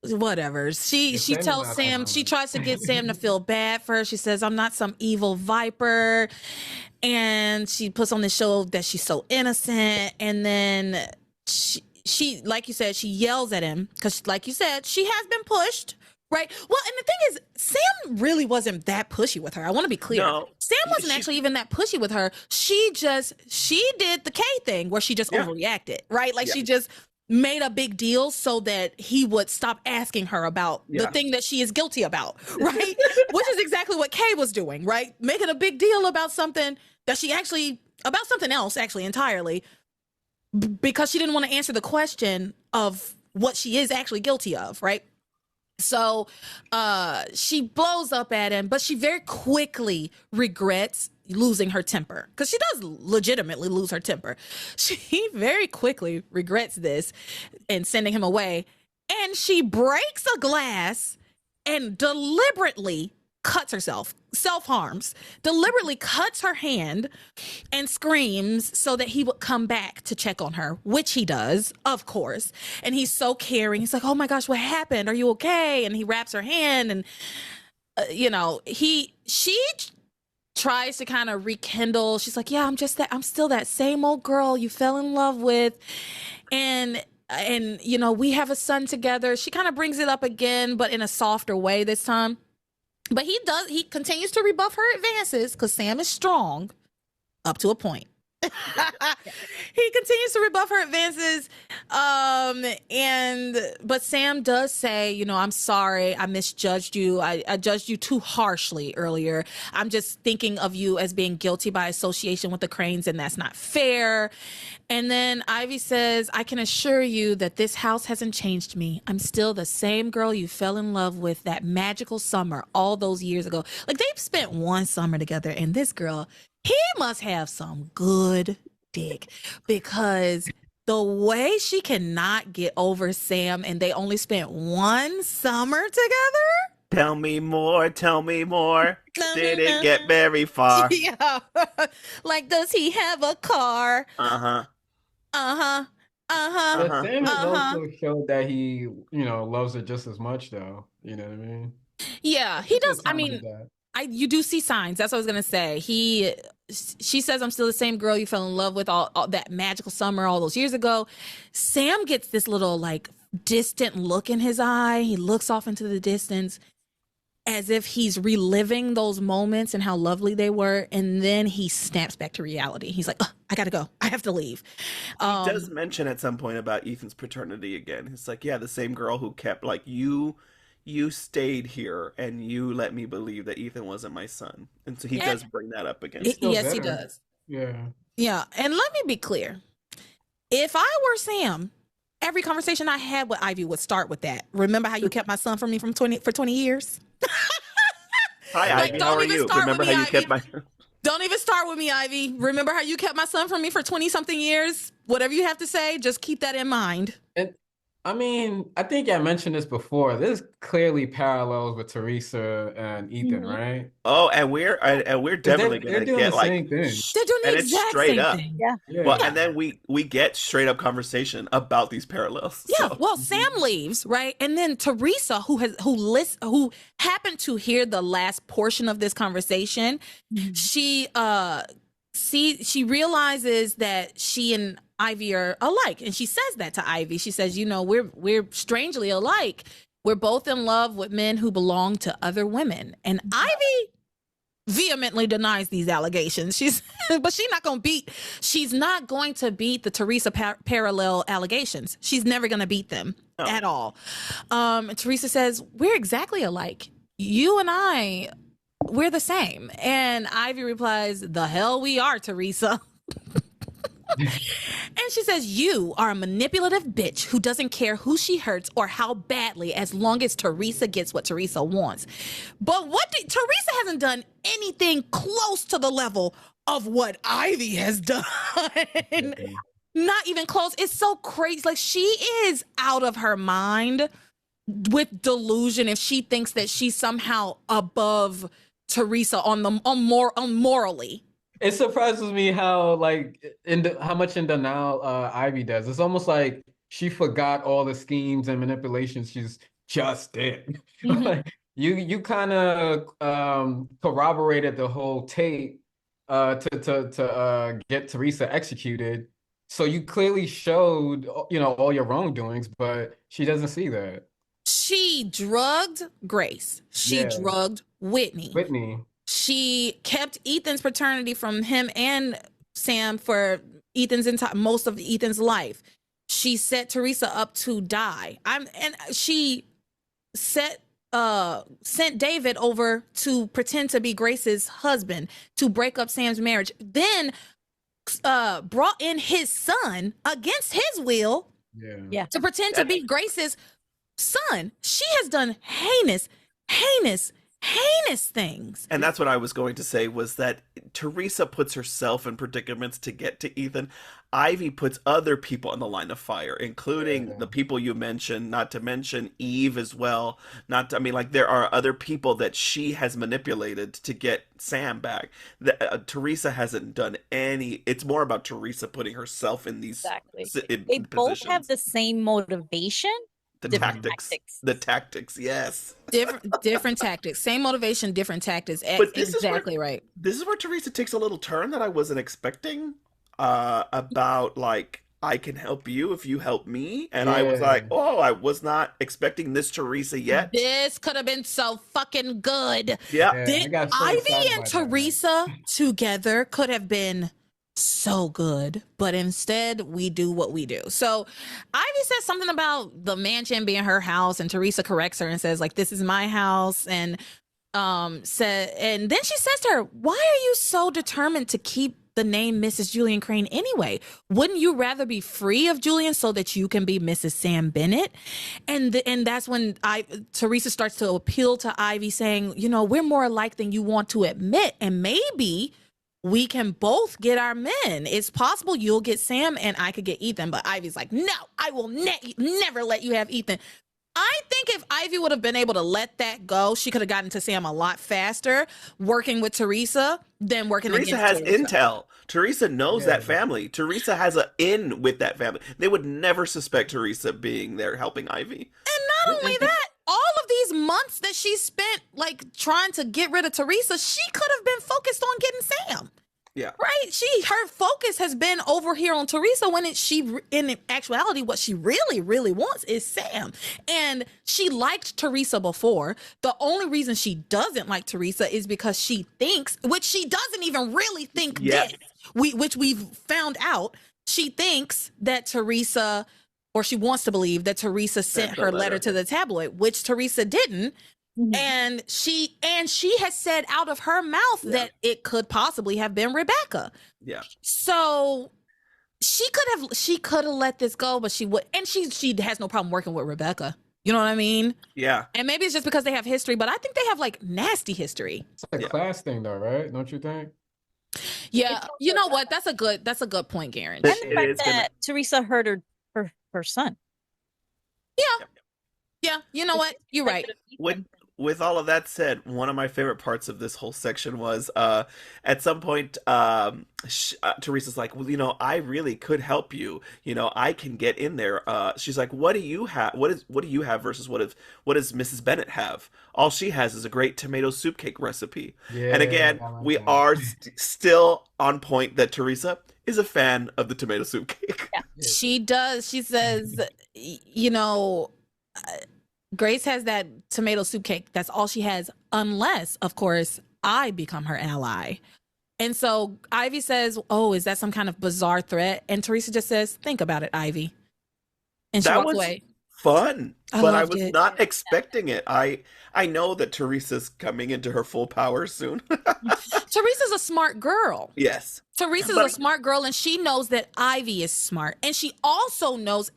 whatever. She tells Sam, she tries to get Sam to feel bad for her. She says, I'm not some evil viper, and she puts on the show that she's so innocent, and then she like you said, she yells at him because, like you said, she has been pushed. Right. Well, and the thing is, Sam really wasn't that pushy with her. I want to be clear. No, Sam wasn't actually even that pushy with her. She did the K thing where she just overreacted, right? Like she just made a big deal so that he would stop asking her about the thing that she is guilty about, right? Which is exactly what Kay was doing, right? Making a big deal about something that about something else actually entirely, because she didn't want to answer the question of what she is actually guilty of, right? So she blows up at him, but she very quickly regrets losing her temper, because she does legitimately lose her temper. She very quickly regrets this and sending him away. And she breaks a glass and deliberately cuts herself, self-harms, deliberately cuts her hand and screams so that he would come back to check on her, which he does, of course. And he's so caring. He's like, oh my gosh, what happened? Are you okay? And he wraps her hand, and she tries to kind of rekindle. She's like, yeah, I'm still that same old girl you fell in love with. And we have a son together. She kind of brings it up again, but in a softer way this time. But he continues to rebuff her advances, because Sam is strong up to a point. He continues to rebuff her advances. But Sam does say, I'm sorry, I misjudged you. I judged you too harshly earlier. I'm just thinking of you as being guilty by association with the Cranes, and that's not fair. And then Ivy says, I can assure you that this house hasn't changed me. I'm still the same girl you fell in love with that magical summer all those years ago. Like, they've spent one summer together, and this girl, he must have some good dick, because the way she cannot get over Sam, and they only spent one summer together. Tell me more. Did it get very far? Yeah. Like, does he have a car? But Sam has also showed that he, loves her just as much, though. You know what I mean? Yeah, he does. I mean, you do see signs. That's what I was gonna say. She says, I'm still the same girl you fell in love with all that magical summer all those years ago. Sam gets this little like distant look in his eye. He looks off into the distance as if he's reliving those moments and how lovely they were. And then he snaps back to reality. He's like, I gotta go. I have to leave. He does mention at some point about Ethan's paternity again. It's like, yeah, the same girl who kept like, you stayed here and you let me believe that Ethan wasn't my son. And so he does bring that up again. Yes, he does. Yeah. Yeah. And let me be clear. If I were Sam, every conversation I had with Ivy would start with that. Remember how you kept my son from me for 20 years? Hi, Ivy. How are you? Remember how you kept my... Don't even start with me, Ivy. Remember how you kept my son from me for 20-something years? Whatever you have to say, just keep that in mind. And I mean, I think I mentioned this before. There's clearly parallels with Theresa and Ethan, right? Oh, and we're definitely they're gonna doing get the like same thing. They're doing the and exact it's straight same up. thing. Yeah. Well, and then we get straight up conversation about these parallels. Yeah. So. Well, Sam leaves, right? And then Theresa, who happened to hear the last portion of this conversation, she she realizes that she and Ivy are alike, and she says that to Ivy. She says, you know, we're strangely alike. We're both in love with men who belong to other women. And Ivy vehemently denies these allegations. She's not going to beat the Theresa parallel allegations. She's never going to beat them at all. Theresa says, we're exactly alike. You and I, we're the same. And Ivy replies, the hell we are, Theresa. And she says, you are a manipulative bitch who doesn't care who she hurts or how badly, as long as Theresa gets what Theresa wants. But Theresa hasn't done anything close to the level of what Ivy has done. Not even close. It's so crazy. Like, she is out of her mind with delusion if she thinks that she's somehow above Theresa on morally. It surprises me how how much in denial Ivy does. It's almost like she forgot all the schemes and manipulations she's just did. Mm-hmm. You kind of corroborated the whole tape to get Theresa executed. So you clearly showed all your wrongdoings, but she doesn't see that. She drugged Grace. She drugged Whitney. She kept Ethan's paternity from him and Sam for most of Ethan's life. She set Theresa up to die. She sent David over to pretend to be Grace's husband to break up Sam's marriage. Then brought in his son against his will to pretend to be Grace's son. She has done heinous things. And that's what I was going to say, was that Theresa puts herself in predicaments to get to Ethan. Ivy puts other people in the line of fire, including the people you mentioned, not to mention Eve as well. There are other people that she has manipulated to get Sam back. Theresa hasn't done any. It's more about Theresa putting herself in these They both have the same motivation. The tactics, yes. Different tactics. Same motivation, different tactics. But exactly right. This is where Theresa takes a little turn that I wasn't expecting. About I can help you if you help me. And I was like, I was not expecting this Theresa yet. This could have been so fucking good. Yeah. Ivy and Theresa together could have been so good, but instead we do what we do. So Ivy says something about the mansion being her house, and Theresa corrects her and says, like, this is my house. And then she says to her, why are you so determined to keep the name Mrs. Julian Crane anyway? Wouldn't you rather be free of Julian so that you can be Mrs. Sam Bennett? And that's when Theresa starts to appeal to Ivy, saying, we're more alike than you want to admit, and maybe we can both get our men. It's possible you'll get Sam and I could get Ethan. But Ivy's like, no, I will never let you have Ethan. I think if Ivy would have been able to let that go, she could have gotten to Sam a lot faster working with Theresa than working against Theresa. Theresa has intel. Theresa knows that family. Theresa has an in with that family. They would never suspect Theresa being there helping Ivy. And not only that, all of these months that she spent trying to get rid of Theresa, she could have been focused on getting Sam. Yeah. Right? Her focus has been over here on Theresa when in actuality, what she really, really wants is Sam. And she liked Theresa before. The only reason she doesn't like Theresa is because she thinks, which she doesn't even really think this, which we've found out, she thinks that Theresa, or she wants to believe that Theresa sent her letter to the tabloid, which Theresa didn't. Mm-hmm. And she has said out of her mouth that it could possibly have been Rebecca. Yeah. So she could have let this go, but she would, and she has no problem working with Rebecca. You know what I mean? Yeah. And maybe it's just because they have history, but I think they have nasty history. It's a class thing though, right? Don't you think? Yeah. You know what? That's a good point, Garentch. And the fact that Theresa hurt her son. Yeah. Yeah. You know what? You're right. with all of that said, one of my favorite parts of this whole section was at some point Teresa's like, well, I really could help you. I can get in there. She's like, what do you have? What do you have versus what does Mrs. Bennett have? All she has is a great tomato soup cake recipe. Yeah, And again, I like we that. are still on point that Theresa is a fan of the tomato soup cake. Yeah. She does. She says, Grace has that tomato soup cake. That's all she has, unless, of course, I become her ally. And so Ivy says, oh, is that some kind of bizarre threat? And Theresa just says, think about it, Ivy. And she That walks was away. fun, I but I loved was it. not expecting it. I know that Teresa's coming into her full power soon. Teresa's a smart girl. Yes. Teresa's But- a smart girl, and she knows that Ivy is smart. And she also knows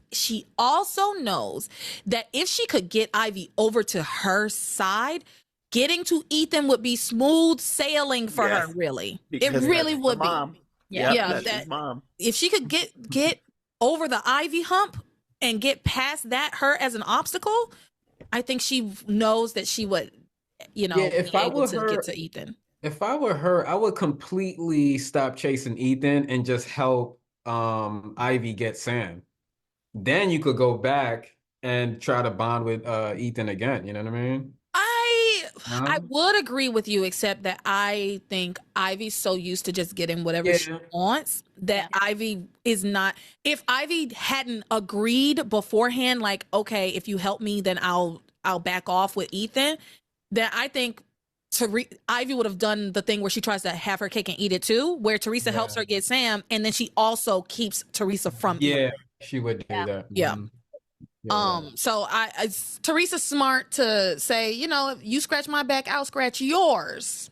that if she could get Ivy over to her side, getting to Ethan would be smooth sailing for Yes, her, really. It because really that's would the mom. be. Yeah. Yeah, that's that- his mom. If she could get over the Ivy hump and get past her as an obstacle, I think she knows that she would, if be I able were to her- get to Ethan. If I were her, I would completely stop chasing Ethan and just help Ivy get Sam. Then you could go back and try to bond with Ethan again. You know what I mean? I would agree with you, except that I think Ivy's so used to just getting whatever she Yeah. wants that Ivy is not. If Ivy hadn't agreed beforehand, like, okay, if you help me, then I'll back off with Ethan, then I think Ivy would have done the thing where she tries to have her cake and eat it too, where Theresa helps her get Sam, and then she also keeps Theresa from eating. Yeah, she would do that. Yeah. Mhm. Yeah. So Teresa's smart to say, if you scratch my back, I'll scratch yours.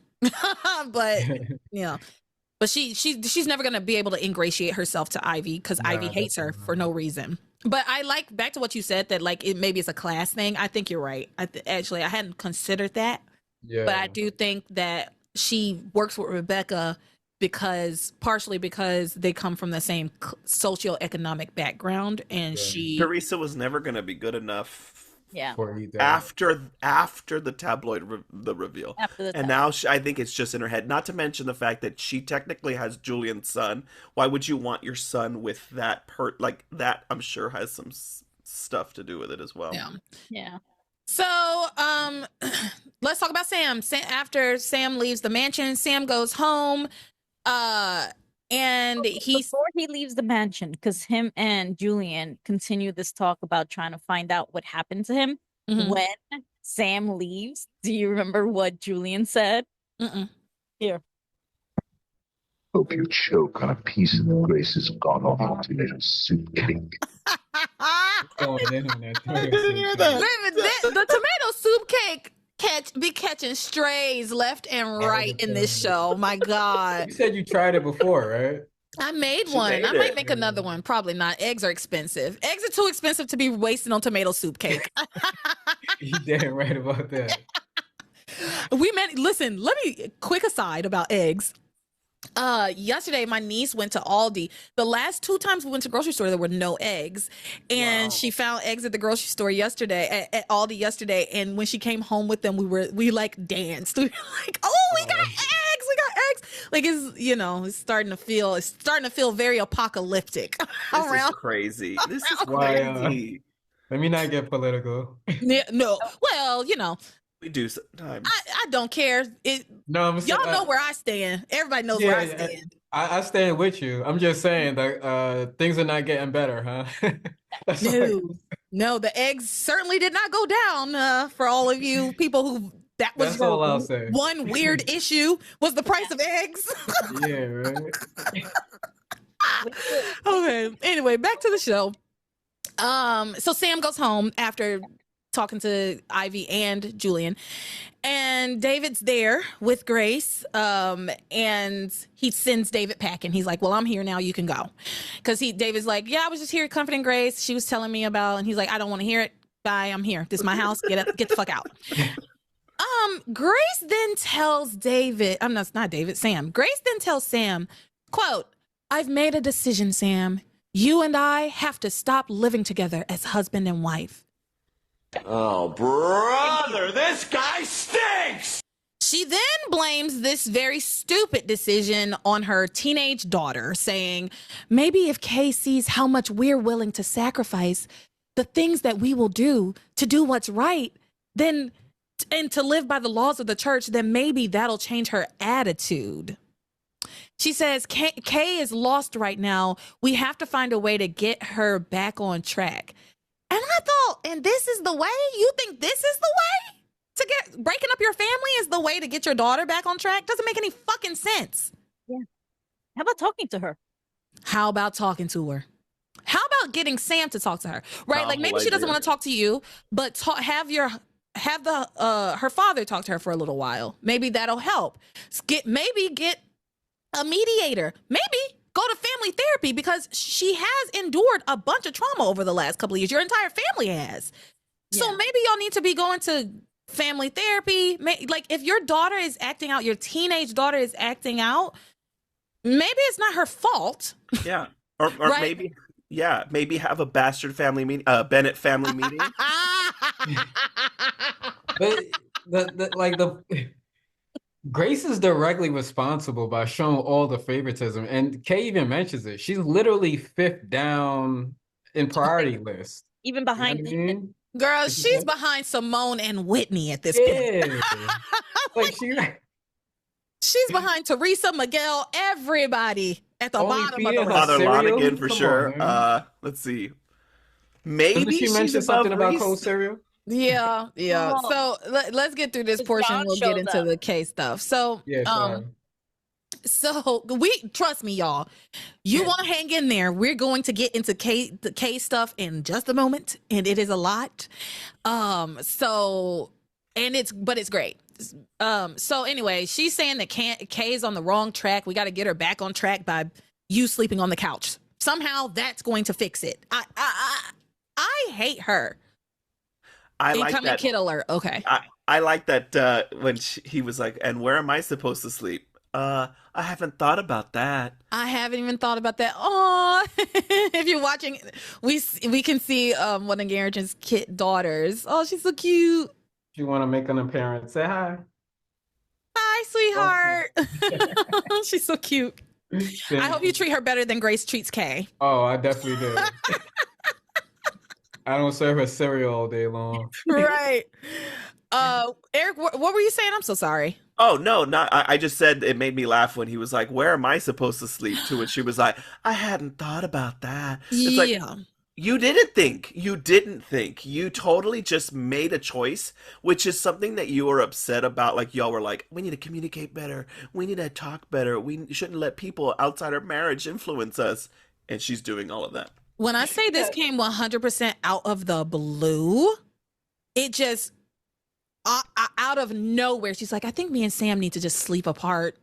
But but she's never gonna be able to ingratiate herself to Ivy because Ivy hates her for no reason. But I like back to what you said that like maybe it's a class thing. I think you're right. Actually, I hadn't considered that, Yeah. but I do think that she works with Rebecca partially because they come from the same socioeconomic background, and Theresa was never going to be good enough for Ethan. after the tabloid the reveal. And now I think it's just in her head. Not to mention the fact that she technically has Julian's son. Why would you want your son with that like that? I'm sure has some stuff to do with it as well. Yeah. So, let's talk about Sam. After Sam leaves the mansion, Sam goes home. And before he leaves the mansion, because him and Julian continue this talk about trying to find out what happened to him. Mhm. When Sam leaves, do you remember what Julian said? Here. Hope you choke on a piece of Grace's god-awful tomato soup cake. Going in on that. The tomato soup cake be catching strays left and right in this show. My God. You said you tried it before, right? I made She one. made I might it. make another one. Probably not. Eggs are expensive. Eggs are too expensive to be wasting on tomato soup cake. You damn right about that. Listen, let me quick aside about eggs. Yesterday my niece went to Aldi. The last 2 times we went to the grocery store, there were no eggs, and she found eggs at the grocery store yesterday at Aldi yesterday. And when she came home with them, we like danced. We were like, oh, we got eggs, we got eggs. Like it's starting to feel very apocalyptic This around. is crazy. This is Why, crazy. Let me not get political. Yeah, no, well, We do sometimes. I don't care. No, Y'all know where I stand. Everybody knows where I stand. I stand with you. I'm just saying that things are not getting better, huh? That's all. No, the eggs certainly did not go down for all of you people who that was That's all I'll say. one weird issue was the price of eggs. Yeah, right. Okay. Anyway, back to the show. So Sam goes home after talking to Ivy and Julian, and David's there with Grace. And he sends David packing. He's like, well, I'm here now, you can go. Because David's like, yeah, I was just here comforting Grace. She was telling me about, and he's like, I don't want to hear it. Bye, I'm here. This is my house. Get the fuck out. Grace then tells David, Sam. Grace then tells Sam, quote, I've made a decision, Sam. You and I have to stop living together as husband and wife. Oh, brother, this guy stinks! She then blames this very stupid decision on her teenage daughter, saying, maybe if Kay sees how much we're willing to sacrifice, the things that we will do to do what's right, then, and to live by the laws of the church, then maybe that'll change her attitude. She says, Kay is lost right now. We have to find a way to get her back on track. And I thought, and this is the way? You think this is the way? To get breaking up your family is the way to get your daughter back on track? Doesn't make any fucking sense. Yeah. How about talking to her? How about talking to her? How about getting Sam to talk to her? Right? Like maybe she doesn't want to talk to you, but have her father talk to her for a little while. Maybe that'll help. Maybe get a mediator. Maybe go to family therapy because she has endured a bunch of trauma over the last couple of years. Your entire family has. Yeah. So maybe y'all need to be going to family therapy. Like if your daughter is acting out, your teenage daughter is acting out, maybe it's not her fault. Yeah. Or right? maybe have a bastard family meeting, Bennett family meeting. But Grace is directly responsible by showing all the favoritism, and Kay even mentions it. She's literally fifth down in priority list. Even behind, you know what I mean? Girl, she's behind Simone and Whitney at this point. Like she's behind Theresa, Miguel, everybody at the bottom of the list. Father Lonigan for sure. Let's see. Maybe she mentioned something about cold cereal. Yeah. So let's get through this portion. We'll get into the K stuff. So, so trust me, y'all. You want to hang in there. We're going to get into the K stuff in just a moment, and it is a lot. It's great. So anyway, she's saying that Kay is on the wrong track. We got to get her back on track by you sleeping on the couch. Somehow that's going to fix it. I hate her. I like Incoming that. Kid alert. Okay. I like that when he was like, and where am I supposed to sleep? I haven't thought about that. I haven't even thought about that. Oh, if you're watching, we can see one of Garentch's kid daughters. Oh, she's so cute. You want to make an appearance? Say hi. Hi, sweetheart. She's so cute. I hope you treat her better than Grace treats Kay. Oh, I definitely do. I don't serve her cereal all day long. Right. Eric, what were you saying? I'm so sorry. Oh, no, I just said it made me laugh when he was like, where am I supposed to sleep? To which she was like, I hadn't thought about that. It's like, you didn't think. You totally just made a choice, which is something that you were upset about. Like, y'all were like, we need to communicate better. We need to talk better. We shouldn't let people outside our marriage influence us. And she's doing all of that. When I say this came 100% out of the blue, it just, out of nowhere, she's like, I think me and Sam need to just sleep apart.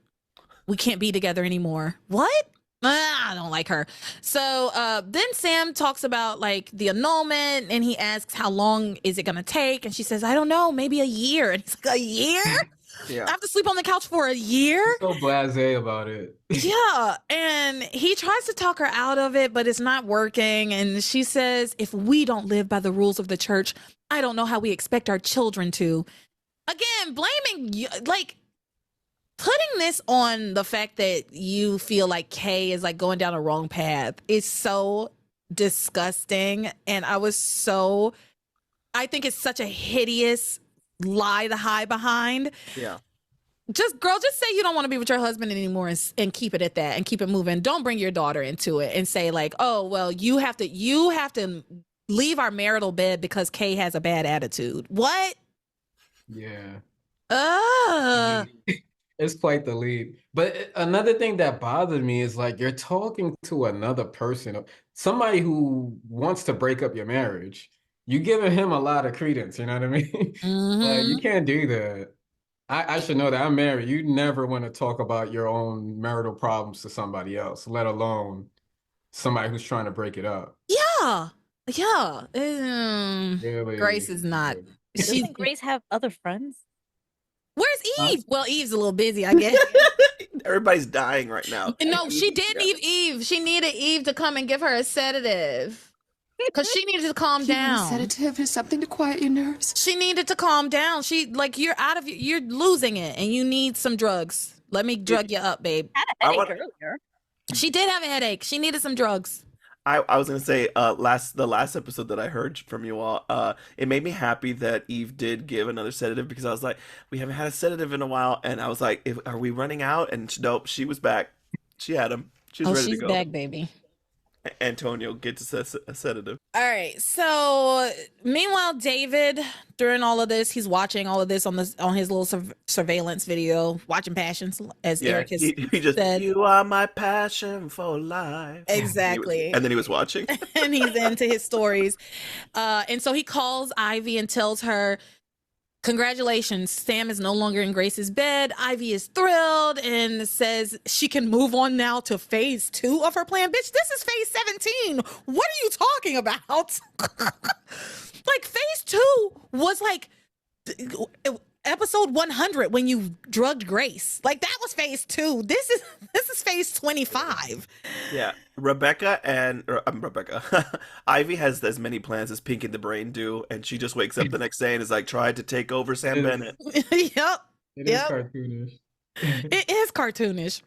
We can't be together anymore. What? I don't like her. So then Sam talks about like the annulment, and he asks how long is it going to take? And she says, I don't know, maybe a year. And he's like, a year? Yeah. I have to sleep on the couch for a year? So blasé about it. Yeah. And he tries to talk her out of it, but it's not working. And she says, if we don't live by the rules of the church, I don't know how we expect our children to. Again, blaming you, like putting this on the fact that you feel like Kay is like going down a wrong path is so disgusting. And I think it's such a hideous lie to hide behind. Yeah. Just say you don't want to be with your husband anymore and keep it at that and keep it moving. Don't bring your daughter into it and say like, oh, well, you have to leave our marital bed because Kay has a bad attitude. What? Yeah. It's quite the lead. But another thing that bothered me is like you're talking to another person, somebody who wants to break up your marriage. You're giving him a lot of credence, you know what I mean? Mm-hmm. Like, you can't do that. I should know that I'm married. You never want to talk about your own marital problems to somebody else, let alone somebody who's trying to break it up. Yeah. Really? Grace is not. Doesn't Grace have other friends? Where's Eve? Well, Eve's a little busy, I guess. Everybody's dying right now. No, she did need Eve. She needed Eve to come and give her a sedative. Because she needed to calm You want a down. sedative or something to quiet your nerves? She needed to calm down. You're losing it and you need some drugs. Let me drug you up, babe. Had a headache earlier. She did have a headache. She needed some drugs. I was gonna say, the last episode that I heard from you all, it made me happy that Eve did give another sedative, because I was like, we haven't had a sedative in a while, and I was like, are we running out? And nope, she was back. She had him. She was ready to go. She's back, baby. Antonio gets a sedative. All right. So meanwhile, David, during all of this, he's watching all of this on his little surveillance video, watching Passions, as Eric has he just said. You are my passion for life. Exactly. And then he was watching. And he's into his stories. And so he calls Ivy and tells her, congratulations, Sam is no longer in Grace's bed. Ivy is thrilled and says she can move on now to phase 2 of her plan. Bitch, this is phase 17. What are you talking about? Like, phase 2 was like episode 100 when you drugged Grace. Like, that was phase 2. This is phase 25. Yeah, Rebecca, Ivy has as many plans as Pink in the Brain do, and she just wakes up the next day and is like, tried to take over Sam Bennett. Yep. It is cartoonish. It is cartoonish.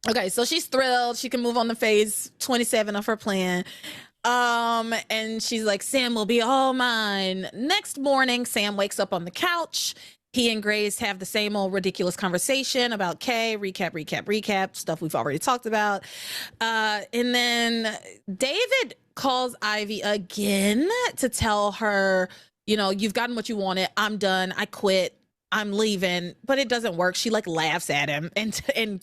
Okay, so she's thrilled. She can move on to phase 27 of her plan. And she's like, Sam will be all mine. Next morning, Sam wakes up on the couch. He and Grace have the same old ridiculous conversation about Kay. Recap. Stuff we've already talked about. And then David calls Ivy again to tell her, you've gotten what you wanted. I'm done. I quit. I'm leaving, but it doesn't work. She laughs at him and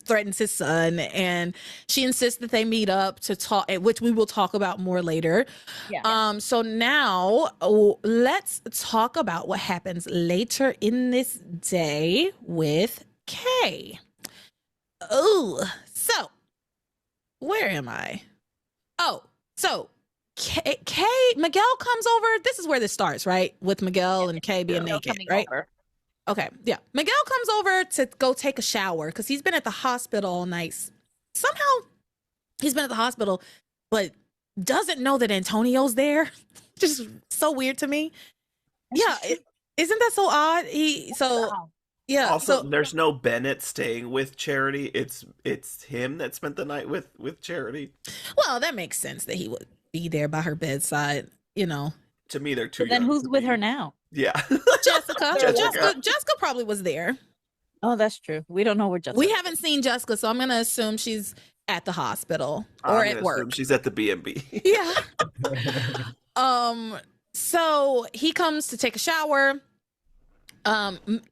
threatens his son, and she insists that they meet up to talk, which we will talk about more later. Yeah. So now let's talk about what happens later in this day with Kay. Oh, so where am I? Oh, so Kay, Miguel comes over. This is where this starts, right? With Miguel and Kay being naked, right? Over. Okay, yeah. Miguel comes over to go take a shower because he's been at the hospital all night. Somehow he's been at the hospital, but doesn't know that Antonio's there. Just so weird to me. Yeah, isn't that so odd? Yeah. Also, there's no Bennett staying with Charity. It's him that spent the night with Charity. Well, that makes sense that he would be there by her bedside, To me, they're too young. Then who's with her now? Yeah. Jessica probably was there. Oh, that's true. We don't know where Jessica We haven't seen Jessica, so I'm going to assume she's at the hospital or at work. She's at the B&B. Yeah. So he comes to take a shower.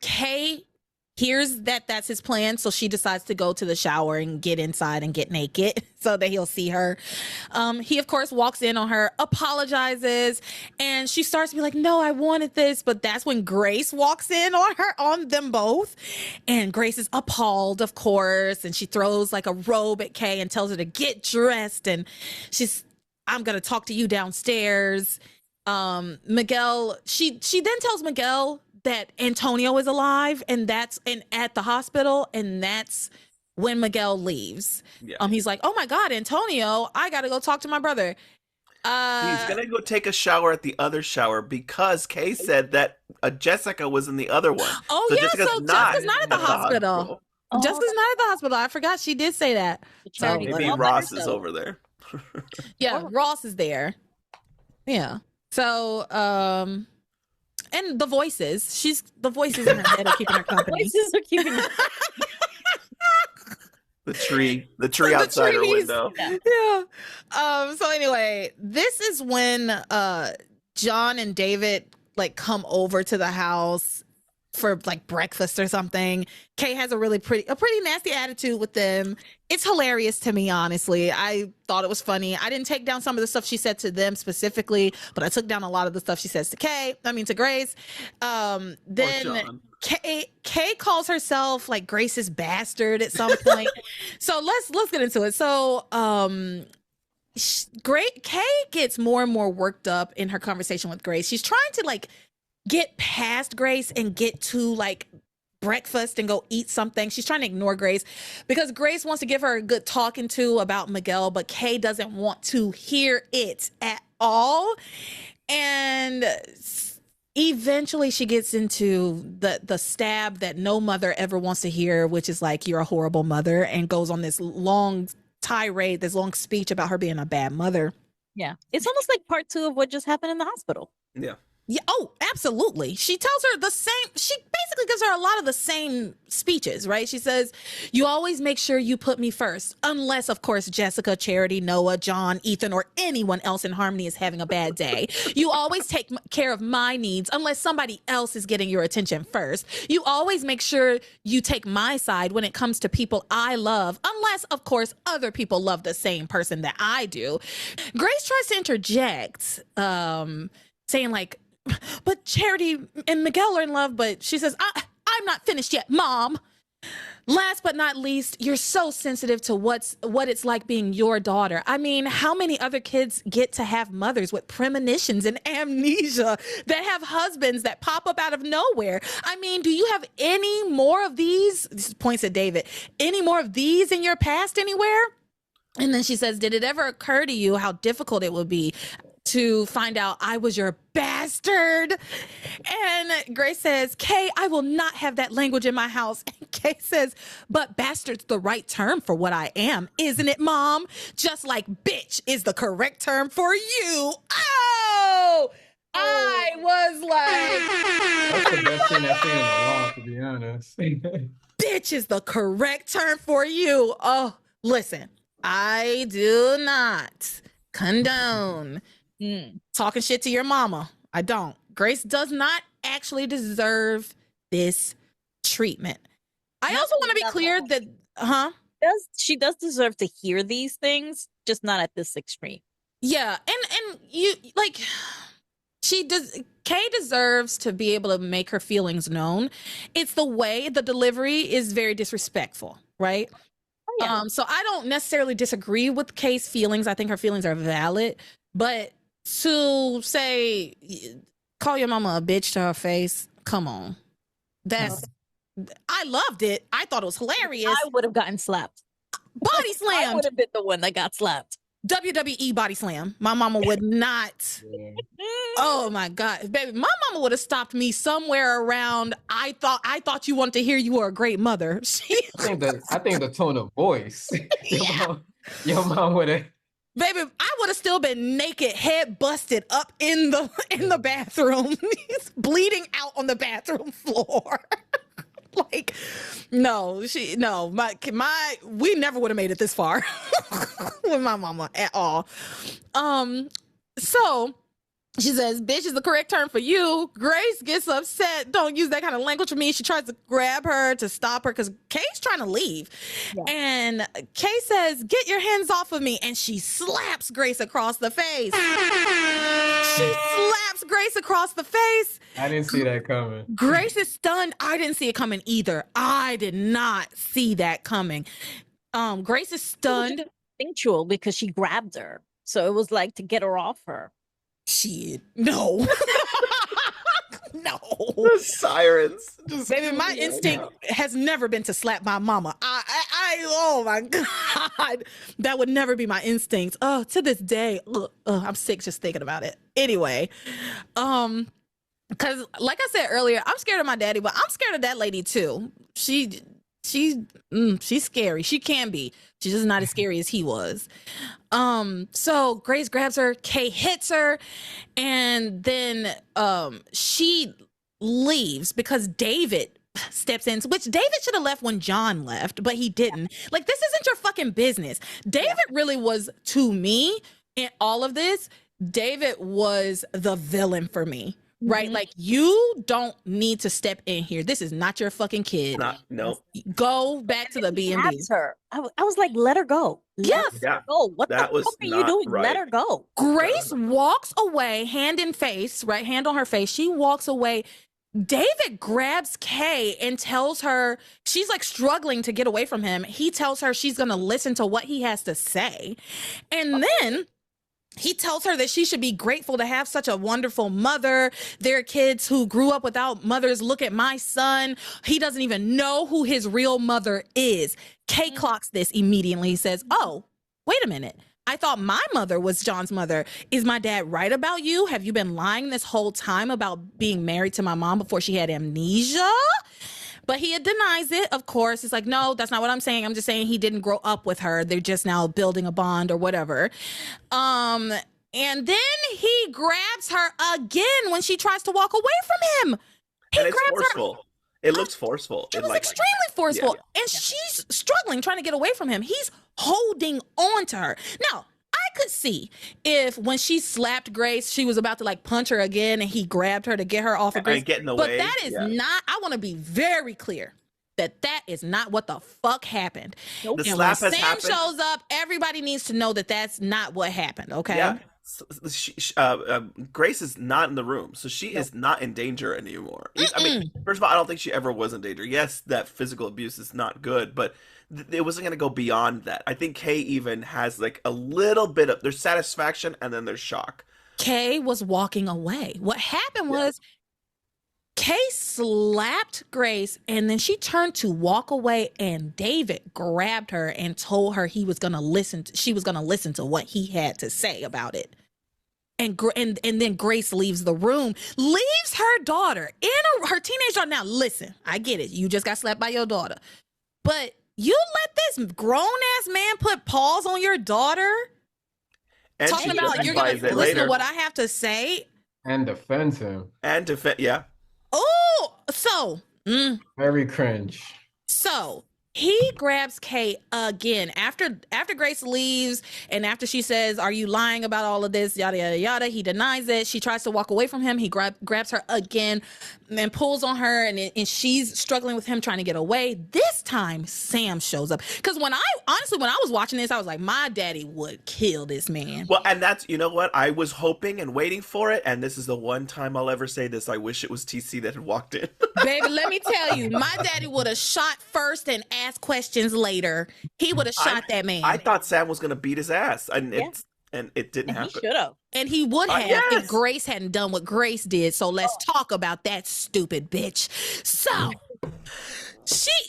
Kay hears that that's his plan, so she decides to go to the shower and get inside and get naked so that he'll see her. He of course walks in on her, apologizes, and she starts to be like, no, I wanted this, but that's when Grace walks in on them both, and Grace is appalled, of course, and she throws like a robe at Kay and tells her to get dressed, and I'm gonna talk to you downstairs. Miguel, she then tells Miguel that Antonio is alive and at the hospital, and that's when Miguel leaves. Yeah. He's like, oh my God, Antonio, I gotta go talk to my brother. He's gonna go take a shower at the other shower because Kay said that Jessica was in the other one. Oh so yeah, Jessica's not at the hospital. Jessica's not at the hospital. I forgot she did say that. So maybe Ross is over there. Yeah, Ross is there. Yeah. So, and the voices. The voices in her head are keeping her company. Voices are keeping her. The tree outside her window. Yeah. So anyway, this is when John and David come over to the house for breakfast or something. Kay has a pretty nasty attitude with them. It's hilarious to me, honestly. I thought it was funny. I didn't take down some of the stuff she said to them specifically, but I took down a lot of the stuff she says to Grace. Then Kay calls herself Grace's bastard at some point. So let's get into it. So Kay gets more and more worked up in her conversation with Grace. She's trying to get past Grace and get to breakfast and go eat something. She's trying to ignore Grace because Grace wants to give her a good talking to about Miguel, but Kay doesn't want to hear it at all. And eventually she gets into the stab that no mother ever wants to hear, which is like, you're a horrible mother, and goes on this long tirade, this long speech about her being a bad mother. Yeah. It's almost like part 2 of what just happened in the hospital. Yeah. Yeah. Oh, absolutely. She tells her the same. She basically gives her a lot of the same speeches, right? She says, you always make sure you put me first, unless, of course, Jessica, Charity, Noah, John, Ethan, or anyone else in Harmony is having a bad day. You always take care of my needs, unless somebody else is getting your attention first. You always make sure you take my side when it comes to people I love, unless, of course, other people love the same person that I do. Grace tries to interject, saying like, but Charity and Miguel are in love, but she says, I'm not finished yet, Mom. Last but not least, you're so sensitive to what it's like being your daughter. I mean, how many other kids get to have mothers with premonitions and amnesia, that have husbands that pop up out of nowhere? I mean, do you have any more of these? This points at David. Any more of these in your past anywhere? And then she says, did it ever occur to you how difficult it would be to find out I was your bastard? And Grace says, Kay, I will not have that language in my house. And Kay says, but bastard's the right term for what I am, isn't it, Mom? Just like bitch is the correct term for you. Oh, I was like, That's the best thing I've seen in a while, to be honest. bitch is the correct term for you. Oh, listen, I do not condone talking shit to your mama. I don't. Grace does not actually deserve this treatment. I also want to be clear that, she does deserve to hear these things, just not at this extreme. Yeah, and you like, she does. Kay deserves to be able to make her feelings known. It's the way the delivery is very disrespectful, right? Oh, yeah. So I don't necessarily disagree with Kay's feelings. I think her feelings are valid, but to say, call your mama a bitch to her face, come on. I loved it. I thought it was hilarious. I would have gotten slapped. Body I slammed. would have been the one that got slapped. WWE body slam. My mama would not. Oh my God, baby. My mama would have stopped me somewhere around, I thought you wanted to hear you were a great mother. I think the tone of voice. Your mom would have. Baby, I would have still been naked, head busted up in the bathroom, bleeding out on the bathroom floor. Like, no, we never would have made it this far with my mama at all. So she says, bitch is the correct term for you. Grace gets upset. Don't use that kind of language for me. She tries to grab her to stop her because Kay's trying to leave. Yeah. And Kay says, get your hands off of me. And she slaps Grace across the face. She slaps Grace across the face. I didn't see that coming. Grace is stunned. I didn't see it coming either. I did not see that coming. Grace is stunned. Instinctual because she grabbed her. So it was like to get her off her. Shit. No. No. The sirens. Baby, my instinct has never been to slap my mama. Oh my God. That would never be my instinct. Oh, to this day. I'm sick just thinking about it. Anyway, because like I said earlier, I'm scared of my daddy, but I'm scared of that lady too. She's scary. She can be. She's just not as scary as he was. So Grace grabs her, Kay hits her, and then she leaves because David steps in, which David should have left when John left, but he didn't. Like, this isn't your fucking business. David really was, to me, in all of this, David was the villain for me. Right? Like, you don't need to step in here. This is not your fucking kid. No. Go back to the B&B. I was like, let her go. Let her go. What the fuck are you doing? Right. Let her go. Grace walks away, hand in face, right? Hand on her face. She walks away. David grabs Kay and tells her, she's like struggling to get away from him. He tells her she's going to listen to what he has to say. And then he tells her that she should be grateful to have such a wonderful mother. There are kids who grew up without mothers. Look at my son. He doesn't even know who his real mother is. Kay clocks this immediately. He says, oh, wait a minute. I thought my mother was John's mother. Is my dad right about you? Have you been lying this whole time about being married to my mom before she had amnesia? But he denies it, of course. It's like, no, that's not what I'm saying. I'm just saying he didn't grow up with her. They're just now building a bond or whatever. And then he grabs her again when she tries to walk away from him. He and it's grabs forceful. her. It looks forceful. It was extremely forceful. Yeah. And she's struggling, trying to get away from him. He's holding on to her. Now, I could see if when she slapped Grace, she was about to like punch her again and he grabbed her to get her off of Grace. Get in the but way. That is not, I want to be very clear that is not what the fuck happened. Nope. The and slap when has Sam happened. shows up, everybody needs to know that that's not what happened, okay? Yeah. Grace is not in the room, so she is not in danger anymore. I mean, first of all, I don't think she ever was in danger. Yes, that physical abuse is not good, but it wasn't going to go beyond that. I think Kay even has like a little bit of there's satisfaction and then there's shock. Kay was walking away. What happened was Kay slapped Grace and then she turned to walk away and David grabbed her and told her he was going to listen. She was going to listen to what he had to say about it. And then Grace leaves the room, leaves her daughter her teenage daughter. Now, listen, I get it. You just got slapped by your daughter. But you let this grown-ass man put paws on your daughter? And talking about you're going to listen to what I have to say? And defends him. And yeah. Oh, so. Very cringe. So he grabs Kay again after Grace leaves and after she says, are you lying about all of this? Yada, yada, yada. He denies it. She tries to walk away from him. He grabs her again and pulls on her and she's struggling with him trying to get away. This time Sam shows up. Because when I was watching this, I was like, my daddy would kill this man. Well, and that's, you know what? I was hoping and waiting for it. And this is the one time I'll ever say this. I wish it was TC that had walked in. Baby, let me tell you, my daddy would have shot first and asked questions later. He would have shot that man. I thought Sam was going to beat his ass. And it didn't happen. He should have. And he would have if Grace hadn't done what Grace did. So let's talk about that stupid bitch. So Sam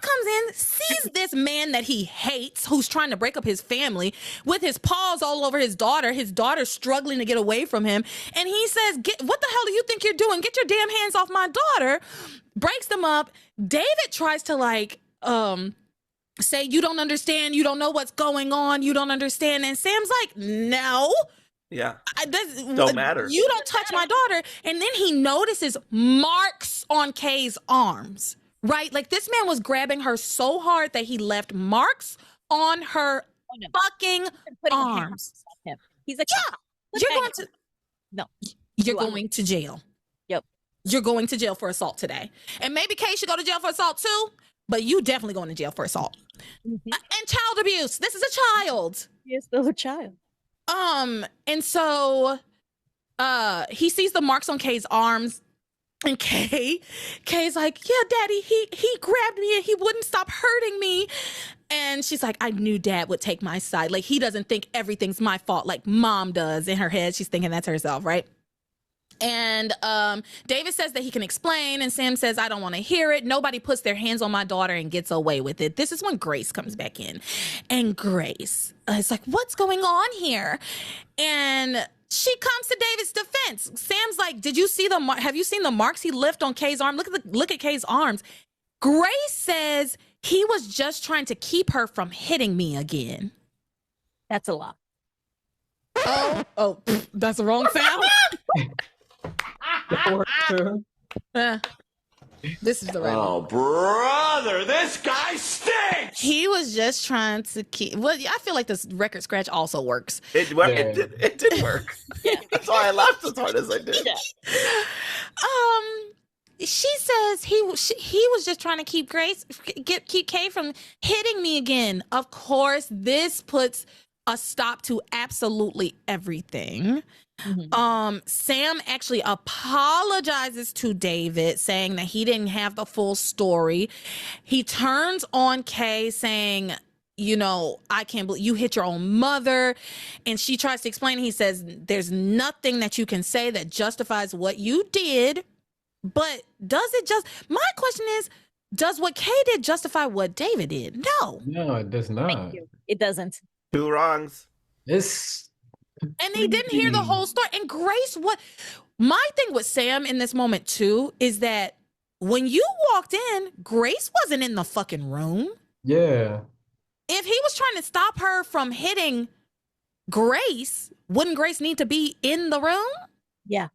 comes in, sees this man that he hates, who's trying to break up his family, with his paws all over his daughter's struggling to get away from him. And he says, what the hell do you think you're doing? Get your damn hands off my daughter. Breaks them up. David tries to say, you don't understand. You don't know what's going on. You don't understand. And Sam's like, no. Yeah. Don't matter. You don't touch my daughter. And then he notices marks on Kay's arms, right? Like this man was grabbing her so hard that he left marks on her fucking arms. He's like, you're going to jail. Yep. You're going to jail for assault today. And maybe Kay should go to jail for assault too. But you definitely going to jail for assault. And child abuse. This is a child. He is still a child. And so he sees the marks on Kay's arms. And Kay's like, yeah, daddy, he grabbed me and he wouldn't stop hurting me. And she's like, I knew dad would take my side. Like he doesn't think everything's my fault like mom does. In her head, she's thinking that's herself, right? And David says that he can explain, and Sam says, I don't want to hear it. Nobody puts their hands on my daughter and gets away with it. This is when Grace comes back in. And Grace is like, what's going on here? And she comes to David's defense. Sam's like, did you see have you seen the marks he left on Kay's arm? Look at Kay's arms. Grace says he was just trying to keep her from hitting me again. That's a lot. Oh, that's the wrong sound. This is the right one. Oh, brother, this guy stinks! He was just trying to keep. Well, I feel like this record scratch also works. It did work. That's why I laughed as hard as I did. She says he was just trying to keep keep Kay from hitting me again. Of course, this puts a stop to absolutely everything. Sam actually apologizes to David, saying that he didn't have the full story. He turns on Kay, saying, I can't believe you hit your own mother. And she tries to explain. He says, there's nothing that you can say that justifies what you did. But my question is, does what Kay did justify what David did? No. No, it does not. It doesn't. Two wrongs. This. And he didn't hear the whole story. And Grace, what my thing with Sam in this moment too is that when you walked in, Grace wasn't in the fucking room. Yeah. If he was trying to stop her from hitting Grace, wouldn't Grace need to be in the room? Yeah.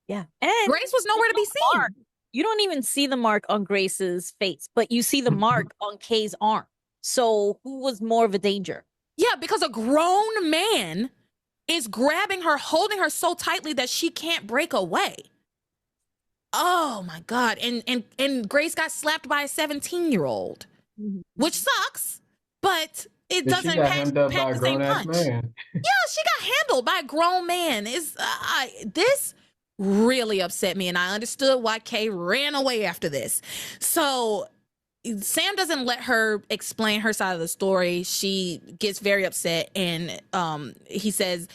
And Grace was nowhere to be seen. Mark. You don't even see the mark on Grace's face, but you see the mark on Kay's arm. So who was more of a danger? Yeah, because a grown man is grabbing her, holding her so tightly that she can't break away. Oh my God. And Grace got slapped by a 17-year-old, which sucks, but it doesn't She got handled up by a pack the same grown-ass punch. man. Yeah, she got handled by a grown man. This really upset me, and I understood why Kay ran away after this. So Sam doesn't let her explain her side of the story. She gets very upset, and he says,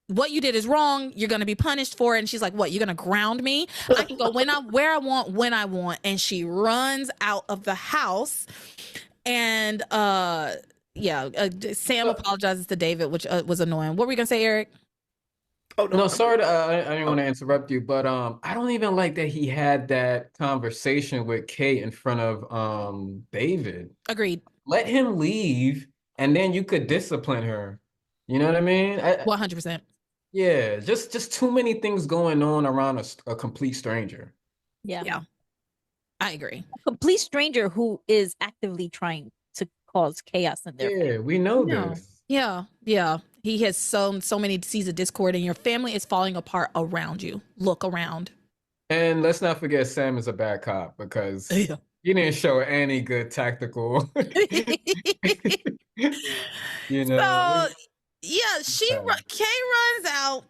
what you did is wrong. You're going to be punished for it. And she's like, what, you're going to ground me? I can go where I want, when I want. And she runs out of the house. And Sam apologizes to David, which was annoying. What were you going to say, Eric? Oh, no, sorry. I didn't want to interrupt you, but I don't even like that he had that conversation with Kay in front of David. Agreed. Let him leave, and then you could discipline her. You know what I mean? 100%. Yeah, just too many things going on around a complete stranger. Yeah, I agree. A complete stranger who is actively trying to cause chaos in their family. We know this. Yeah. He has so many seeds of discord, and your family is falling apart around you. Look around. And let's not forget Sam is a bad cop because he didn't show any good tactical. You know. So yeah, Kay runs out.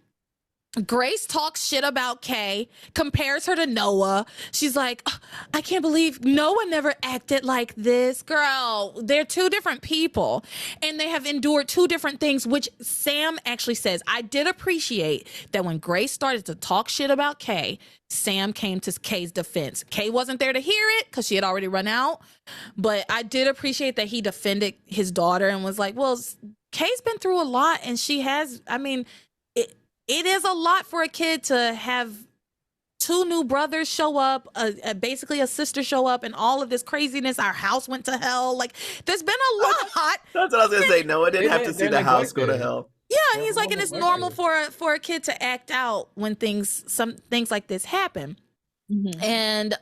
Grace talks shit about Kay, compares her to Noah. She's like, I can't believe Noah never acted like this. Girl, they're two different people, and they have endured two different things, which Sam actually says. I did appreciate that when Grace started to talk shit about Kay, Sam came to Kay's defense. Kay wasn't there to hear it because she had already run out, but I did appreciate that he defended his daughter and was like, well, Kay's been through a lot, and she has, it is a lot for a kid to have two new brothers show up, basically a sister show up, and all of this craziness. Our house went to hell. Like, there's been a lot. That's what I was going to say. Noah didn't have to see the house go to hell. Yeah, he's like, and it's normal for a kid to act out when some things like this happen. Mm-hmm. And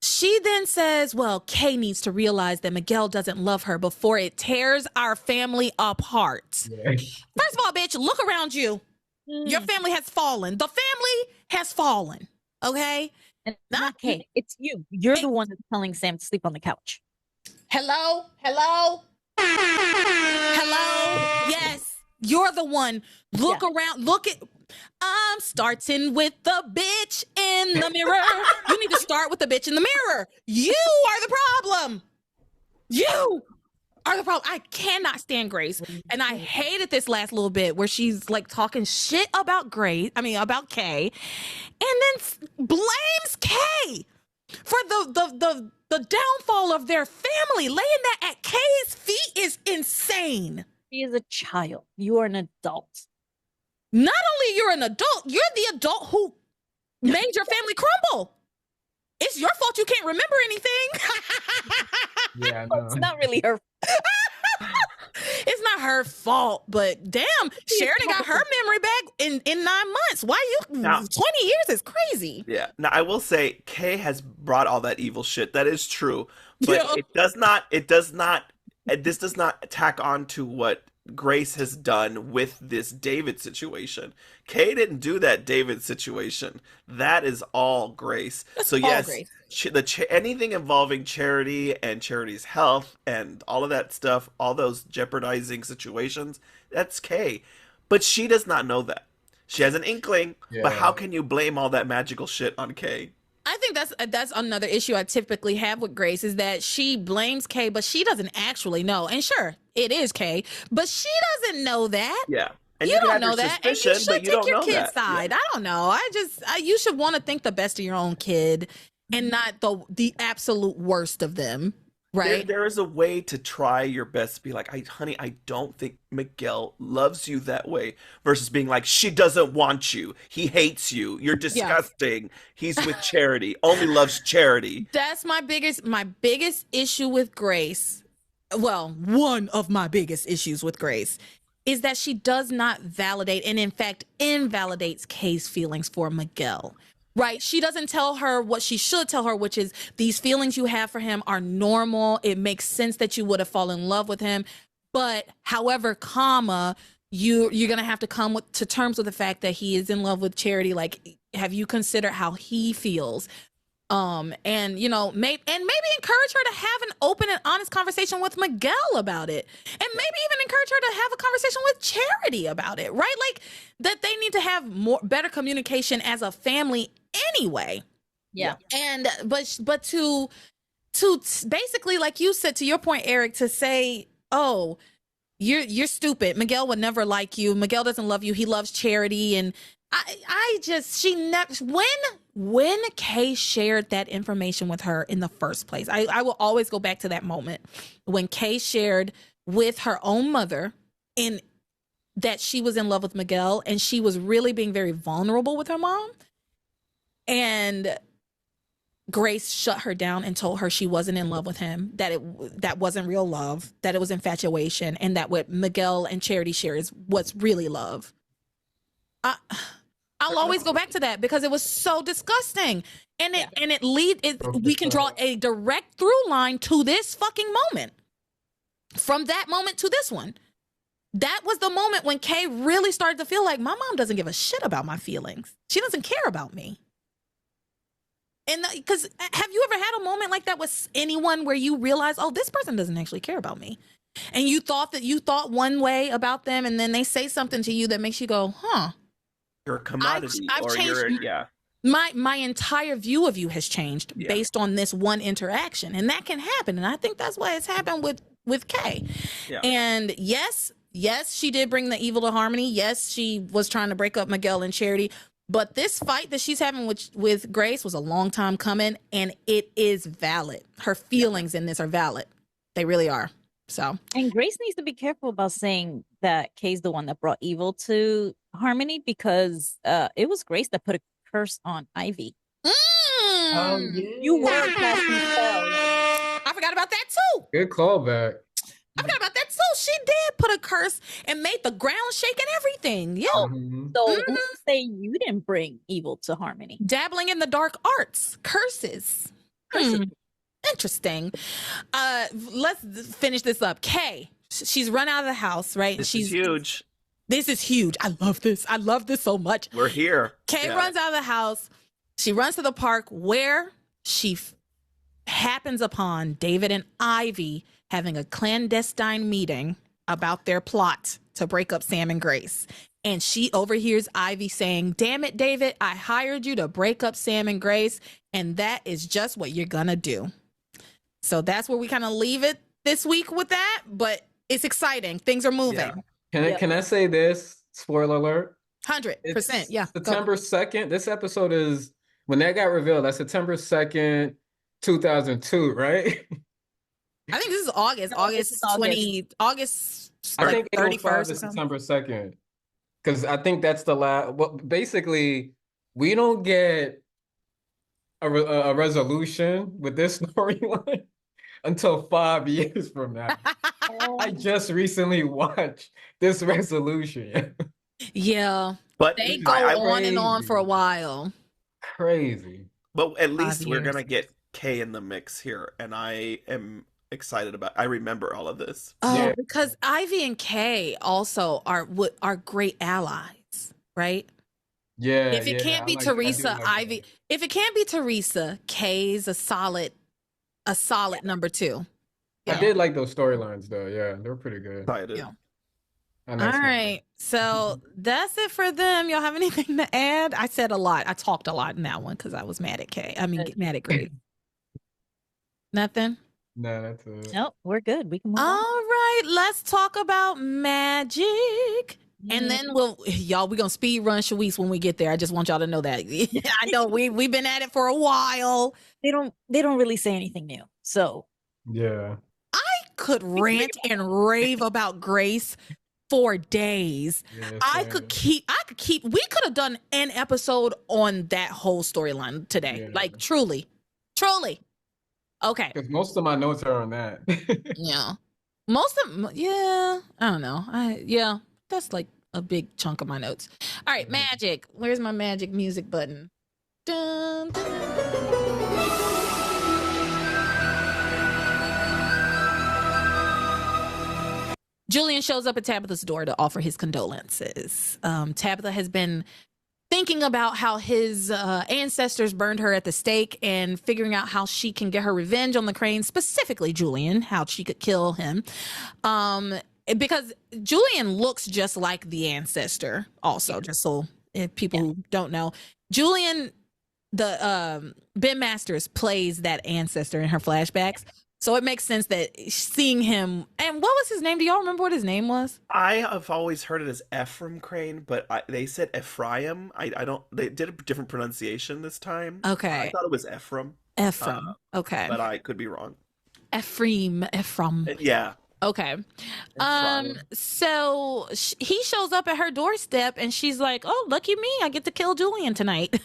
she then says, well, Kay needs to realize that Miguel doesn't love her before it tears our family apart. Yeah. First of all, bitch, look around you. Your family has fallen. The family has fallen. Okay? And not Kay. It's you. You're the one that's telling Sam to sleep on the couch. Hello? Yes. You're the one. Look around. Look at... I'm starting with the bitch in the mirror. You need to start with the bitch in the mirror. You are the problem. You are the problem. I cannot stand Grace. And I hated this last little bit where she's like talking shit about about Kay, and then blames Kay for the downfall of their family. Laying that at Kay's feet is insane. She is a child. You are an adult. Not only you're an adult, you're the adult who made your family crumble. It's your fault you can't remember anything. Yeah, no. It's not really her. It's not her fault, but damn, Sheridan got her memory back in 9 months. Why 20 years is crazy. Yeah. Now I will say Kay has brought all that evil shit. That is true. But this does not tack on to what Grace has done with this David situation. Kay didn't do that David situation. That is all Grace. That's all yes, Grace. Anything involving Charity and Charity's health and all of that stuff, all those jeopardizing situations, that's Kay. But she does not know that. She has an inkling, but how can you blame all that magical shit on Kay? I think that's another issue I typically have with Grace is that she blames Kay, but she doesn't actually know. And sure, it is Kay, but she doesn't know that. Yeah. And you don't know that. And you should take your kid's side. Yeah. I don't know. You should want to think the best of your own kid and not the absolute worst of them. right? There is a way to try your best to be like, honey, I don't think Miguel loves you that way, versus being like, she doesn't want you. He hates you. You're disgusting. He's with Charity. Only loves Charity. That's my biggest issue with Grace. Well, one of my biggest issues with Grace is that she does not validate and in fact invalidates Kay's feelings for Miguel. Right? She doesn't tell her what she should tell her, which is these feelings you have for him are normal. It makes sense that you would have fallen in love with him. But however, you're going to have to come to terms with the fact that he is in love with Charity. Like, have you considered how he feels? And you know, maybe encourage her to have an open and honest conversation with Miguel about it. And maybe even encourage her to have a conversation with Charity about it, right? Like that they need to have better communication as a family anyway. Yeah. And but to basically, like you said, to your point, Eric, to say, oh, you're stupid. Miguel would never like you. Miguel doesn't love you. He loves Charity. And when Kay shared that information with her in the first place, I will always go back to that moment when Kay shared with her own mother in that she was in love with Miguel and she was really being very vulnerable with her mom. And Grace shut her down and told her she wasn't in love with him, that wasn't real love, that it was infatuation, and that what Miguel and Charity share is what's really love. I'll always go back to that because it was so disgusting. And we can draw a direct through line to this fucking moment. From that moment to this one. That was the moment when Kay really started to feel like my mom doesn't give a shit about my feelings. She doesn't care about me. And because have you ever had a moment like that with anyone where you realize, oh, this person doesn't actually care about me? And you thought one way about them, and then they say something to you that makes you go, huh? You're a commodity. I've changed. My entire view of you has changed based on this one interaction. And that can happen. And I think that's why it's happened with Kay. Yeah. And yes, she did bring the evil to Harmony. Yes, she was trying to break up Miguel and Charity. But this fight that she's having with Grace was a long time coming, and it is valid. Her feelings in this are valid. They really are. So, and Grace needs to be careful about saying that Kay's the one that brought evil to Harmony, because it was Grace that put a curse on Ivy. Oh, yeah. You were casting spells. I forgot about that too. Good callback. I forgot about that too. She did put a curse and made the ground shake and everything. Yeah. So who's to say you didn't bring evil to Harmony? Dabbling in the dark arts, curses. Interesting. Let's finish this up. Kay, she's run out of the house, right? This is huge. This is huge. I love this. I love this so much. We're here. Kay runs out of the house. She runs to the park where she happens upon David and Ivy having a clandestine meeting about their plot to break up Sam and Grace. And she overhears Ivy saying, "Damn it, David, I hired you to break up Sam and Grace, and that is just what you're gonna do." So that's where we kind of leave it this week with that, but it's exciting. Things are moving. Yeah. Can I say this? Spoiler alert. 100%. Yeah. September 2nd. This episode is when that got revealed. That's September 2nd, 2002, right? I think this is August. August 20. August. I think 31st is September 2nd. Because I think that's the last. Well, basically, we don't get a resolution with this storyline until 5 years from now. I just recently watched this resolution. Yeah, but they go on and on for a while. Crazy. But at least we're gonna get Kay in the mix here, and I am excited about. I remember all of this. Oh, because Ivy and Kay also are great allies, right? Yeah. If it can't be Theresa, Ivy. If it can't be Theresa, Kay's a solid number 2. Yeah. I did like those storylines though. Yeah, they were pretty good. I did. Yeah. All right. So that's it for them. Y'all have anything to add? I said a lot. I talked a lot in that one because I was mad at Kay. I mean, mad at Grace. Nothing? No, that's it. Nope, we're good. We can move on. All right. Let's talk about magic. And then we're gonna speed run Shawise when we get there. I just want y'all to know that. I know we've been at it for a while. They don't really say anything new. So Yeah. Could rant and rave about Grace for days. Yeah, I same. could keep, we could have done an episode on that whole storyline today. Yeah. Like, truly. Okay. Because most of my notes are on that. Yeah. Most of, yeah, I don't know. Yeah, that's like a big chunk of my notes. All right, magic. Where's my magic music button? Dun, dun. Julian shows up at Tabitha's door to offer his condolences. Tabitha has been thinking about how his ancestors burned her at the stake and figuring out how she can get her revenge on the Crane, specifically Julian, how she could kill him. Because Julian looks just like the ancestor also, just so if people don't know. Julian, Ben Masters plays that ancestor in her flashbacks. So it makes sense that seeing him, and what was his name? Do y'all remember what his name was? I have always heard it as Ephraim Crane, but they said Ephraim. I don't. They did a different pronunciation this time. Okay. I thought it was Ephraim. Okay. But I could be wrong. Ephraim. Yeah. Okay. So he shows up at her doorstep and she's like, "Oh, lucky me, I get to kill Julian tonight."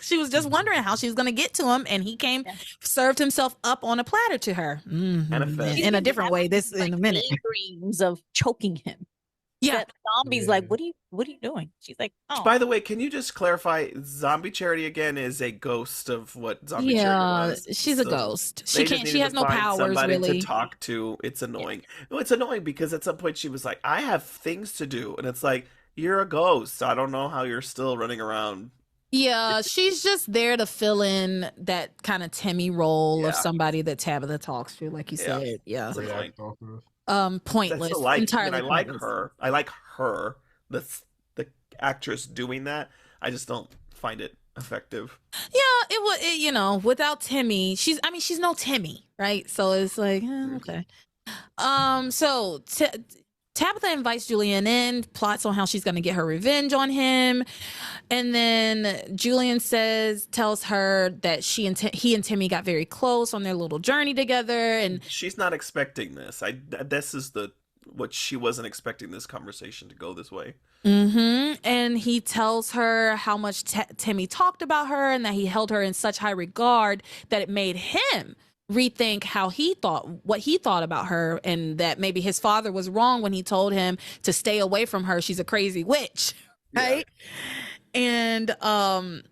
She was just wondering how she was going to get to him, and he came, served himself up on a platter to her. In a different way. This in a minute. Dreams of choking him. Yeah. That zombie's like, what are you doing? She's like, oh. By the way, can you just clarify? Zombie Charity again is a ghost of what Zombie Charity was. She's a ghost. She has no powers really to talk to. It's annoying. No, it's annoying because at some point she was like, "I have things to do," and it's like, you're a ghost. I don't know how you're still running around. Yeah, she's just there to fill in that kind of Timmy role of somebody that Tabitha talks to, like you said. Yeah. Pointless. Entirely I like pointless. her. I like her. The actress doing that. I just don't find it effective. Yeah, it was. Without Timmy, she's no Timmy, right? So it's like, okay. So Tabitha invites Julian in, plots on how she's going to get her revenge on him. And then Julian tells her that he and Timmy got very close on their little journey together. And she's not expecting this. This is what she wasn't expecting this conversation to go this way. And he tells her how much Timmy talked about her and that he held her in such high regard that it made him rethink what he thought about her, and that maybe his father was wrong when he told him to stay away from her. She's a crazy witch, right? Yeah. And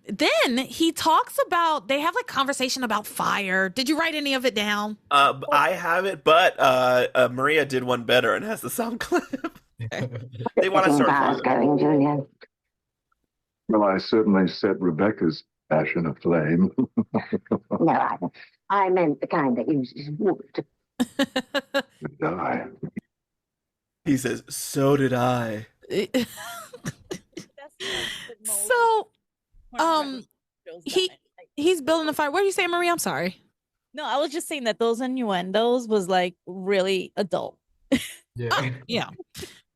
then he talks about, they have like conversation about fire. Did you write any of it down? I have it, but Maria did one better and has the sound clip. They want to start going, Julian. Well, I certainly set Rebecca's passion aflame. No, I meant the kind that uses wood. Did I? He says, "So did I." So, he's building a fire. What did you say, Marie? I'm sorry. No, I was just saying that those innuendos was like really adult. Yeah. Yeah.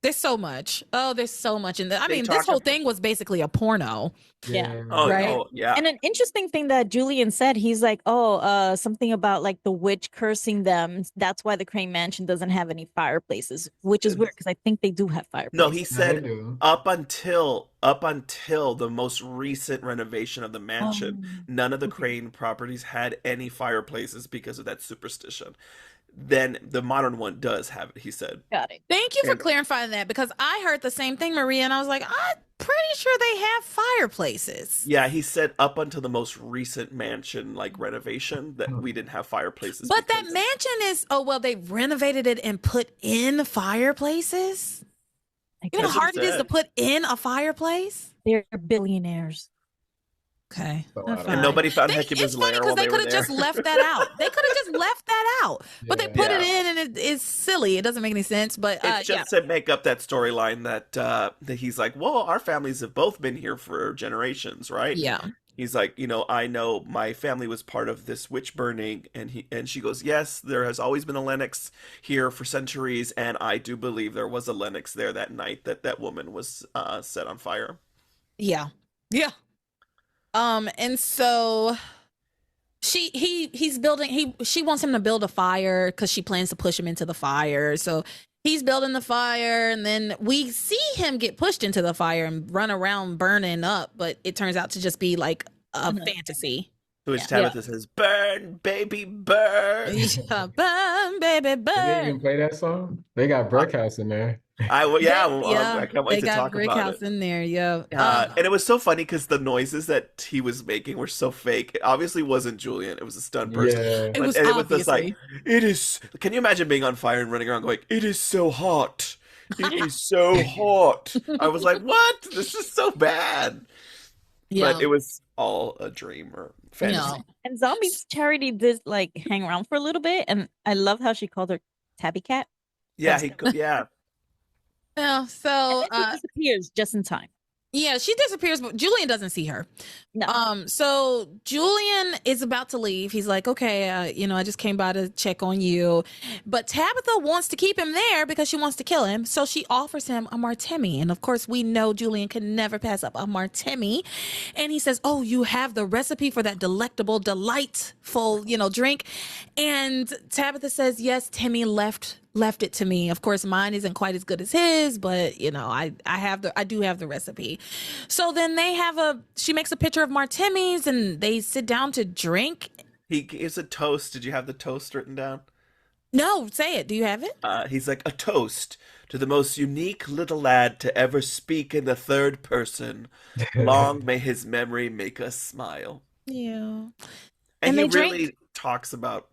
There's so much. Oh, there's so much in that. I mean, this whole thing was basically a porno. Yeah. Right? Oh, yeah. And an interesting thing that Julian said, he's like, something about like the witch cursing them. That's why the Crane Mansion doesn't have any fireplaces, which is weird because I think they do have fireplaces. No, he said up until the most recent renovation of the mansion, none of the Crane properties had any fireplaces because of that superstition. Then the modern one does have it, he said. Got it. Thank you for clarifying that, because I heard the same thing, Maria, and I was like, I'm pretty sure they have fireplaces. Yeah, he said up until the most recent mansion like renovation that we didn't have fireplaces. But that mansion is, they renovated it and put in fireplaces? You know how hard it is to put in a fireplace? They're billionaires. Okay. And nobody found Hecuba's lair while they they were could have there. just left that out. They could have just left that out. But they put it in, and it's silly. It doesn't make any sense. But it's just to make up that storyline that he's like, well, our families have both been here for generations, right? Yeah. He's like, I know my family was part of this witch burning, and she goes, yes, there has always been a Lennox here for centuries, and I do believe there was a Lennox there that night that woman was set on fire. Yeah. Yeah. And so She wants him to build a fire because she plans to push him into the fire. So he's building the fire, and then we see him get pushed into the fire and run around burning up, but it turns out to just be like a fantasy. To which Tabitha says, "Burn, baby, burn." Yeah, burn, baby, burn. Did they even play that song? They got Brickhouse in there. I can't wait to talk about it. In there, yeah. And it was so funny because the noises that he was making were so fake. It obviously wasn't Julian; it was a stunt person. Yeah. It was just like, it is. Can you imagine being on fire and running around going, "It is so hot. It is so hot." I was like, "What? This is so bad." Yeah. But it was all a dream or fantasy. Yeah. And Zombies Charity did like hang around for a little bit, and I love how she called her Tabby Cat. Yeah, Yeah. So she disappears just in time. Yeah, she disappears, but Julian doesn't see her. No. So Julian is about to leave. He's like, okay, I just came by to check on you. But Tabitha wants to keep him there because she wants to kill him. So she offers him a martini. And of course, we know Julian can never pass up a martini. And he says, oh, you have the recipe for that delectable, delightful, drink. And Tabitha says, yes, Timmy left it to me. Of course, mine isn't quite as good as his, but I do have the recipe. So then she makes a picture of martinis and they sit down to drink. He gives a toast. Did you have the toast written down? No, say it. Do you have it? He's like, a toast to the most unique little lad to ever speak in the third person. Long may his memory make us smile. Yeah. And he really talks about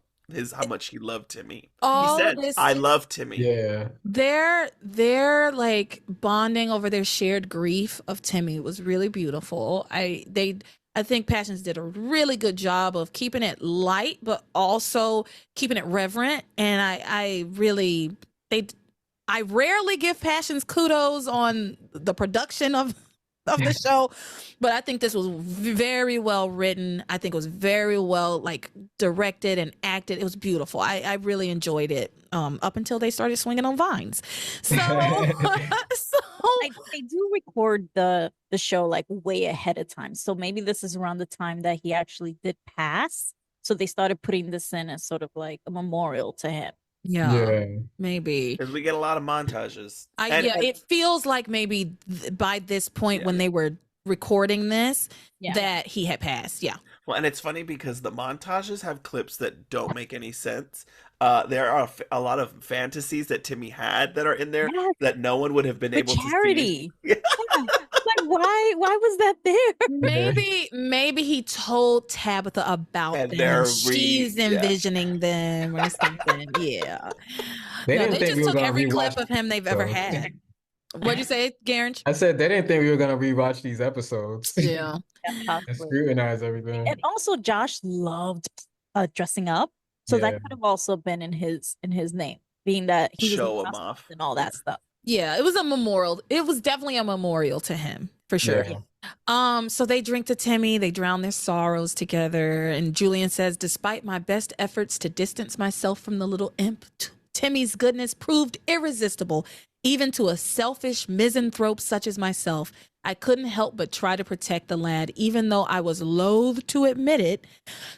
how much he loved Timmy. All he said, I love Timmy. Yeah. They're like bonding over their shared grief of Timmy was really beautiful. I think Passions did a really good job of keeping it light, but also keeping it reverent. And I rarely give Passions kudos on the production of the show, but I think this was very well written. I think it was very well directed and acted. It was beautiful. I really enjoyed it up until they started swinging on vines. So they do record the show way ahead of time. So maybe this is around the time that he actually did pass. So they started putting this in as sort of like a memorial to him. Yeah, maybe. Because we get a lot of montages. It feels like maybe by this point when they were recording this, that he had passed. Yeah. Well, and it's funny because the montages have clips that don't make any sense. There are a lot of fantasies that Timmy had that are in there that no one would have been able to see. Yeah. Why was that there? Maybe he told Tabitha about them. She's envisioning them or something. Yeah. They just took every clip of him they've ever had. What'd you say, Garentch? I said they didn't think we were gonna rewatch these episodes. Yeah. And scrutinize everything. And also Josh loved dressing up. So that could have also been in his name, being that he show was him off and all that stuff. Yeah, it was a memorial. It was definitely a memorial to him, for sure. Yeah. So they drink to Timmy, they drown their sorrows together, and Julian says, despite my best efforts to distance myself from the little imp, Timmy's goodness proved irresistible, even to a selfish misanthrope such as myself. I couldn't help but try to protect the lad, even though I was loath to admit it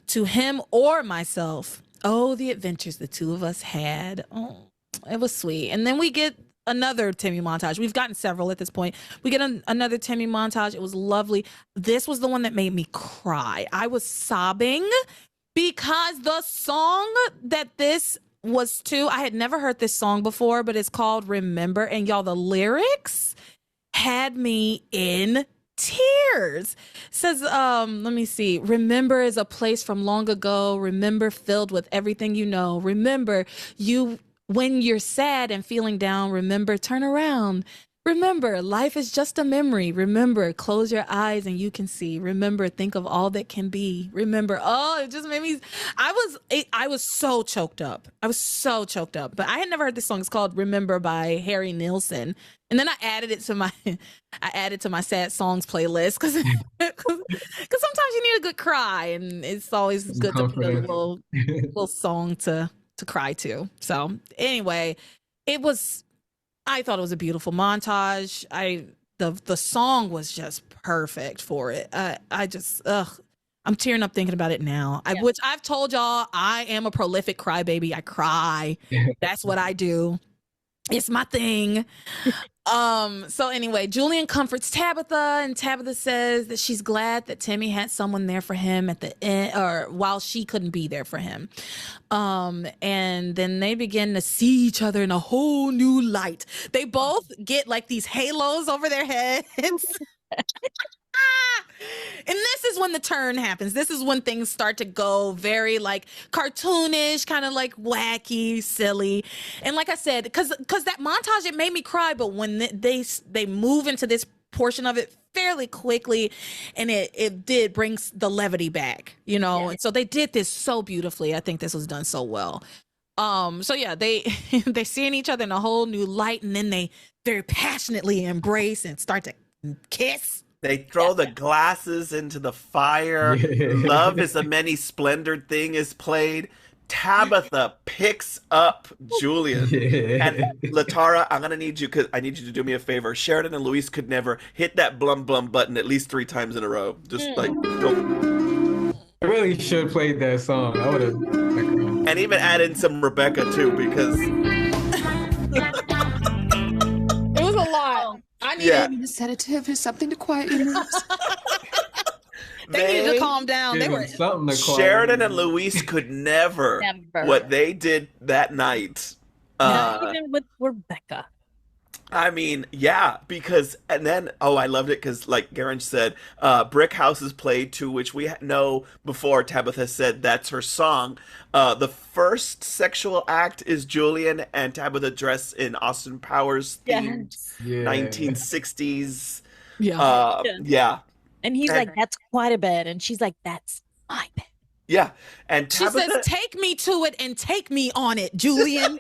to him or myself. Oh, the adventures the two of us had. Oh, it was sweet. And then we get another Timmy montage. We've gotten several at this point. We get another Timmy montage. It was lovely. This was the one that made me cry. I was sobbing because the song that this was to, I had never heard this song before, but it's called Remember. And y'all, the lyrics had me in tears. Says, let me see. Remember is a place from long ago. Remember filled with everything you know. Remember when you're sad and feeling down. Remember, turn around. Remember, life is just a memory. Remember, close your eyes and you can see. Remember, think of all that can be. Remember, it just made me, I was so choked up. But I had never heard this song. It's called Remember by Harry Nilsson. And then I added it to my sad songs playlist because sometimes you need a good cry, and it's always good to put a little song to cry to. So anyway, I thought it was a beautiful montage. The song was just perfect for it. I'm tearing up thinking about it now. Which I've told y'all, I am a prolific crybaby. I cry. That's what I do. It's my thing. So anyway, Julian comforts Tabitha, and Tabitha says that she's glad that Timmy had someone there for him at the end, or while she couldn't be there for him. And then they begin to see each other in a whole new light. They both get like these halos over their heads. And this is when the turn happens. This is when things start to go very like cartoonish, kind of like wacky, silly. And like I said, because that montage, it made me cry. But when they move into this portion of it fairly quickly, and it did bring the levity back, you know. And so they did this so beautifully. I think this was done so well. So yeah, they they're seeing each other in a whole new light, and then they very passionately embrace and start to kiss. They throw the glasses into the fire. Love is a many splendored thing is played. Tabitha picks up Julian. And Latara, I'm going to need you, because I need you to do me a favor. Sheridan and Luis could never hit that blum blum button at least 3 times in a row. Just like, go. I really should have played that song. I would have. And even add in some Rebecca too, because it was a lot. I needed a sedative or something to quiet your nerves. They needed to calm down. They were Sheridan and Luis could never. What they did that night. Not even with Rebecca. I mean, yeah, because, and then, I loved it because, like Garentch said, Brick House is played too, which we know before Tabitha said that's her song. The first sexual act is Julian and Tabitha dressed in Austin Powers themed 1960s. Yeah. And he's like, that's quite a bed. And she's like, that's my bed. Yeah. And Tabitha, she says, take me to it and take me on it, Julian.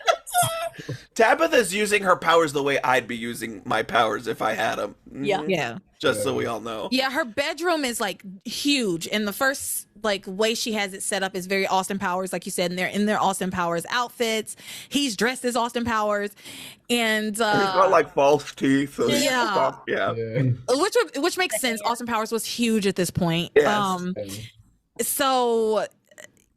Tabitha's using her powers the way I'd be using my powers if I had them. Yeah. Just so we all know. Yeah, her bedroom is like huge. And the first like way she has it set up is very Austin Powers, like you said, and they're in their Austin Powers outfits. He's dressed as Austin Powers. And he's got like false teeth. And stuff. Yeah. Which makes sense. Austin Powers was huge at this point. Yes. So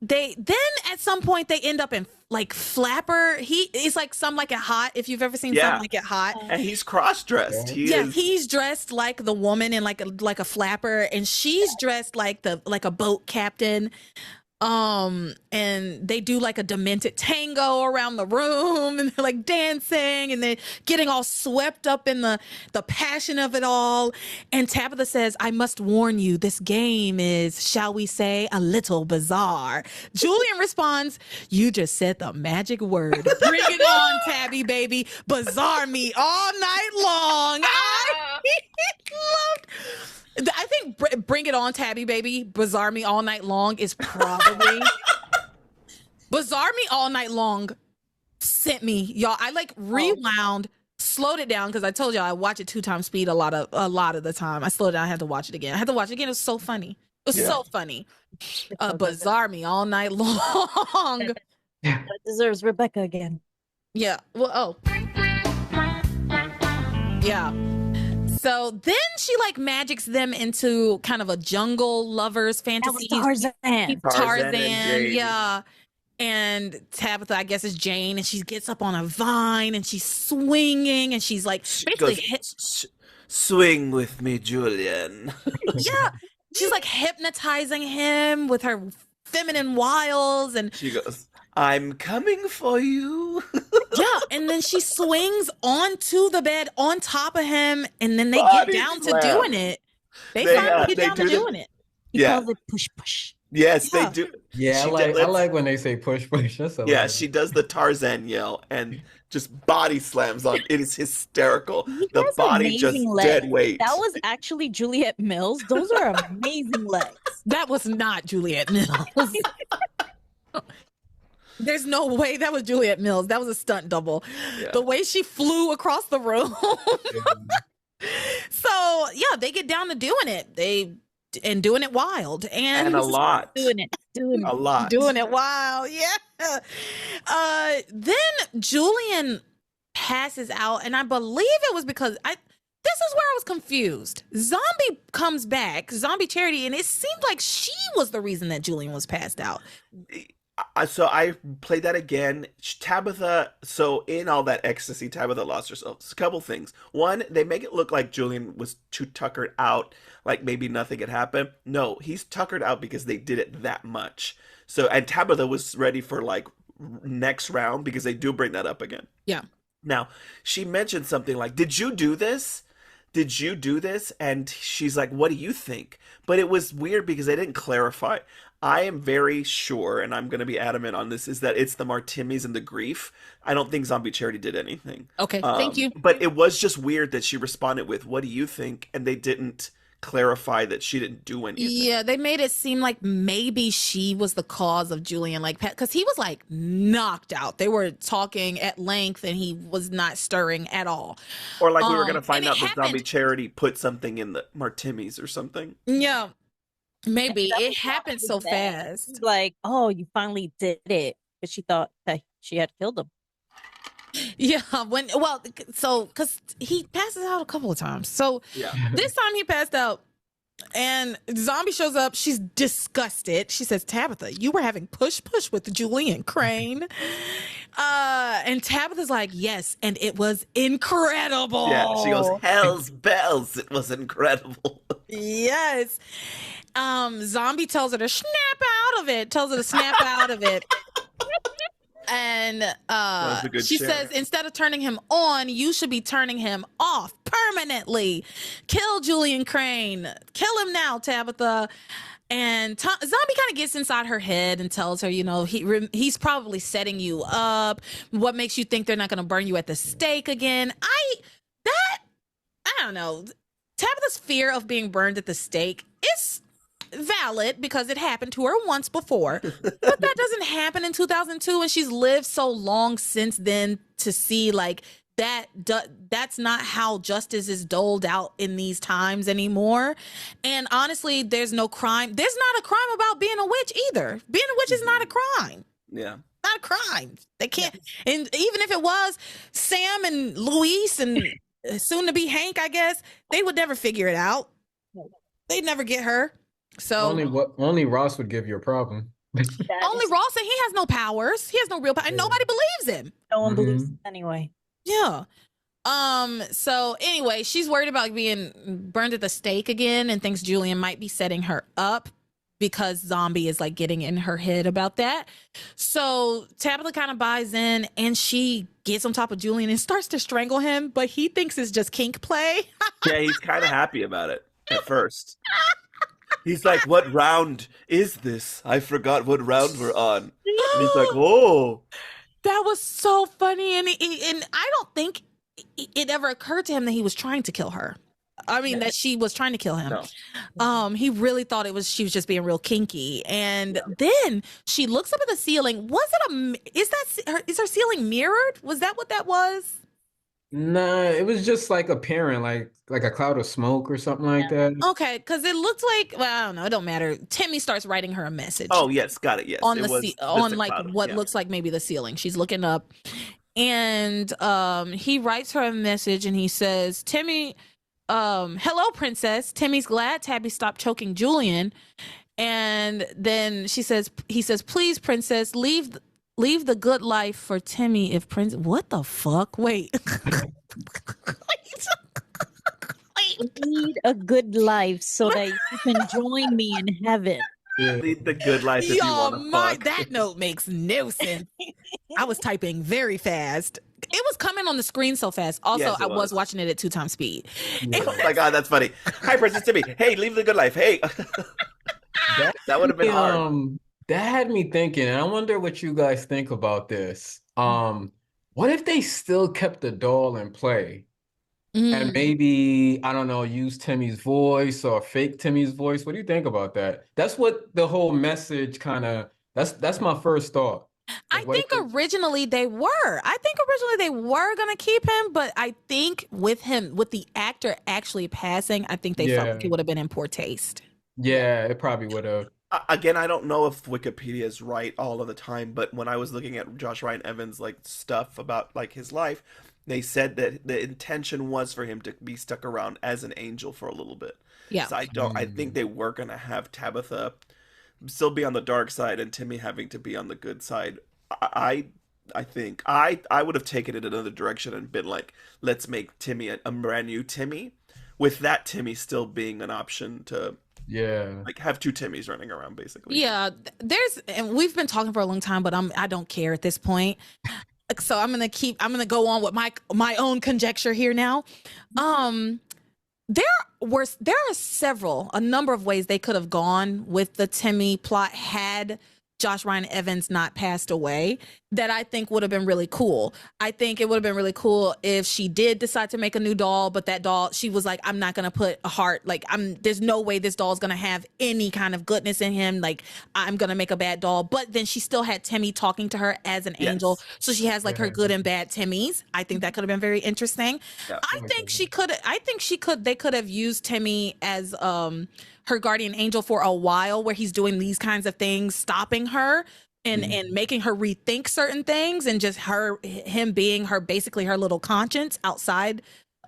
they then at some point they end up in like Flapper. It's like Some Like It Hot, if you've ever seen Some Like It Hot. And he's cross-dressed. He's dressed like the woman in like a flapper, and she's dressed like a boat captain. And they do like a demented tango around the room, and they're like dancing, and they're getting all swept up in the passion of it all. And Tabitha says, I must warn you, this game is, shall we say, a little bizarre. Julian responds, you just said the magic word. Bring it on, Tabby baby. Bizarre me all night long. I think Bring It On, Tabby baby, Bizarre Me All Night Long is probably Bizarre Me All Night Long sent me, y'all. I like rewound, slowed it down, because I told y'all I watch it 2 times speed a lot of the time. I slowed it down. I had to watch it again. It was so funny. It was so funny. Bizarre Me All Night Long. It deserves Rebecca again. Yeah. Well, yeah. So then she like magics them into kind of a jungle lovers fantasy. Tarzan, yeah. And Tabitha, I guess, is Jane, and she gets up on a vine and she's swinging, and she's like basically swing with me, Julian. Yeah, she's like hypnotizing him with her feminine wiles, and she goes, I'm coming for you. Yeah, and then she swings onto the bed on top of him, and then they get down to doing it. They finally get down to doing it. He calls it push push. Yes, they do. Yeah, I like when they say push push. She does the Tarzan yell and just body slams on. It is hysterical. The body just dead weight. That was actually Juliet Mills. Those are amazing legs. That was not Juliet Mills. There's no way that was Juliet Mills. That was a stunt double. Yeah. The way she flew across the room. So yeah, they get down to doing it. Doing it wild and a lot. Doing it a lot. Doing it wild. Yeah. Then Julian passes out, and I believe it was because this is where I was confused. Zombie comes back, Zombie Charity, and it seemed like she was the reason that Julian was passed out. So I played that again. Tabitha, so in all that ecstasy, Tabitha lost herself. It's a couple things. One, they make it look like Julian was too tuckered out, like maybe nothing had happened. No, he's tuckered out because they did it that much. So, and Tabitha was ready for like next round because they do bring that up again. Yeah. Now, she mentioned something like, "Did you do this? Did you do this?" And she's like, "What do you think?" But it was weird because they didn't clarify. I am very sure, and I'm going to be adamant on this, is that it's the Martinis and the grief. I don't think Zombie Charity did anything. Okay, thank you. But it was just weird that she responded with, "What do you think?" And they didn't clarify that she didn't do anything. Yeah, they made it seem like maybe she was the cause of Julian, like, because he was like knocked out. They were talking at length and he was not stirring at all. Or like we were going to find out that happened. Zombie Charity put something in the Martinis or something. Yeah, maybe. It happened so fast. Like, oh, you finally did it. But she thought that she had killed him. Yeah, because he passes out a couple of times. So Yeah. this time he passed out, and Zombie shows up. She's disgusted. She says, "Tabitha, you were having push with Julian Crane." And Tabitha's like, "Yes, and it was incredible." Yeah, she goes, "Hell's bells, it was incredible." Yes. Zombie tells her to snap out of it. And she says, "Instead of turning him on, you should be turning him off permanently. Kill Julian Crane. Kill him now, Tabitha." And Zombie kind of gets inside her head and tells her, you know, he's probably setting you up. What makes you think they're not going to burn you at the stake again? I don't know. Tabitha's fear of being burned at the stake is valid because it happened to her once before, but that doesn't happen in 2002, and she's lived so long since then to see like that's not how justice is doled out in these times anymore. And honestly, there's not a crime about being a witch either. Being a witch is not a crime. Yeah, not a crime. They can't. And even if it was, Sam and Luis and soon to be Hank, I guess they would never figure it out. They'd never get her. So only Ross would give you a problem. Only Ross, and he has no powers. He has no real power, and nobody believes him. No one believes him anyway. Yeah. So anyway, she's worried about being burned at the stake again, and thinks Julian might be setting her up because Zombie is like getting in her head about that. So Tabitha kind of buys in, and she gets on top of Julian and starts to strangle him, but he thinks it's just kink play. Yeah, he's kind of happy about it at first. He's like, "What round is this? I forgot what round we're on." And he's like, "Oh." That was so funny. And I don't think it ever occurred to him that he was trying to kill her. I mean, that she was trying to kill him. No. He really thought she was just being real kinky. And then she looks up at the ceiling. Is her ceiling mirrored? Was that what that was? Nah, it was just like apparent, like a cloud of smoke or something like that. Okay, because it looked like, well, I don't know, it don't matter. Timmy starts writing her a message. Oh yes, got it. Yes, on it was on like cloud, what looks like maybe the ceiling. She's looking up, and he writes her a message, and he says, "Timmy, hello, princess. Timmy's glad Tabby stopped choking Julian." And then he says, "Please, princess, leave the good life for Timmy if Prince." What the fuck? Wait. You need a good life so that you can join me in heaven. Lead the good life if you want to fuck. That note makes no sense. I was typing very fast. It was coming on the screen so fast. Also, Yes, I was watching it at 2x speed. Oh my god, that's funny. Hi, Princess Timmy. Hey, leave the good life. Hey. That would have been hard. That had me thinking, and I wonder what you guys think about this. What if they still kept the doll in play? And maybe, I don't know, use Timmy's voice or fake Timmy's voice. What do you think about that? That's what the whole message kind of, that's my first thought. I think originally they were. Going to keep him, but I think with the actor actually passing, I think they felt like it would have been in poor taste. Yeah, it probably would have. Again, I don't know if Wikipedia is right all of the time, but when I was looking at Josh Ryan Evans' like stuff about like his life, they said that the intention was for him to be stuck around as an angel for a little bit. Yeah. So I think they were gonna have Tabitha still be on the dark side and Timmy having to be on the good side. I think I would have taken it another direction and been like, let's make Timmy a brand new Timmy, with that Timmy still being an option to like have two Timmys running around basically. Yeah, and we've been talking for a long time, but I don't care at this point. So I'm gonna go on with my own conjecture here now. There are a number of ways they could have gone with the Timmy plot had Josh Ryan Evans not passed away, that I think would have been really cool. I think it would have been really cool if she did decide to make a new doll, but that doll, she was like, I'm not going to put a heart, like, there's no way this doll is going to have any kind of goodness in him. Like, I'm going to make a bad doll. But then she still had Timmy talking to her as an angel. So she has like her good and bad Timmys. I think that could have been very interesting. Yeah, they could have used Timmy as, her guardian angel for a while, where he's doing these kinds of things, stopping her and making her rethink certain things, and just him being basically her little conscience outside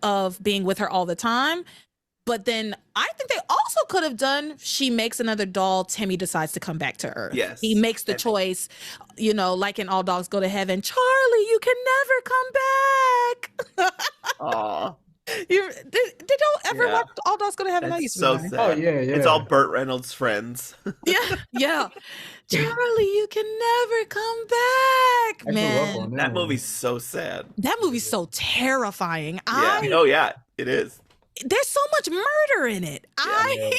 of being with her all the time. But then I think they also could have done, she makes another doll, Timmy decides to come back to Earth. Yes. He makes the choice, like in All Dogs Go to Heaven, Charlie, you can never come back. Aw. Did y'all ever watch All Dogs Go to Heaven? That's so sad. Oh yeah. It's all Burt Reynolds' friends. Yeah. Charlie, you can never come back, man. That movie's so sad. That movie's so terrifying. Yeah. It is. There's so much murder in it. I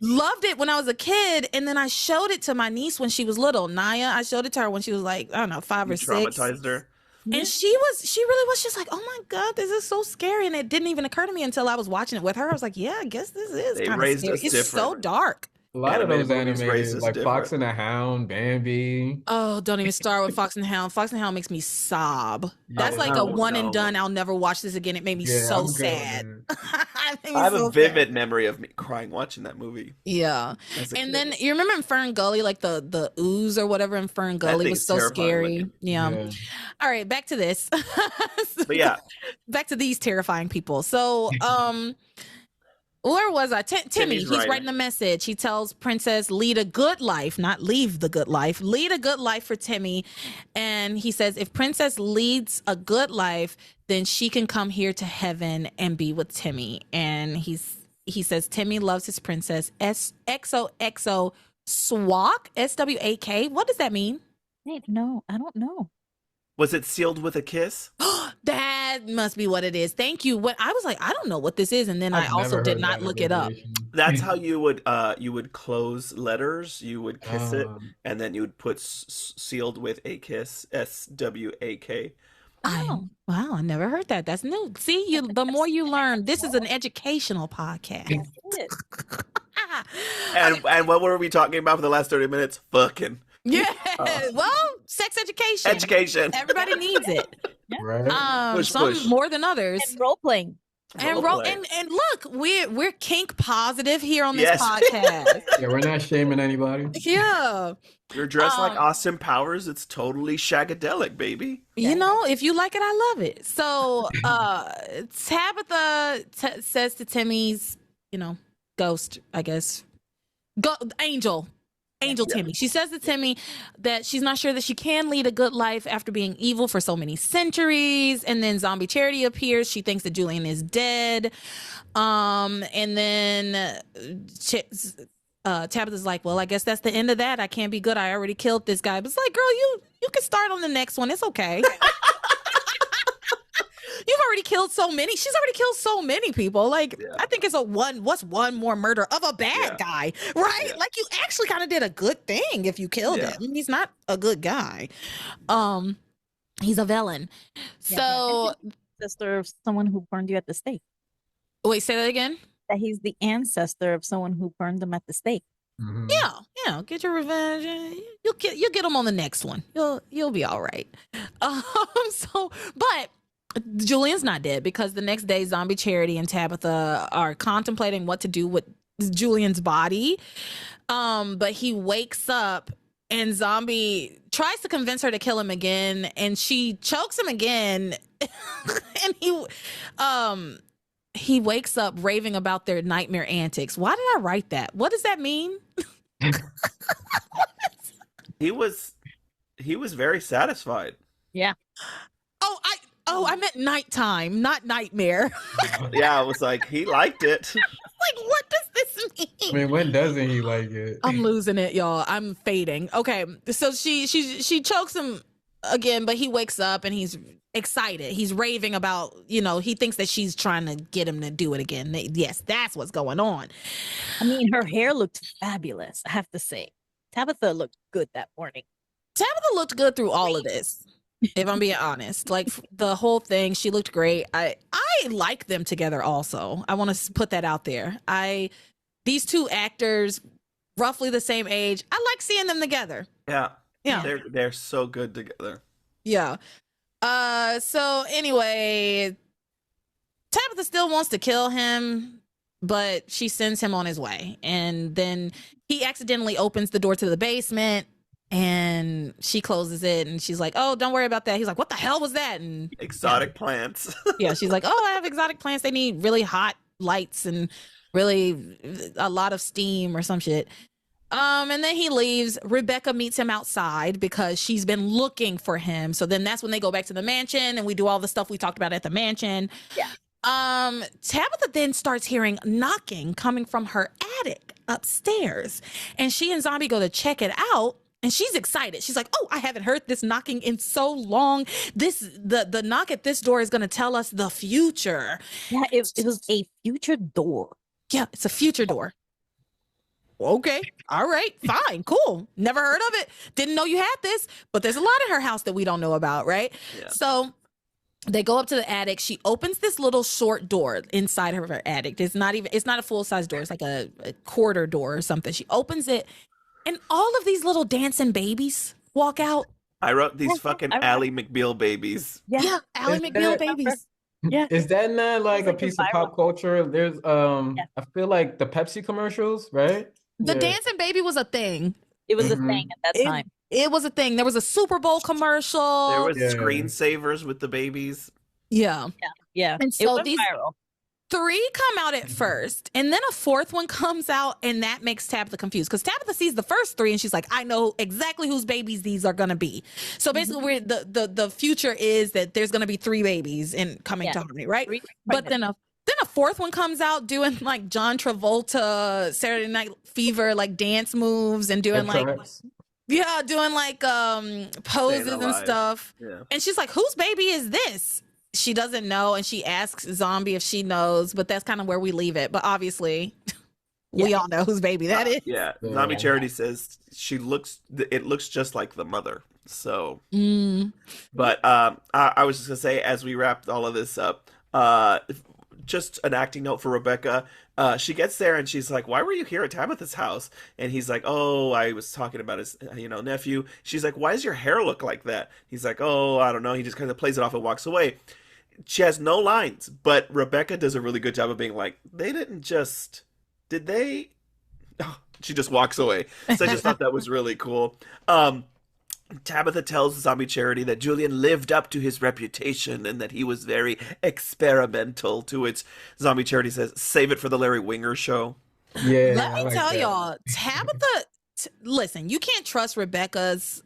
loved it when I was a kid, and then I showed it to my niece when she was little. Naya, I showed it to her when she was like, I don't know, 5 or 6. Traumatized her. And she really was just like, oh my God, this is so scary. And it didn't even occur to me until I was watching it with her. I was like, yeah, I guess this is kind of scary. It's so dark. A lot of those animated, like different. Fox and the Hound, Bambi. Oh, don't even start with Fox and the Hound. Fox and the Hound makes me sob. That's like a one and done. I'll never watch this again. It made me so sad. I have a vivid memory of me crying watching that movie. Yeah. And then you remember in Fern Gully, like the ooze or whatever in Fern Gully was so scary. Yeah. All right, back to this. But yeah. Back to these terrifying people. So, where was I? Timmy, he's writing a message. He tells Princess, lead a good life, not leave the good life. Lead a good life for Timmy. And he says, if Princess leads a good life, then she can come here to heaven and be with Timmy. And he says, Timmy loves his princess. XOXO SWAK, SWAK. What does that mean? Wait, no, I don't know. Was it sealed with a kiss? That must be what it is. Thank you. What I was like, I don't know what this is, and then I also did not look it up. That's how you would close letters. You would kiss it, and then you would put sealed with a kiss. SWAK. Oh, wow! I never heard that. That's new. See, the more you learn. This is an educational podcast. And what were we talking about for the last 30 minutes? Fucking. Yeah. Well, sex education. Education. Everybody needs it. Right. Some more than others. And role playing. And look, we're kink positive here on this podcast. Yeah, we're not shaming anybody. Yeah. You're dressed like Austin Powers. It's totally shagadelic, baby. If you like it, I love it. So Tabitha says to Timmy's, ghost, I guess, angel Timmy. She says to Timmy that she's not sure that she can lead a good life after being evil for so many centuries. And then Zombie Charity appears. She thinks that Julian is dead. And then Tabitha's like, well, I guess that's the end of that. I can't be good. I already killed this guy. But it's like, girl, you can start on the next one. It's okay. You've already killed so many. She's already killed so many people. Like, I think it's what's one more murder of a bad guy, right? Yeah. Like, you actually kind of did a good thing if you killed him. He's not a good guy. He's a villain. So, sister of someone who burned you at the stake. Wait, say that again? That he's the ancestor of someone who burned them at the stake. Mm-hmm. Yeah, get your revenge. You'll get him on the next one. You'll be all right. But Julian's not dead, because the next day Zombie Charity and Tabitha are contemplating what to do with Julian's body. But he wakes up and Zombie tries to convince her to kill him again, and she chokes him again. and he wakes up raving about their nightmare antics. Why did I write that? What does that mean? He was very satisfied. Yeah. I meant nighttime, not nightmare. Yeah, I was like, he liked it. Like, what does this mean? I mean, when doesn't he like it? I'm losing it, y'all. I'm fading. Okay, so she chokes him again, but he wakes up and he's excited. He's raving about, he thinks that she's trying to get him to do it again. Yes, that's what's going on. I mean, her hair looked fabulous, I have to say. Tabitha looked good that morning. Tabitha looked good through all of this, if I'm being honest. Like, the whole thing, she looked great. I like them together also. I want to put that out there. These two actors, roughly the same age, I like seeing them together. Yeah. Yeah. They're so good together. Yeah. So anyway, Tabitha still wants to kill him, but she sends him on his way. And then he accidentally opens the door to the basement and she closes it and she's like, oh, don't worry about that. He's like, what the hell was that? And exotic plants. Yeah, she's like, oh, I have exotic plants. They need really hot lights and really a lot of steam or some shit. And then he leaves. Rebecca meets him outside because she's been looking for him. So then that's when they go back to the mansion and we do all the stuff we talked about at the mansion. Yeah. Tabitha then starts hearing knocking coming from her attic upstairs. And she and Zombie go to check it out. And she's excited. She's like, oh, I haven't heard this knocking in so long. The knock at this door is going to tell us the future. Yeah, it was a future door. Yeah, it's a future door. Okay. All right. Fine. Cool. Never heard of it. Didn't know you had this, but there's a lot in her house that we don't know about, right? Yeah. So they go up to the attic. She opens this little short door inside of her attic. It's not a full-size door. It's like a quarter door or something. She opens it and all of these little dancing babies walk out. I wrote these fucking Ally McBeal babies. Yeah, Ally McBeal babies. Yeah. Is that not like a like piece a of pop culture? There's I feel like the Pepsi commercials, right? The Yeah. dancing baby was a thing. It was a thing at that time. It was a thing. There was a Super Bowl commercial. There was Yeah. screensavers with the babies. Yeah. Yeah. And It so went these viral. 3 come out at first, and then a 4th one comes out, and that makes Tabitha confused because Tabitha sees the first 3, and she's like, "I know exactly whose babies these are gonna be." So basically, we're the future is that there's gonna be 3 babies in coming to Harmony, right? 3 But then a 4th one comes out doing like John Travolta Saturday Night Fever like dance moves and doing like Tracks. doing like poses and alive. stuff. Yeah. And she's like, "Whose baby is this?" She doesn't know, and she asks Zombie if she knows, but that's kind of where we leave it. But obviously, we all know whose baby that is. Yeah. Yeah. Zombie Charity says it looks just like the mother. So, but I was just gonna say, as we wrapped all of this up, just an acting note for Rebecca. She gets there and she's like, "Why were you here at Tabitha's house?" And he's like, "Oh, I was talking about his, nephew." She's like, "Why does your hair look like that?" He's like, "Oh, I don't know." He just kind of plays it off and walks away. She has no lines, but Rebecca does a really good job of being like, did they? Oh, she just walks away. So I just thought that was really cool. Tabitha tells Zombie Charity that Julian lived up to his reputation and that he was very experimental, to which Zombie Charity says, "Save it for the Larry Winger show." Yeah. Let I me like tell that. y'all, Tabitha, listen, you can't trust Rebecca's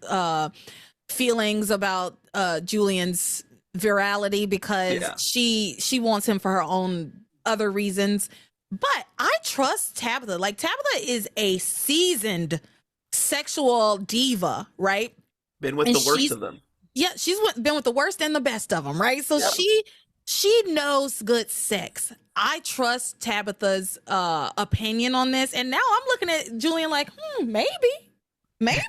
feelings about Julian's virality because she wants him for her own other reasons. But I trust Tabitha. Like, Tabitha is a seasoned sexual diva, right? Been with And the worst she's- of them. Yeah, she's been with the worst and the best of them, right? So she knows good sex. I trust Tabitha's opinion on this. And now I'm looking at Julian like, maybe. I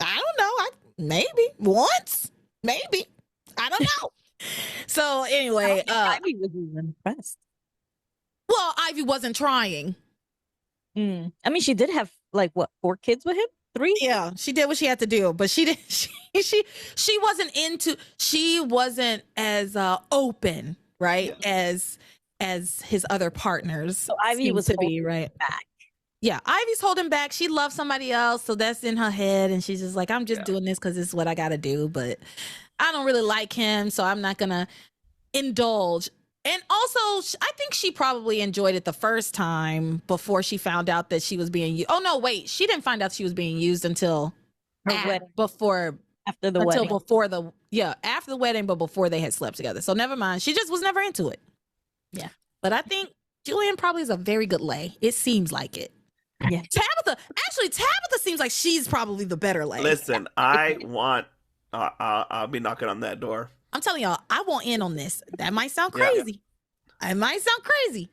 don't know. Maybe once, maybe. I don't know. So anyway, Ivy was even impressed. well, Ivy wasn't trying. I mean, she did have like 4 kids with him? 3? Yeah, she did what she had to do, but she did. She wasn't into. She wasn't as open, right, as his other partners. So Ivy seem was to be holding right back. Yeah, Ivy's holding back. She loves somebody else, so that's in her head, and she's just like, "I'm just doing this because it's what I got to do." But I don't really like him, so I'm not gonna indulge. And also, I think she probably enjoyed it the first time before she found out that she was being used. Oh no, wait, she didn't find out she was being used until Her after the wedding, but before they had slept together. So never mind. She just was never into it. Yeah. But I think Julian probably is a very good lay. It seems like it. Yeah. Tabitha seems like she's probably the better lay. Listen, I want. I'll be knocking on that door. I'm telling y'all, I want in on this. That might sound crazy. Yeah. It might sound crazy,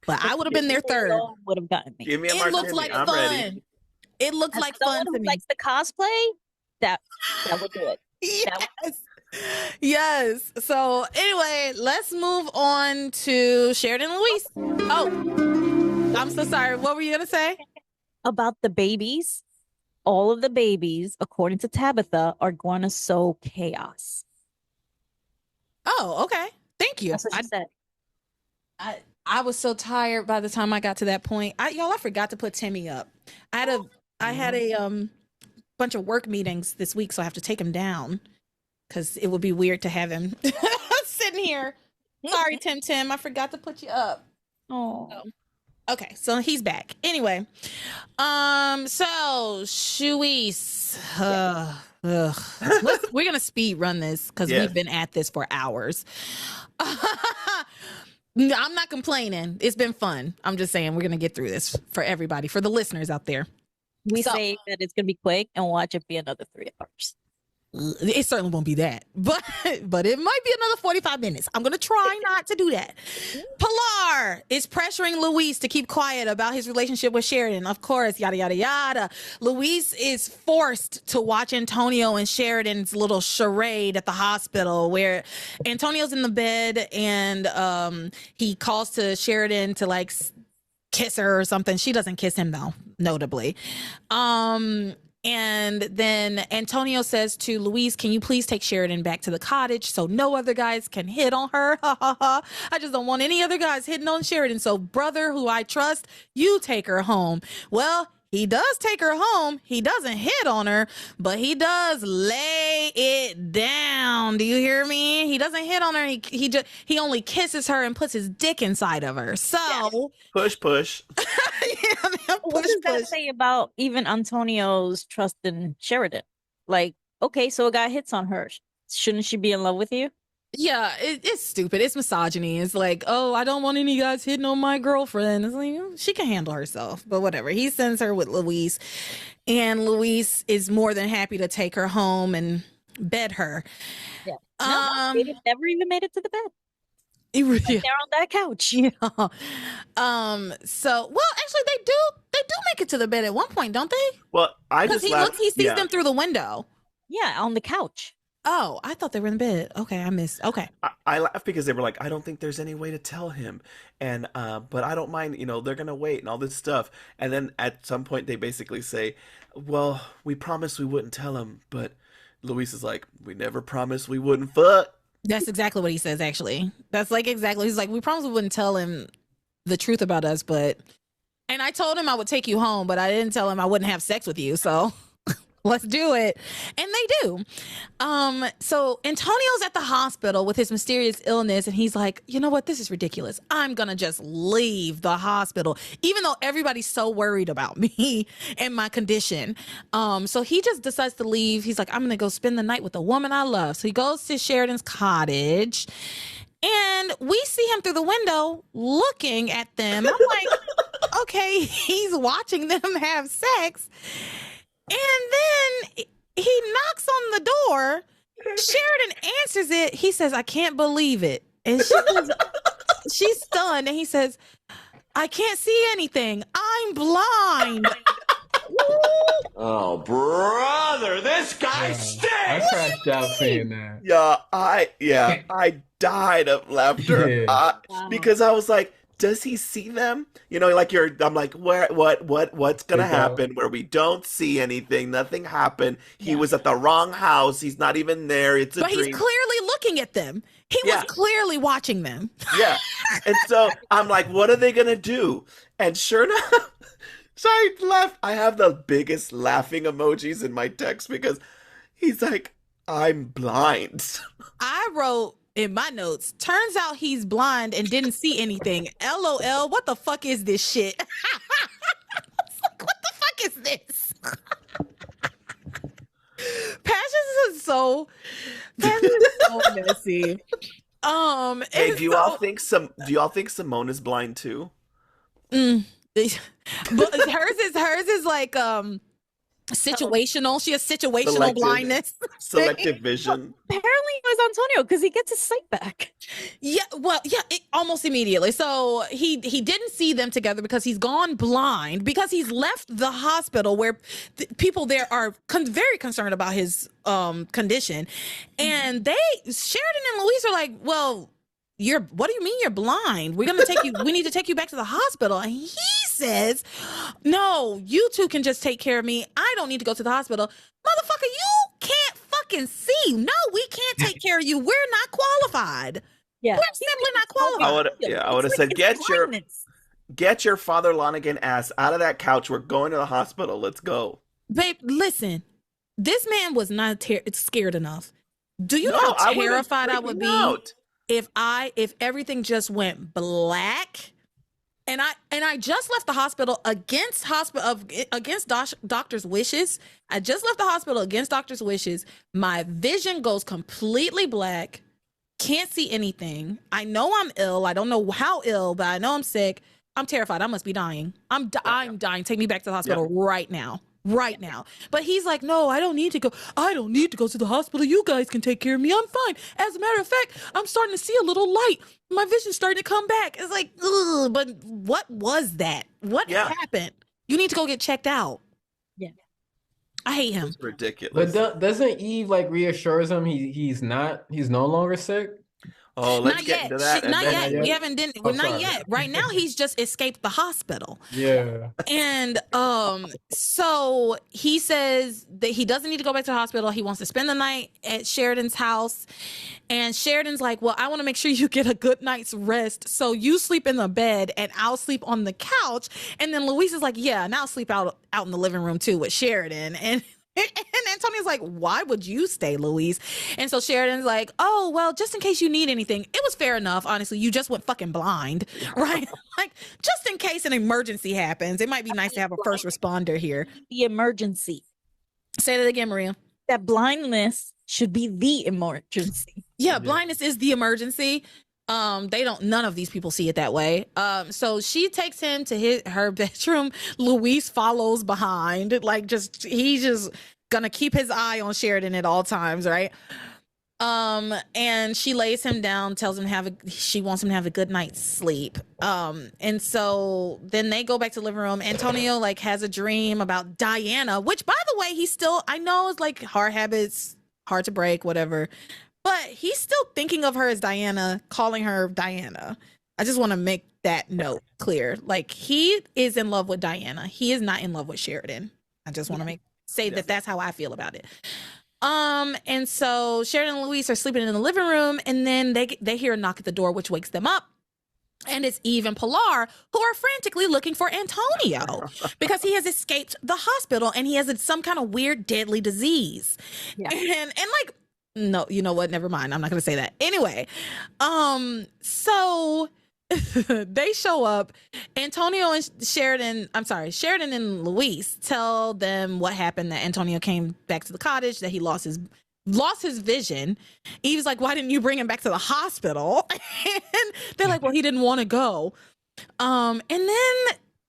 but I would have been their third. Would have gotten me. Give me a It martini. looks like I'm fun. ready. It looks like someone fun to who me. likes the cosplay, that would do it. Yes. Yes. So anyway, let's move on to Sheridan and Luis. Oh, I'm so sorry. What were you gonna say? About the babies. All of the babies, according to Tabitha, are going to sow chaos. Oh, okay. Thank you. That's what she said. I was so tired by the time I got to that point. I forgot to put Timmy up. I had a bunch of work meetings this week, so I have to take him down because it would be weird to have him sitting here. Sorry, Tim. I forgot to put you up. Oh. Okay, so he's back. Anyway, so Shuis, we're gonna speed run this because we've been at this for hours. I'm not complaining. It's been fun. I'm just saying we're gonna get through this for everybody, for the listeners out there. We say that it's gonna be quick and watch it be another 3 hours. It certainly won't be that, but it might be another 45 minutes. I'm gonna try not to do that. Pilar is pressuring Luis to keep quiet about his relationship with Sheridan. Of course, yada yada yada. Luis is forced to watch Antonio and Sheridan's little charade at the hospital, where Antonio's in the bed and he calls to Sheridan to like kiss her or something. She doesn't kiss him though, notably. And then Antonio says to Luis, can you please take Sheridan back to the cottage so no other guys can hit on her? Ha ha ha. I just don't want any other guys hitting on Sheridan. So brother, who I trust, you take her home. Well, he does take her home. He doesn't hit on her, but he does lay it down. Do you hear me? He doesn't hit on her. He only kisses her and puts his dick inside of her. So push. What does that say about even Antonio's trust in Sheridan? Like, okay, so a guy hits on her. Shouldn't she be in love with you? Yeah, it's stupid. It's misogyny. It's like, oh, I don't want any guys hitting on my girlfriend. It's like, she can handle herself, but whatever. He sends her with Luis, and Luis is more than happy to take her home and bed her. Yeah. They never even made it to the bed. They're on that couch. Yeah. So, well, actually, they do make it to the bed at one point, don't they? Well, he sees them through the window. Yeah, on the couch. Oh, I thought they were in bed. Okay, I missed. Okay. I laughed because they were like, I don't think there's any way to tell him. And, but I don't mind, they're going to wait and all this stuff. And then at some point they basically say, well, we promised we wouldn't tell him. But Luis is like, we never promised we wouldn't fuck. That's exactly what he says, actually. That's like exactly. He's like, we promised we wouldn't tell him the truth about us, and I told him I would take you home, but I didn't tell him I wouldn't have sex with you. So let's do it. And they do. So Antonio's at the hospital with his mysterious illness, and he's like, you know what? This is ridiculous. I'm going to just leave the hospital, even though everybody's so worried about me and my condition. So he just decides to leave. He's like, I'm going to go spend the night with the woman I love. So he goes to Sheridan's cottage, and we see him through the window looking at them. I'm like, okay, he's watching them have sex. And then he knocks on the door. Sheridan answers it. He says, I can't believe it. And she's stunned. And he says, I can't see anything. I'm blind. Oh, brother, this guy stinks! I crashed out saying that. I died of laughter because I was like, does he see them? I'm like, what's gonna happen where we don't see anything? Nothing happened. He was at the wrong house. He's not even there. It's a dream. He's clearly looking at them. He was clearly watching them. Yeah. And so I'm like, what are they gonna do? And sure enough, so I have the biggest laughing emojis in my text because he's like, I'm blind. I wrote in my notes, turns out he's blind and didn't see anything. LOL, what the fuck is this shit? It's like, what the fuck is this? Passions is so messy. Hey, do you all think Simone is blind too? But hers is like situational. She has situational blindness. Selective vision. Apparently it was Antonio because he gets his sight back. Yeah, well, yeah, almost immediately. So he didn't see them together because he's gone blind, because he's left the hospital where people there are very concerned about his condition. And Sheridan and Luis are like, well, what do you mean you're blind? We need to take you back to the hospital. And he says, no, you two can just take care of me. I don't need to go to the hospital. Motherfucker, you can't fucking see. No, we can't take care of you. We're not qualified. Yeah. We're simply not qualified. I would have said, get your Father Lonigan ass out of that couch. We're going to the hospital. Let's go. Babe, listen, this man was not scared enough. Do you know how terrified I would be if everything just went black? And I just left the hospital against doctor's wishes. I just left the hospital against doctor's wishes. My vision goes completely black. Can't see anything. I know I'm ill. I don't know how ill, but I know I'm sick. I'm terrified. I must be dying. I'm dying. Take me back to the hospital right now. Right now. But he's like, no, I don't need to go. I don't need to go to the hospital. You guys can take care of me. I'm fine. As a matter of fact, I'm starting to see a little light. My vision's starting to come back. It's like, ugh, but what was that? What happened? You need to go get checked out. Yeah. I hate him. It's ridiculous. But doesn't Eve like reassures him he's no longer sick? Oh, let's get into that. Not yet. We haven't not yet. Right now, he's just escaped the hospital. Yeah. And so he says that he doesn't need to go back to the hospital. He wants to spend the night at Sheridan's house. And Sheridan's like, well, I want to make sure you get a good night's rest. So you sleep in the bed and I'll sleep on the couch. And then Luis is like, yeah, and I'll sleep out in the living room too with Sheridan. And Antonio's like, why would you stay, Luis? And so Sheridan's like, oh, well, just in case you need anything. It was fair enough, honestly. You just went fucking blind, right? Like, just in case an emergency happens, it might be nice to have a first responder here. The emergency. Say that again, Maria. That blindness should be the emergency. Yeah, blindness is the emergency. None of these people see it that way. So she takes him to her bedroom. Luis follows behind, he's just gonna keep his eye on Sheridan at all times, right? And she lays him down, tells him she wants him to have a good night's sleep. And so then they go back to the living room. Antonio has a dream about Diana, which, by the way, I know it's hard habits, hard to break, whatever. But he's still thinking of her as Diana, calling her Diana. I just want to make that note clear. He is in love with Diana. He is not in love with Sheridan. I just want to say that that's how I feel about it. And so Sheridan and Luis are sleeping in the living room, and then they hear a knock at the door, which wakes them up. And it's Eve and Pilar, who are frantically looking for Antonio because he has escaped the hospital and he has some kind of weird, deadly disease. Yeah. And no, you know what? Never mind. I'm not going to say that. Anyway, so they show up. Antonio and Sheridan and Luis tell them what happened, that Antonio came back to the cottage, that he lost his vision. Eve's like, why didn't you bring him back to the hospital? And they're like, well, he didn't want to go. And then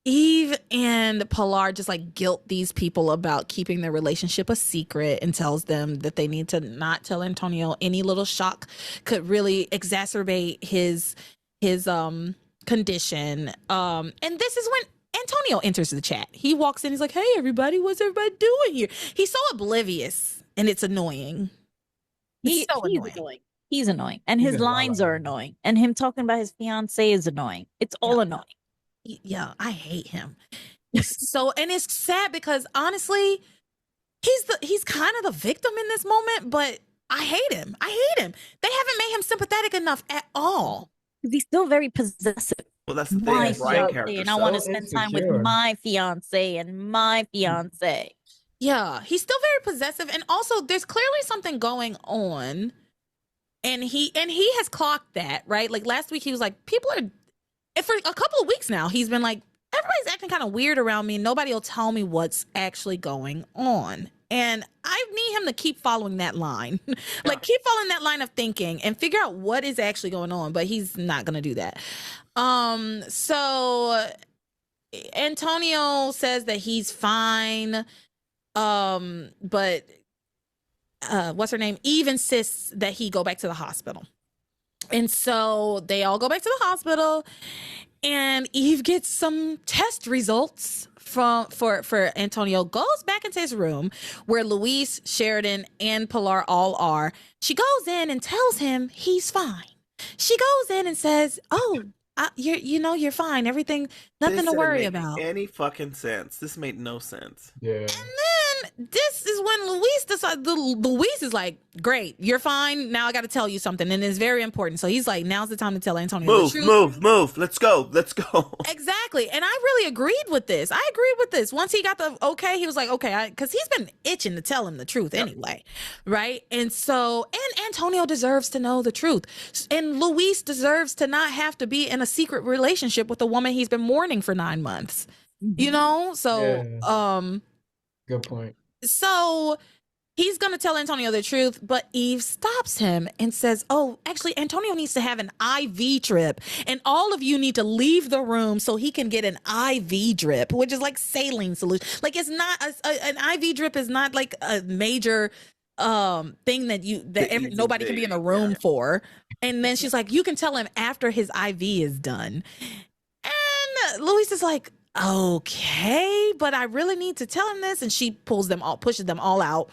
Eve and Pilar just guilt these people about keeping their relationship a secret, and tells them that they need to not tell Antonio. Any little shock could really exacerbate his condition. And this is when Antonio enters the chat. He walks in, he's like, hey everybody, what's everybody doing here? He's so oblivious and it's annoying. He's annoying. He's annoying. And his lines are annoying. And him talking about his fiance is annoying. It's all annoying. Yeah, I hate him. So, and it's sad because honestly, he's kind of the victim in this moment, but I hate him. They haven't made him sympathetic enough at all. He's still very possessive. Well, that's the thing. And I want to spend time with my fiance and my fiance. Yeah, he's still very possessive, and also there's clearly something going on, and he has clocked that, right? Like last week, he was like, people are, and for a couple of weeks now, he's been like, everybody's acting kind of weird around me, and nobody will tell me what's actually going on. And I need him to keep following that line, like keep following that line of thinking and figure out what is actually going on. But he's not gonna do that. So Antonio says that he's fine. But what's her name? Eve insists that he go back to the hospital. And so they all go back to the hospital, and Eve gets some test results for Antonio, goes back into his room where Luis, Sheridan, and Pilar all are. She goes in and tells him he's fine. She goes in and says, "Oh, you're fine. Everything, nothing to worry about." Any fucking sense? This made no sense. Yeah. And then this is when Luis decides. Luis is like, "Great, you're fine. Now I got to tell you something, and it's very important." So he's like, "Now's the time to tell Antonio the truth." Move. Let's go. Exactly, and I really agreed with this. Once he got the okay, he was like, "Okay," because he's been itching to tell him the truth anyway, right? And so, and Antonio deserves to know the truth, and Luis deserves to not have to be in a secret relationship with a woman he's been mourning for 9 months. You know, so good point. So he's going to tell Antonio the truth, but Eve stops him and says, "Oh, actually, Antonio needs to have an IV drip, and all of you need to leave the room so he can get an IV drip," which is like saline solution. Like, it's not an IV drip is not like a major thing that nobody can be in the room for. And then she's like, "You can tell him after his IV is done." And Luis is like, "Okay, but I really need to tell him this." And she pushes them all out.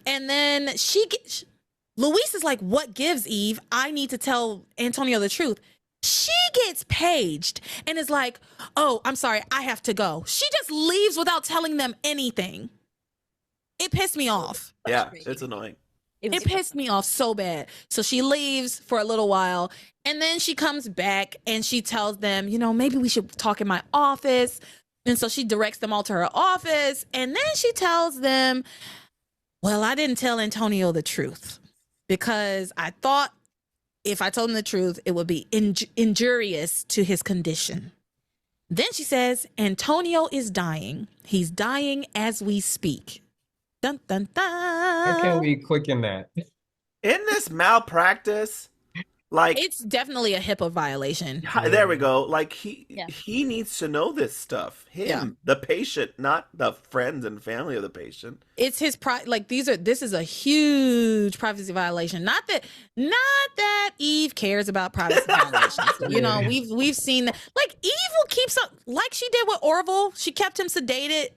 And then Luis is like, "What gives, Eve? I need to tell Antonio the truth." She gets paged and is like, "Oh, I'm sorry, I have to go." She just leaves without telling them anything. It pissed me off. Yeah, it's annoying. It pissed me off so bad. So she leaves for a little while, and then she comes back and she tells them, "Maybe we should talk in my office." And so she directs them all to her office, and then she tells them, "Well, I didn't tell Antonio the truth because I thought if I told him the truth, it would be injurious to his condition." Then she says, "Antonio is dying. He's dying as we speak." Dun, dun, dun. How can we click in that? In this malpractice, like, it's definitely a HIPAA violation. There we go. Like, he needs to know this stuff. The patient, not the friends and family of the patient. It's his this is a huge privacy violation. Not that Eve cares about privacy violations. We've seen that. Like, Eve will keep like she did with Orville. She kept him sedated.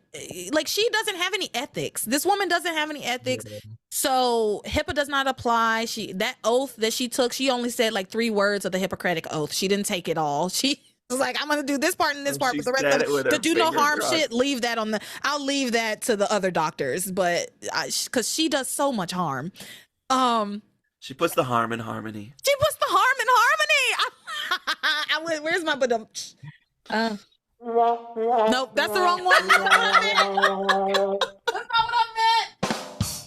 Like, she doesn't have any ethics. This woman doesn't have any ethics. Yeah. So HIPAA does not apply. That oath that she took, she only said like 3 words of the Hippocratic oath. She didn't take it all. She was like, "I'm gonna do this part and this part, but the rest of the do no harm shit, leave that I'll leave that to the other doctors." But because she does so much harm. She puts the harm in harmony. She puts the harm in harmony. Where's my badum? Nope, that's the wrong one. That's not what I meant.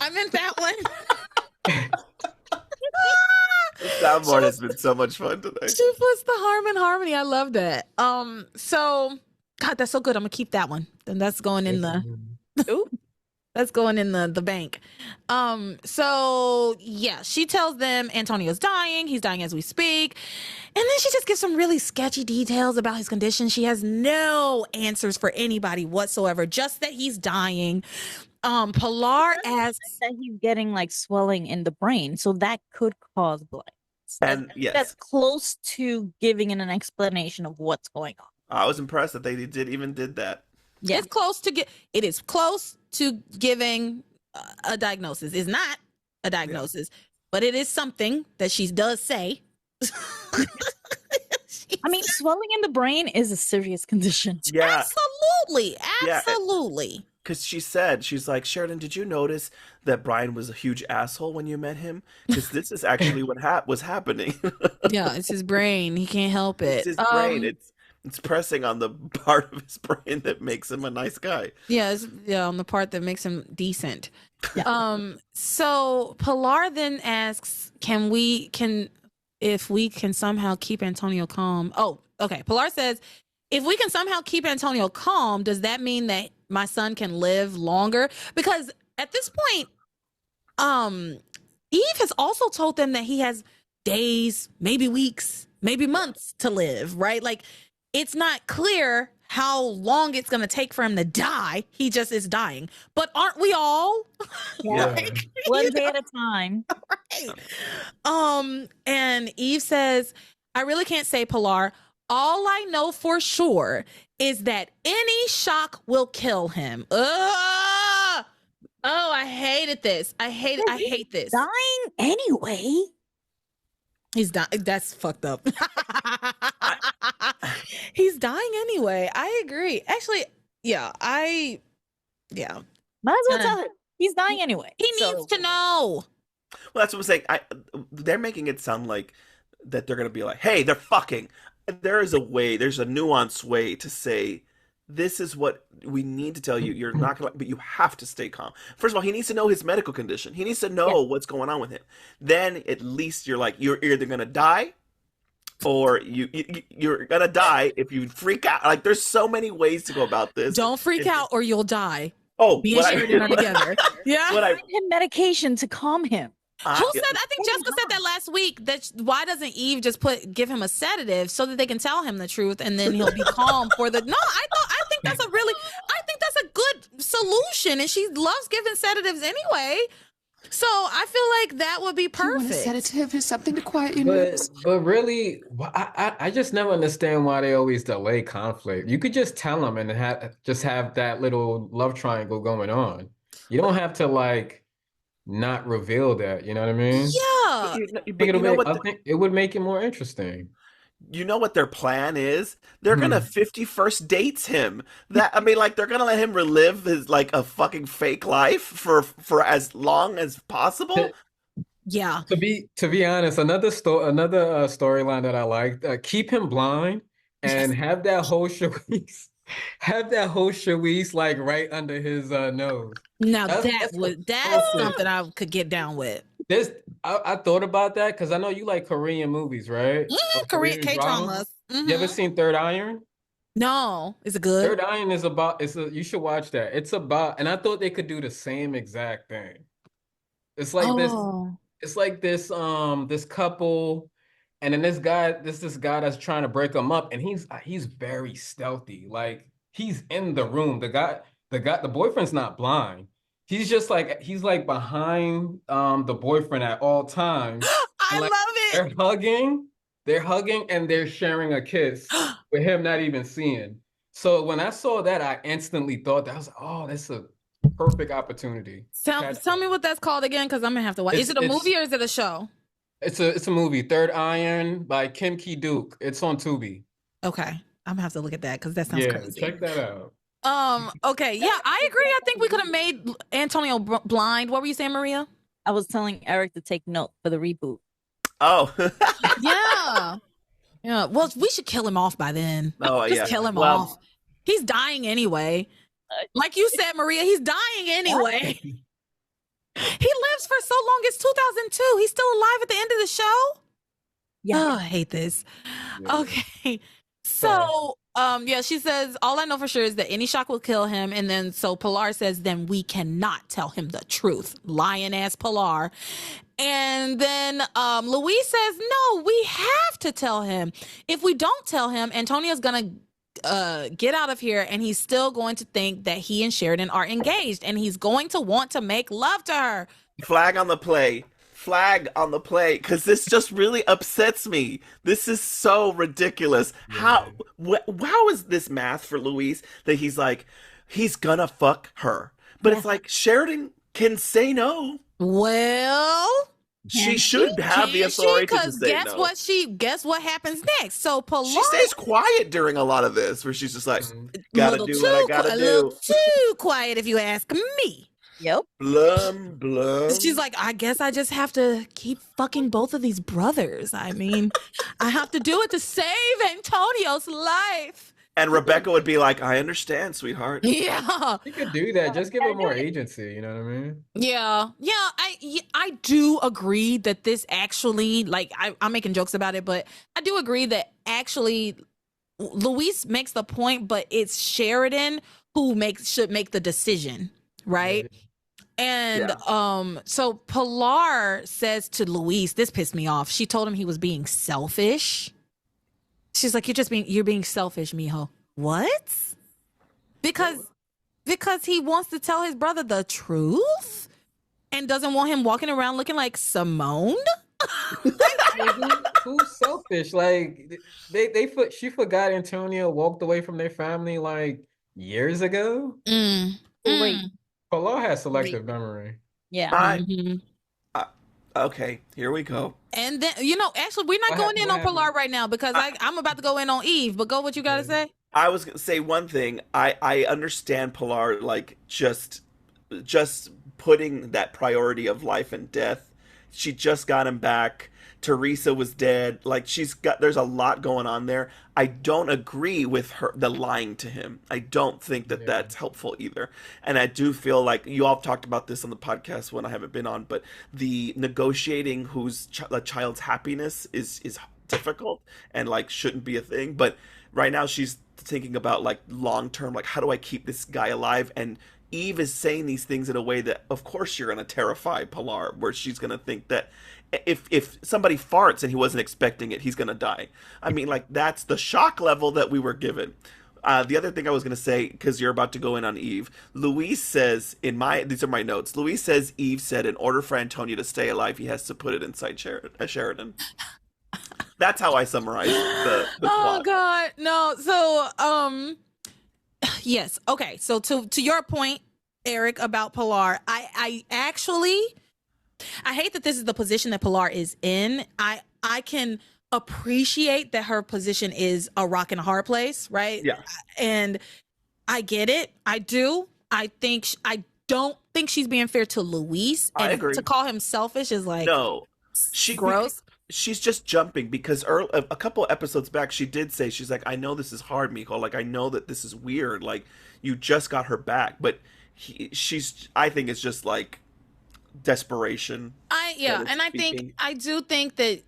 I meant that one. The soundboard has been so much fun today. She puts the harm in harmony. I love that. So, God, that's so good. I'm gonna keep that one. Then that's going in the. Ooh, that's going in the bank. So yeah, she tells them Antonio's dying. He's dying as we speak. And then she just gives some really sketchy details about his condition. She has no answers for anybody whatsoever, just that he's dying. Pilar asks that he's getting like swelling in the brain, so that could cause blindness. And yes, that's close to giving an explanation of what's going on. I was impressed that they did that. Yeah. It is close to giving a diagnosis. It's not a diagnosis, but it is something that she does say. I mean, swelling in the brain is a serious condition. Yeah, absolutely. Yeah, because she's like, "Sheridan, did you notice that Brian was a huge asshole when you met him? Because this is actually what was happening." Yeah, it's his brain. He can't help it. It's his brain. It's pressing on the part of his brain that makes him a nice guy. Yeah, on the part that makes him decent. Yeah. So Pilar then asks, if we can somehow keep Antonio calm. Oh, okay. Pilar says, if we can somehow keep Antonio calm, does that mean that my son can live longer? Because at this point, Eve has also told them that he has days, maybe weeks, maybe months to live, right? Like, it's not clear how long it's going to take for him to die. He just is dying. But aren't we all? Yeah. Like, One day at a time. Right. And Eve says, I really can't say, Pilar. All I know for sure is that any shock will kill him. Ugh! Oh, I hated this. I hate this. Dying anyway. He's dying. That's fucked up. He's dying anyway. I agree. Actually, yeah. Might as well tell him. He's dying anyway. He needs to know. Well, that's what I'm saying. They're making it sound like that they're going to be like, hey, they're fucking. There is a way, there's a nuanced way to say, this is what we need to tell you. You're not going to, but you have to stay calm. First of all, he needs to know his medical condition. He needs to know what's going on with him. Then at least you're like, you're either going to die or you're going to die if you freak out. Like, there's so many ways to go about this. Don't freak out or you'll die. Oh, Me and Sheridan are together. Yeah. Find him medication to calm him. Who said? I think Jessica said that last week. That why doesn't Eve just give him a sedative so that they can tell him the truth and then he'll be calm for the. No, I think that's a good solution, and she loves giving sedatives anyway. So I feel like that would be perfect. You want a sedative or something to quiet your nerves? But really, I just never understand why they always delay conflict. You could just tell them and have that little love triangle going on. You don't have to like not reveal that. You know what I mean? Yeah. I think it would make it more interesting. You know what their plan is? They're gonna 51st dates him. They're gonna let him relive his like a fucking fake life for as long as possible. Yeah. To be honest, another storyline that I liked, keep him blind and have that whole charisse, like right under his nose. Now that's something I could get down with. I thought about that because I know you like Korean movies, right? Korean K-dramas. You ever seen Third Iron? No. Is it good? Third Iron is about. You should watch that. It's about, and I thought they could do the same exact thing. It's like this. It's like this. This couple, and then this guy that's trying to break them up, and he's very stealthy. Like he's in the room. The boyfriend's not blind. He's just like behind the boyfriend at all times. I love it. They're hugging and they're sharing a kiss with him not even seeing. So when I saw that, I instantly thought that I was like, oh, that's a perfect opportunity. Tell me what that's called again, because I'm gonna have to watch. Is it a movie or is it a show? It's a movie, Third Iron by Kim Ki-duk. It's on Tubi. Okay, I'm gonna have to look at that because that sounds crazy. Check that out. Okay. Yeah, I agree. I think we could have made Antonio blind. What were you saying, Maria? I was telling Eric to take note for the reboot. Oh. Yeah. Yeah. Well, we should kill him off by then. Oh, Just kill him off. He's dying anyway. Like you said, Maria, he's dying anyway. He lives for so long. It's 2002. He's still alive at the end of the show? Yeah. Oh, I hate this. Yeah. Okay. So, she says, all I know for sure is that any shock will kill him. And then, so Pilar says, then we cannot tell him the truth. Lying ass Pilar. And then Luis says, no, we have to tell him. If we don't tell him, Antonio's going to get out of here and he's still going to think that he and Sheridan are engaged and he's going to want to make love to her. Flag on the play, because this just really upsets me. This is so ridiculous. Yeah. How is this math for Luis that he's like, he's gonna fuck her? But it's like, Sheridan can say no. Well, she should have the authority to say no. Guess what happens next? So Pilar, she stays quiet during a lot of this, where she's just like, gotta do what I gotta do. A little too quiet, if you ask me. Yep. Blum, blum. She's like, I guess I just have to keep fucking both of these brothers. I mean, I have to do it to save Antonio's life. And Rebecca would be like, I understand, sweetheart. Yeah. You could do that. Just give her more agency. You know what I mean? Yeah. I do agree that this actually, like, I'm making jokes about it, but I do agree that actually Luis makes the point, but it's Sheridan who should make the decision, right? And so Pilar says to Luis, this pissed me off. She told him he was being selfish. She's like, you're being selfish, mijo. What? Because he wants to tell his brother the truth and doesn't want him walking around looking like Simone? Who's selfish? Like she forgot Antonio walked away from their family like years ago. Pilar has selective memory. Yeah. Okay, here we go. And then, actually, we're not going in on Pilar right now because I'm about to go in on Eve, but go what you got to say. I was going to say one thing. I understand Pilar, like, just putting that priority of life and death. She just got him back. Theresa was dead. Like, there's a lot going on there. I don't agree with the lying to him. I don't think that that's helpful either. And I do feel like you all talked about this on the podcast when I haven't been on, but the negotiating the child's happiness is difficult and like shouldn't be a thing. But right now she's thinking about like long term, like how do I keep this guy alive? And Eve is saying these things in a way that, of course, you're going to terrify Pilar, where she's going to think that if somebody farts and he wasn't expecting it, he's going to die. I mean, like, that's the shock level that we were given. The other thing I was going to say, because you're about to go in on Eve, Luis says, these are my notes, Luis says Eve said in order for Antonio to stay alive, he has to put it inside Sheridan. That's how I summarize the plot. Oh, God. No. So, yes. Okay. So to your point, Eric, about Pilar, I hate that this is the position that Pilar is in. I can appreciate that her position is a rock and a hard place, right? Yeah. And I get it. I do. I don't think she's being fair to Luis. And I agree. To call him selfish is like, no, gross. She's just jumping because a couple episodes back she did say, she's like, I know this is hard, Miko. Like, I know that this is weird. Like, you just got her back, but I think it's just like desperation. I do think that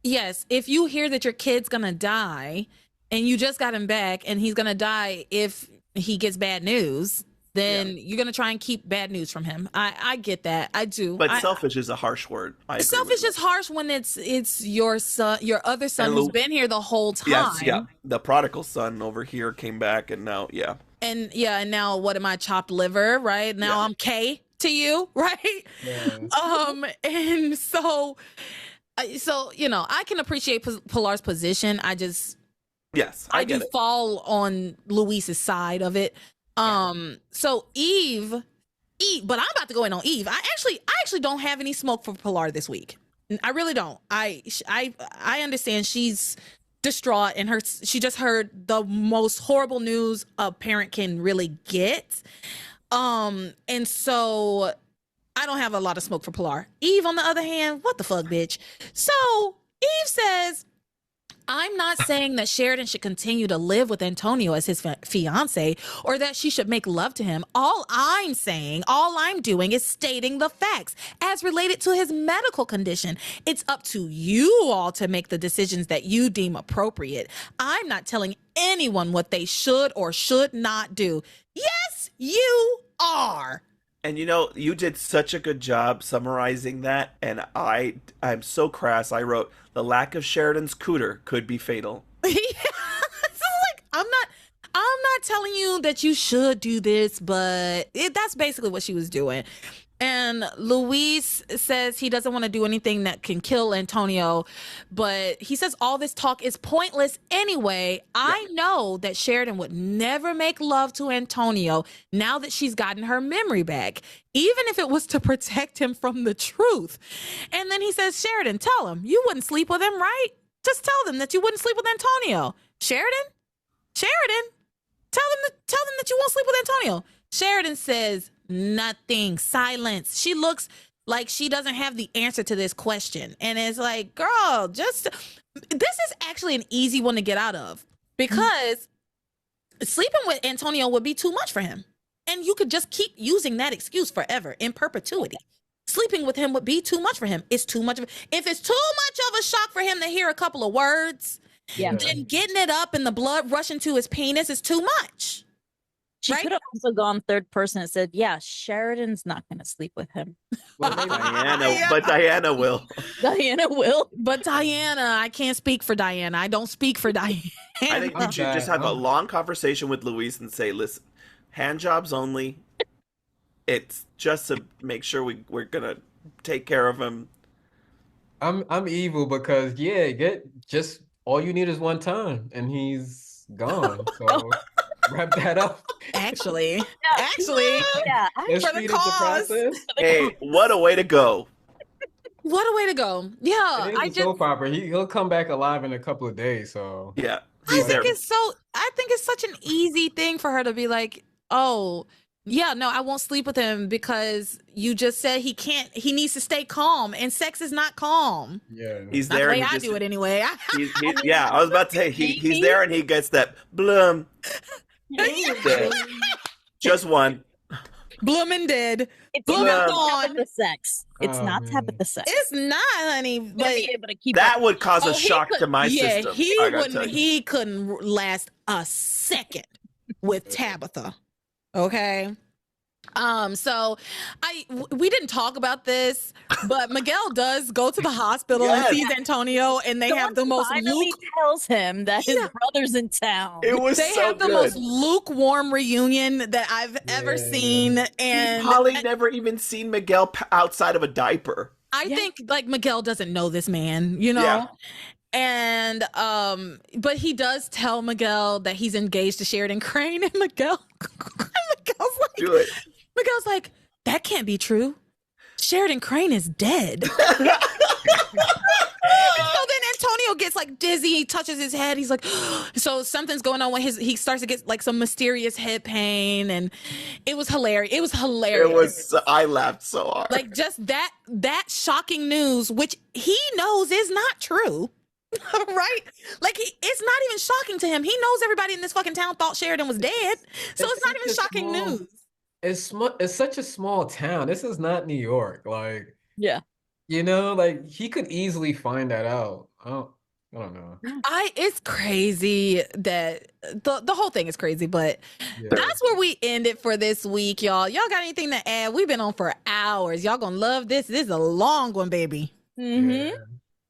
yes, if you hear that your kid's gonna die and you just got him back and he's gonna die if he gets bad news, then you're gonna try and keep bad news from him. I get that. I do. But selfish is a harsh word. Selfish is harsh when it's your son, your other son who's been here the whole time. Yes, yeah. The prodigal son over here came back and now, And now what am I, chopped liver, right? Now I'm K to you, right? Yeah. And so I can appreciate Pilar's position. I do fall on Luis's side of it. So Eve, but I'm about to go in on Eve. I actually don't have any smoke for Pilar this week. I really don't. I understand she's distraught and she just heard the most horrible news a parent can really get. And so I don't have a lot of smoke for Pilar. Eve, on the other hand, what the fuck, bitch? So Eve says, I'm not saying that Sheridan should continue to live with Antonio as his fiance or that she should make love to him. All I'm doing is stating the facts as related to his medical condition. It's up to you all to make the decisions that you deem appropriate. I'm not telling anyone what they should or should not do. Yes, you are. And you did such a good job summarizing that, and I'm so crass. I wrote, the lack of Sheridan's cooter could be fatal. So like, I'm not telling you that you should do this, but that's basically what she was doing. And Luis says he doesn't want to do anything that can kill Antonio, but he says all this talk is pointless anyway. I know that Sheridan would never make love to Antonio now that she's gotten her memory back, even if it was to protect him from the truth. And then he says, Sheridan, tell him you wouldn't sleep with him, right? Just tell them that you wouldn't sleep with Antonio. Sheridan, tell them that you won't sleep with Antonio. Sheridan says, Nothing. Silence. She looks like she doesn't have the answer to this question. And it's like, girl, this is actually an easy one to get out of, because sleeping with Antonio would be too much for him. And you could just keep using that excuse forever, in perpetuity. Sleeping with him would be too much for him. It's too much. If it's too much of a shock for him to hear a couple of words, then getting it up and the blood rushing to his penis is too much. She could have also gone third person and said, yeah, Sheridan's not going to sleep with him. Diana will. Diana will. But Diana, I can't speak for Diana. I don't speak for Diana. I think you should just have a long conversation with Luis and say, listen, hand jobs only. It's just to make sure we're going to take care of him. I'm evil because, just all you need is one time and he's gone. So wrap that up. Actually, yeah. For the cause. Hey, what a way to go. What a way to go. Yeah. I just soap opera. He'll come back alive in a couple of days. So yeah. I think it's such an easy thing for her to be like, oh, yeah, no, I won't sleep with him because you just said he needs to stay calm, and sex is not calm. Yeah. He's not there. The way I do it anyway. Yeah, I was about to say he's there and he gets that bloom. Just one. Bloom and dead. It's Bloom not gone. Tabitha sex. It's not Tabitha sex. It's not, honey. But that would cause a shock to my system. He couldn't last a second with Tabitha. Okay. So we didn't talk about this, but Miguel does go to the hospital and sees Antonio, and they have the most tells him that his brother's in town. It was they have the most lukewarm reunion that I've ever seen, and Holly never even seen Miguel outside of a diaper. I think like Miguel doesn't know this man, you know. Yeah. And but he does tell Miguel that he's engaged to Sheridan Crane, and Miguel's like, do it. Miguel's like, that can't be true. Sheridan Crane is dead. So then Antonio gets like dizzy. He touches his head. He's like, so something's going on with he starts to get like some mysterious head pain, and it was hilarious. I laughed so hard. Like just that shocking news, which he knows is not true. Right? Like it's not even shocking to him. He knows everybody in this fucking town thought Sheridan was dead. So it's not even shocking news. It's such a small town. This is not New York. Like, yeah. You know, like he could easily find that out. I don't know. It's crazy that the whole thing is crazy, but that's where we end it for this week, y'all. Y'all got anything to add? We've been on for hours. Y'all gonna love this. This is a long one, baby. Mm-hmm. Yeah.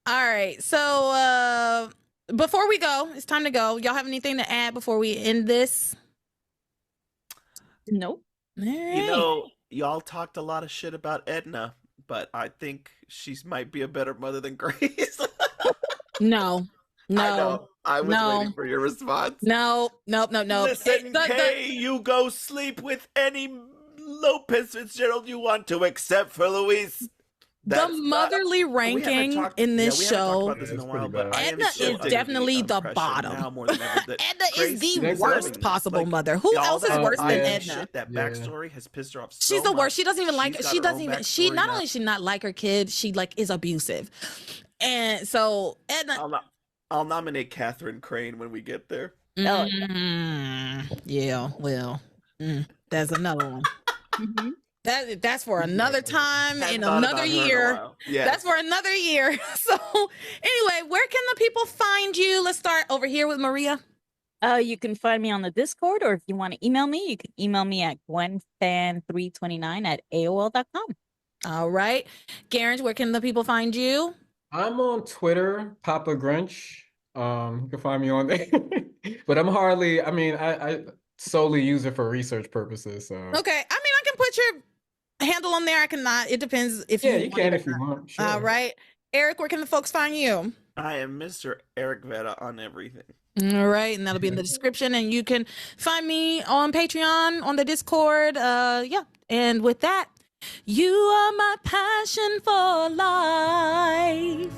All right. So before we go, it's time to go. Y'all have anything to add before we end this? Nope. All right. You know, y'all talked a lot of shit about Edna, but I think she might be a better mother than Grace. No. I know. I was waiting for your response. No. Listen, Kay, you go sleep with any Lopez Fitzgerald you want to, except for Luis. The motherly ranking in this show, Edna is definitely the bottom. Edna is the worst possible mother. Who else is worse than Edna? That backstory has pissed her off. She's the worst. She doesn't even like. She doesn't even. She not only she not like her kid, she like is abusive. And so Edna. I'll nominate Catherine Crane when we get there. Yeah. Well, there's another one. Mm-hmm. That's for another time in another year. That's for another year. So anyway, where can the people find you? Let's start over here with Maria. You can find me on the Discord, or if you want to email me, you can email me at gwenfan329@aol.com. All right. Garentch, where can the people find you? I'm on Twitter, Papa Garentch. You can find me on there. But I solely use it for research purposes. So okay. I can put your handle on there. I cannot. It depends if you can if you want. Sure. All right. Eric, where can the folks find you? I am Mr. Eric Vetta on everything. All right. And that'll be in the description. And you can find me on Patreon, on the Discord. Yeah. And with that, you are my passion for life.